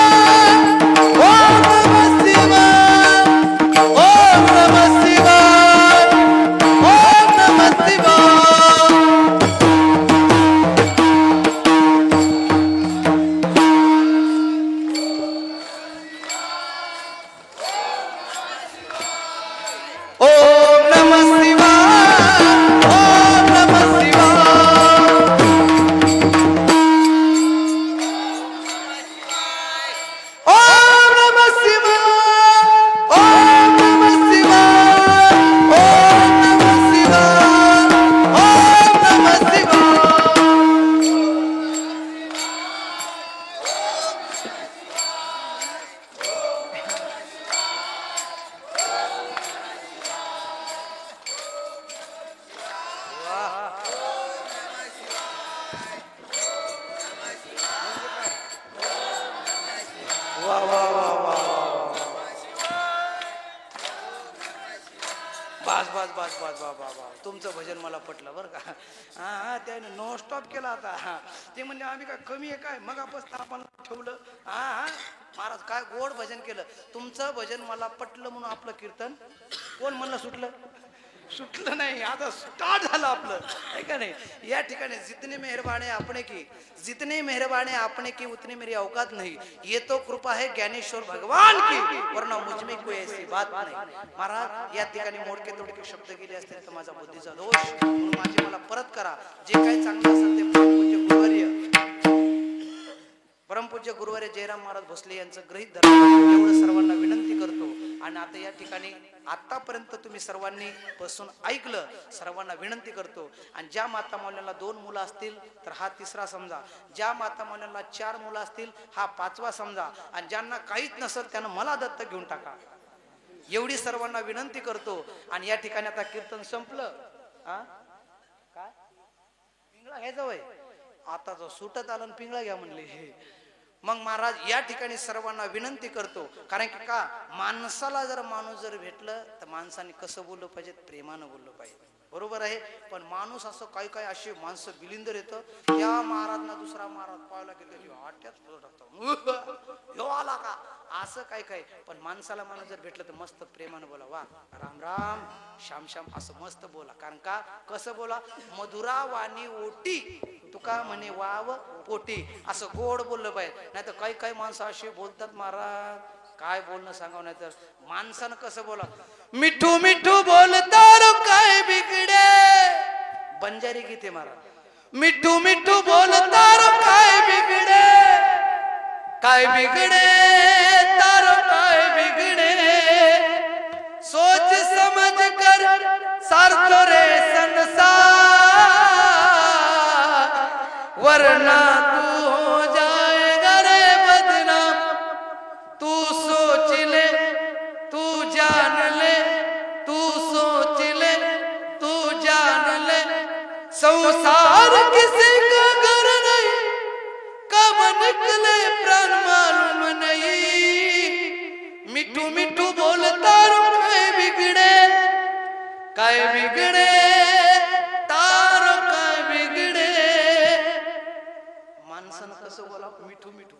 तुमचं भजन मला पटलं बरं का. हा त्याने नो स्टॉप केला आता. ते म्हणजे आम्ही काय कमी आहे काय मगापासून आपण ठेवलं. हा महाराज काय गोड भजन केलं. तुमचं भजन मला पटलं म्हणून आपलं कीर्तन कोण म्हणलं सुटलं. सुटलं नाही, आता स्टार्ट झालं आपलं, आहे का नाही? या ठिकाणी जितने मेहरबाने आपने की, जितने मेहरबाने आपने की उतनी मेरी औकात नहीं, ये तो कृपा है ज्ञानेश्वर भगवान की, वरना मुझ में कोई ऐसी बात नाही. महाराज या ठिकाणी मोडके तोडके शब्द गेले असतील तर माझा बुद्धीचा दोष, म्हणून माझे मला परत करा. जे काही चांगलं असेल ते परमपूज्य गुरुवर्य, परमपूज्य गुरुवर्य जयराम महाराज भोसले यांचं गृहीत धरा, एवढं सर्वांना विनंती करतो. आणि आता या ठिकाणी आतापर्यंत तुम्ही सर्वांनी बसून ऐकलं, सर्वांना विनंती करतो. आणि ज्या माता मौल्यांना 2 मुलं असतील तर हा 3रा समजा, ज्या माता मौल्यांना 4 मुलं असतील हा 5वा समजा, आणि ज्यांना काहीच नसेल त्यानं मला दत्तक घेऊन टाका, एवढी सर्वांना विनंती करतो. आणि या ठिकाणी आता कीर्तन संपलं. काय पिंगळा घ्यायचा वय, आता जो सुटत आलं आणि पिंगळा घ्या म्हणले. मग महाराज या ठिकाणी सर्वांना विनंती करतो, कारण की का माणसाला जर माणूस जर भेटलं तर माणसाने कसं बोललं पाहिजे, प्रेमानं बोललं पाहिजे, बरोबर आहे. पण माणूस असं काही काही अशी माणसं बिलिंदर येतं, त्या महाराजना दुसरा महाराज पाहायला गेलं टाकतो आला का, असं काय काय. पण माणसाला माणूस जर भेटलं तर मस्त प्रेमानं बोला, वा राम राम श्याम श्याम असं मस्त बोला. कारण का कसं बोला, मधुरा वाणी ओटी तुका म्हणे वाव पोटी, असं गोड बोललं पाहिजे. नाही तर काही काही माणसं अशी बोलतात महाराज, काय बोलणं सांगावं. नाही तर माणसानं कसं बोला, मिठू मिठू बोलता काय बिगडे, बंजारी गीते महाराज, मिठू मिठू बोलता काय बिगडे, काय बिगडे तारो काय बिगडे, सोच समझ कर सारथो रे संसार, वरना तू हो जाएगा रे बदनाम, तू सोच ले तू जान ले, तू सोच ले तू जान ले, संसार किसी का घर नहीं, कब निकले प्राण मालूम नहीं, मिठू मिठू बोलता काय बिगडे, काय बिगडे तारो काय बिगडे. माणसानं कसं बोला, मिठू मिठू.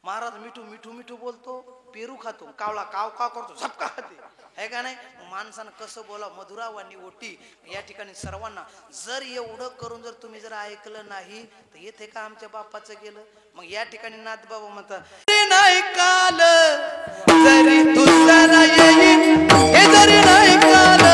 महाराज मिठू मिठू मिठू बोलतो, पेरू खातो, कावळा काव काव करतो, झपका खाते, आहे का नाही. माणसानं कसं बोला, मधुरावानी ओटी. या ठिकाणी सर्वांना जर एवढं करून जर तुम्ही जर ऐकलं नाही तर येथे का आमच्या बापाचं गेलं. मग या ठिकाणी नाथ बाबा म्हणतात, नाही काल जरी दुसरा येईल, हे जरी नाही काल,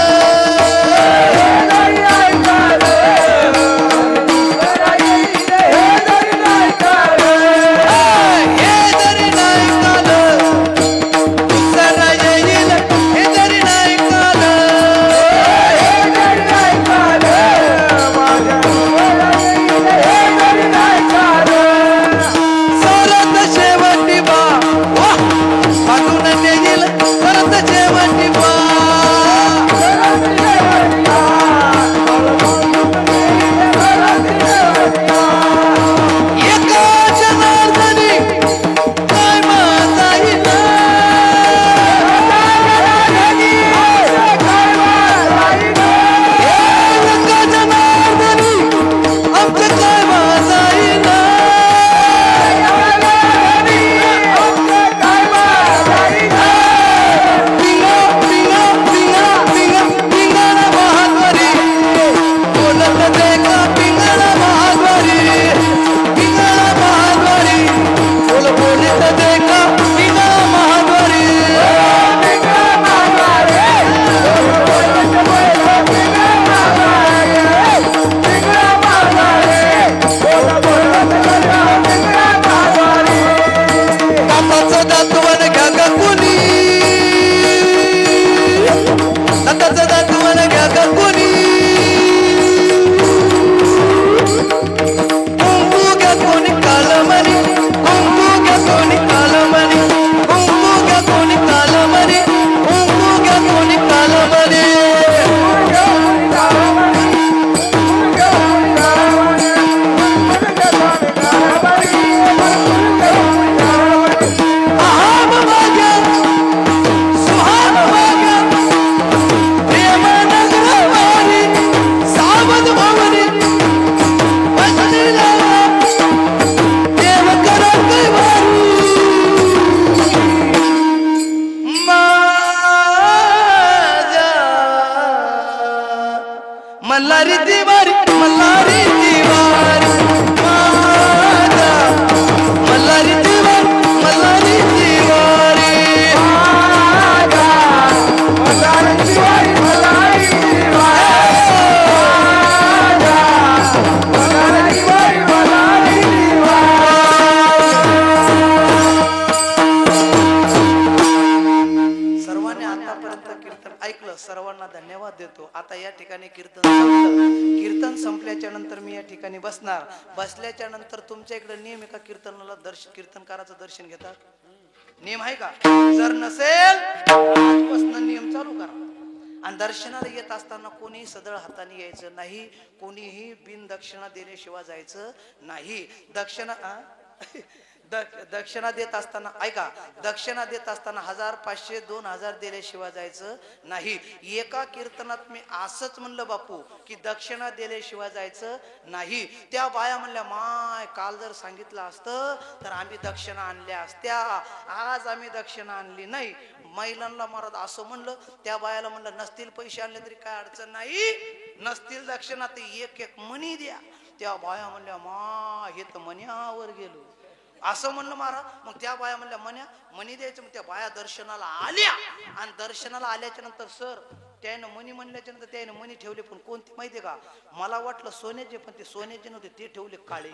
सर्वांना धन्यवाद देतो. आता या ठिकाणी कीर्तन संपलं. कीर्तन संपल्याच्या नंतर मी या ठिकाणी बसणार. बसल्याच्या नंतर तुमच्या इकडे नियम आहे का कीर्तनाला कीर्तनकाराचं दर्शन घेतात? नियम आहे का? जर नसेल आजपासून नियम चालू करा. आणि दर्शनाला येत असताना कोणी सदळ हाताने यायचं नाही, कोणीही बिन दक्षिणा देण्याशिवाय जायचं नाही. दक्षिणा देत असताना ऐका, दक्षिणा देत असताना 1000, 500, 2000 दिल्याशिवाय जायचं नाही. एका कीर्तनात मी असंच म्हणलं बापू की दक्षिणा दिल्याशिवाय जायचं नाही. त्या बाया म्हणल्या, माय काल जर सांगितलं असतं तर आम्ही दक्षिणा आणल्या असत्या, आज आम्ही दक्षिणा आणली नाही. महिलांना महाराज असं म्हणलं, त्या बायाला म्हणलं नसतील पैसे आणले तरी काय अडचण नाही, नसतील दक्षिणा ते एक एक मणी द्या. त्या बाया म्हणल्या, मा हे तर मण्यावर गेलो असं म्हणलं महाराज. मग त्या बाया म्हणल्या मणी द्यायचं. मग त्या बाया दर्शनाला आल्या आणि दर्शनाला आल्याच्या नंतर सर त्यानं मणी म्हणल्याच्या नंतर त्यानं मणी ठेवले, पण कोणते माहितीये का? मला वाटलं सोन्याचे, पण ते सोन्याचे नव्हते, ते ठेवले काळे.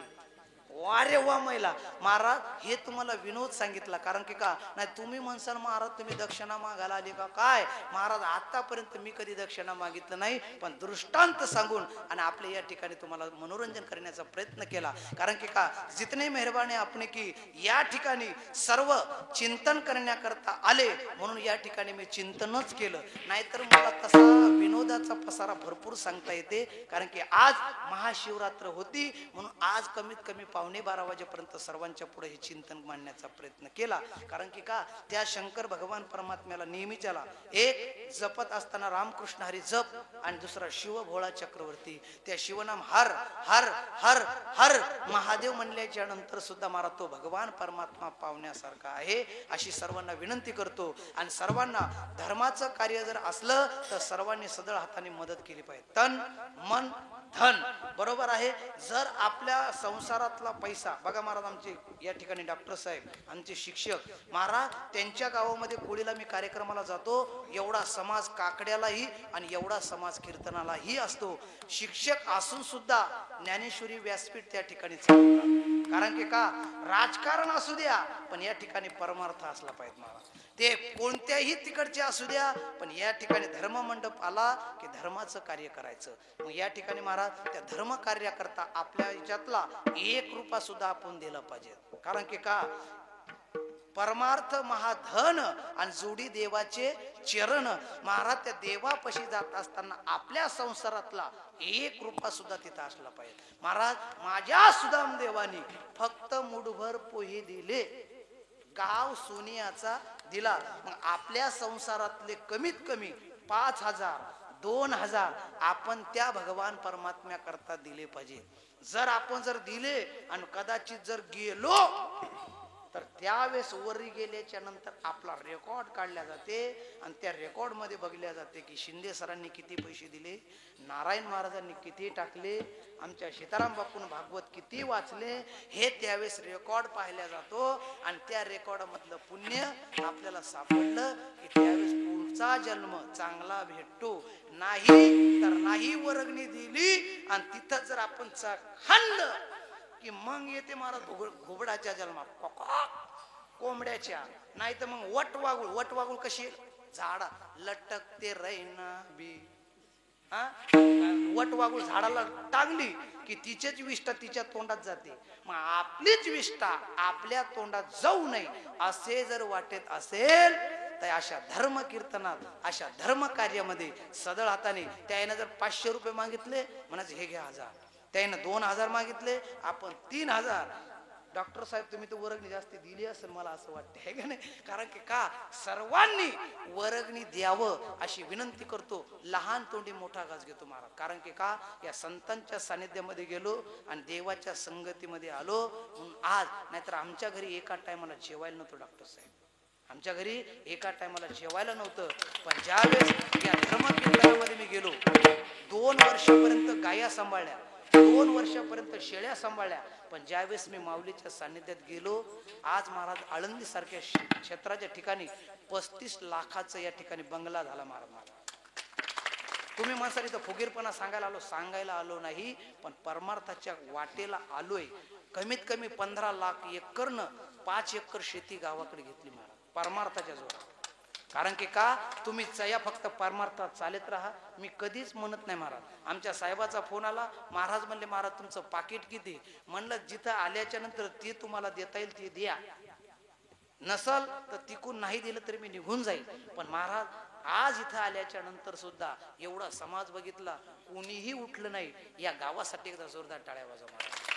वारे वा महिला महाराज, हे तुम्हाला विनोद सांगितला. कारण की का नाही तुम्ही म्हणसाल महाराज तुम्ही दक्षिणा मागायला आले का काय? महाराज आतापर्यंत मी कधी दक्षिणा मागितलं नाही, पण दृष्टांत सांगून आणि आपल्या या ठिकाणी तुम्हाला मनोरंजन करण्याचा प्रयत्न केला. कारण की का जितने मेहरबाने आपणे की या ठिकाणी सर्व चिंतन करण्याकरता आले, म्हणून या ठिकाणी मी चिंतनच केलं. नाहीतर मला तसा विनोदाचा पसारा भरपूर सांगता येते. कारण की आज महाशिवरात्र होती, म्हणून आज कमीत कमी 11:15 वाजेपर्यंत सर्वांच्या पुढे हे चिंतन मांडण्याचा प्रयत्न केला. कारण की का त्या शंकर भगवान परमात्म्याला नेहमीच्याला एक जपत असताना रामकृष्ण हरी जप आणि दुसरा शिव भोळा चक्रवर्ती, त्या शिवनाम हर हर हर हर महादेव म्हणल्याच्या नंतर सुद्धा मारा तो भगवान परमात्मा पावण्यासारखा आहे, अशी सर्वांना विनंती करतो. आणि सर्वांना धर्माचं कार्य जर असलं तर सर्वांनी सदळ हाताने मदत केली पाहिजे. तन मन धन बरोबर आहे. जर आपल्या संसारातला पैसा बघा महाराज, आमचे या ठिकाणी डॉक्टर साहेब आमचे शिक्षक महाराज, त्यांच्या गावामध्ये कोळीला मी कार्यक्रमाला जातो, एवढा समाज काकड्यालाही आणि एवढा समाज कीर्तनालाही असतो. शिक्षक असून सुद्धा ज्ञानेश्वरी व्यासपीठ त्या ठिकाणी चालवतात. कारण की का राजकारण असू द्या, पण या ठिकाणी परमार्थ असला पाहिजे महाराज. ते कोणत्याही तिकडचे असू द्या, पण या ठिकाणी धर्म मंडप आला की धर्माचं कार्य करायचं. मग या ठिकाणी महाराज त्या धर्म कार्याकरता आपल्या याच्यातला 1 रुपया सुद्धा आपण दिला पाहिजे. कारण की का परमार्थ महाधन आणि जोडी देवाचे चरण. महाराज त्या देवापाशी जात असताना आपल्या संसारातला 1 रुपया सुद्धा तिथं असला पाहिजे. महाराज माझ्या सुदाम देवानी फक्त मुठभर पोहे दिले, गाव सोनियाचा दिला. मग आपल्या संसारातले कमीत कमी 5000 2000 आपण त्या भगवान परमात्म्या करता दिले पाहिजे. जर आपण जर दिले आणि कदाचित जर गेलो तर त्यावेळेस वरी गेल्याच्या नंतर आपला रेकॉर्ड काढल्या जाते आणि त्या रेकॉर्ड मध्ये बघल्या जाते की शिंदे सरांनी किती पैसे दिले, नारायण महाराजांनी किती टाकले, आमच्या सीताराम बापून भागवत किती वाचले, हे त्यावेळेस रेकॉर्ड पाहिला जातो. आणि त्या रेकॉर्ड मधलं पुण्य आपल्याला सापडलं की त्यावेळेस पुढचा जन्म चांगला भेटतो. नाही तर नाही वर्गणी दिली आणि तिथं जर आपण खाल्लं की मग येते महाराज घुबडाच्या जन्मात, कोंबड्याच्या, नाही तर मग वटवागुळ कशी झाडा लटकते रैना बी, वटवागुळ झाडाला टांगली की तिचेच विष्ठा तिच्या तोंडात जाते. मग आपलीच विष्ठा आपल्या तोंडात जाऊ नये असे जर वाटत असेल तर अशा धर्म कीर्तनात, अशा धर्म कार्यामध्ये सदळ हाताने त्याने जर 500 रुपये मागितले म्हणायचे हे घ्या 1000, त्याने 2000 मागितले आपण 3000. डॉक्टर साहेब तुम्ही तर वर्गणी जास्ती दिली असेल मला असं वाटतं, हे का नाही? कारण की का सर्वांनी वर्गणी द्यावं अशी विनंती करतो. लहान तोंडी मोठा घास घेतो महाराज. कारण की का या संतांच्या सानिध्यामध्ये गेलो आणि देवाच्या संगतीमध्ये आलो म्हणून आज. नाहीतर आमच्या घरी एका टायमाला जेवायला नव्हतं डॉक्टर साहेब, आमच्या घरी एका टायमाला जेवायला नव्हतं. पण ज्यावेळेस या धर्म कीर्तनामध्ये मी गेलो, 2 वर्षापर्यंत गाया सांभाळल्या, 2 वर्षापर्यंत शेळ्या सांभाळल्या. पण ज्यावेळेस मी माऊलीच्या सानिध्यात गेलो, आज महाराज आळंदी सारख्या क्षेत्राच्या ठिकाणी 35 लाखाचं या ठिकाणी बंगला झाला महाराज. तुम्ही माणसाला इथं फुगीरपणा सांगायला आलो नाही, पण परमार्थाच्या वाटेला आलोय. कमीत कमी 15 लाख एकरनं 5 एकर शेती गावाकडे घेतली महाराज परमार्थाच्या जोरात. कारण की का तुम्ही चया फक्त परमार्थात चालत राहा. मी कधीच म्हणत नाही महाराज. आमच्या साहेबाचा फोन आला, महाराज म्हणले महाराज तुमचं पाकिट किती? म्हणलं जिथं आल्याच्या नंतर ते तुम्हाला देता येईल ते द्या, नसल तर तिकून नाही दिलं तरी मी निघून जाईल. पण महाराज आज इथं आल्याच्या नंतर सुद्धा एवढा समाज बघितला, कोणीही उठलं नाही. या गावासाठी एकदा जोरदार टाळ्या वाजवा महाराज.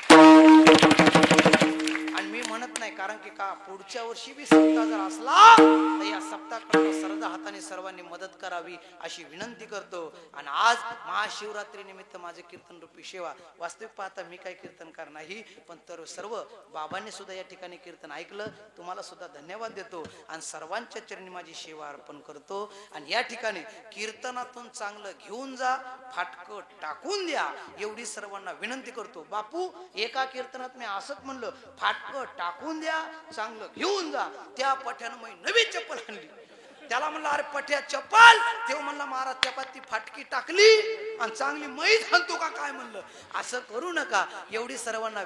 आणि मी म्हणत नाही कारण की का पुढच्या वर्षी बी सप्ताह जर असला तर या सप्ताहाकडे श्रद्धा हाताने सर्वांनी मदत करावी अशी विनंती करतो. आणि आज महाशिवरात्री निमित्त माझे कीर्तन रूपी सेवा. वास्तविक पाहता मी काही कीर्तनकार नाही, पण तर सर्व बाबांनी सुद्धा या ठिकाणी कीर्तन ऐकलं. तुम्हाला सुद्धा धन्यवाद देतो आणि सर्वांच्या चरणी माझी सेवा अर्पण करतो. आणि या ठिकाणी कीर्तनातून चांगलं घेऊन जा, फाटकं टाकून द्या एवढी सर्वांना विनंती करतो. बापू एका कीर्तनात मी असंच म्हणलं, फाटकं टाकून द्या, चांगलं घेऊन जा. त्या पठ्यानं मी नवी चप्पल आणली. त्याला म्हणलं अरे पठ्या चप्पल, तेव्हा म्हणला महाराज त्या ती फाटकी टाकली आणि चांगली मैच आणतो का काय? म्हणलं असं करू नका. एवढी सर्वांना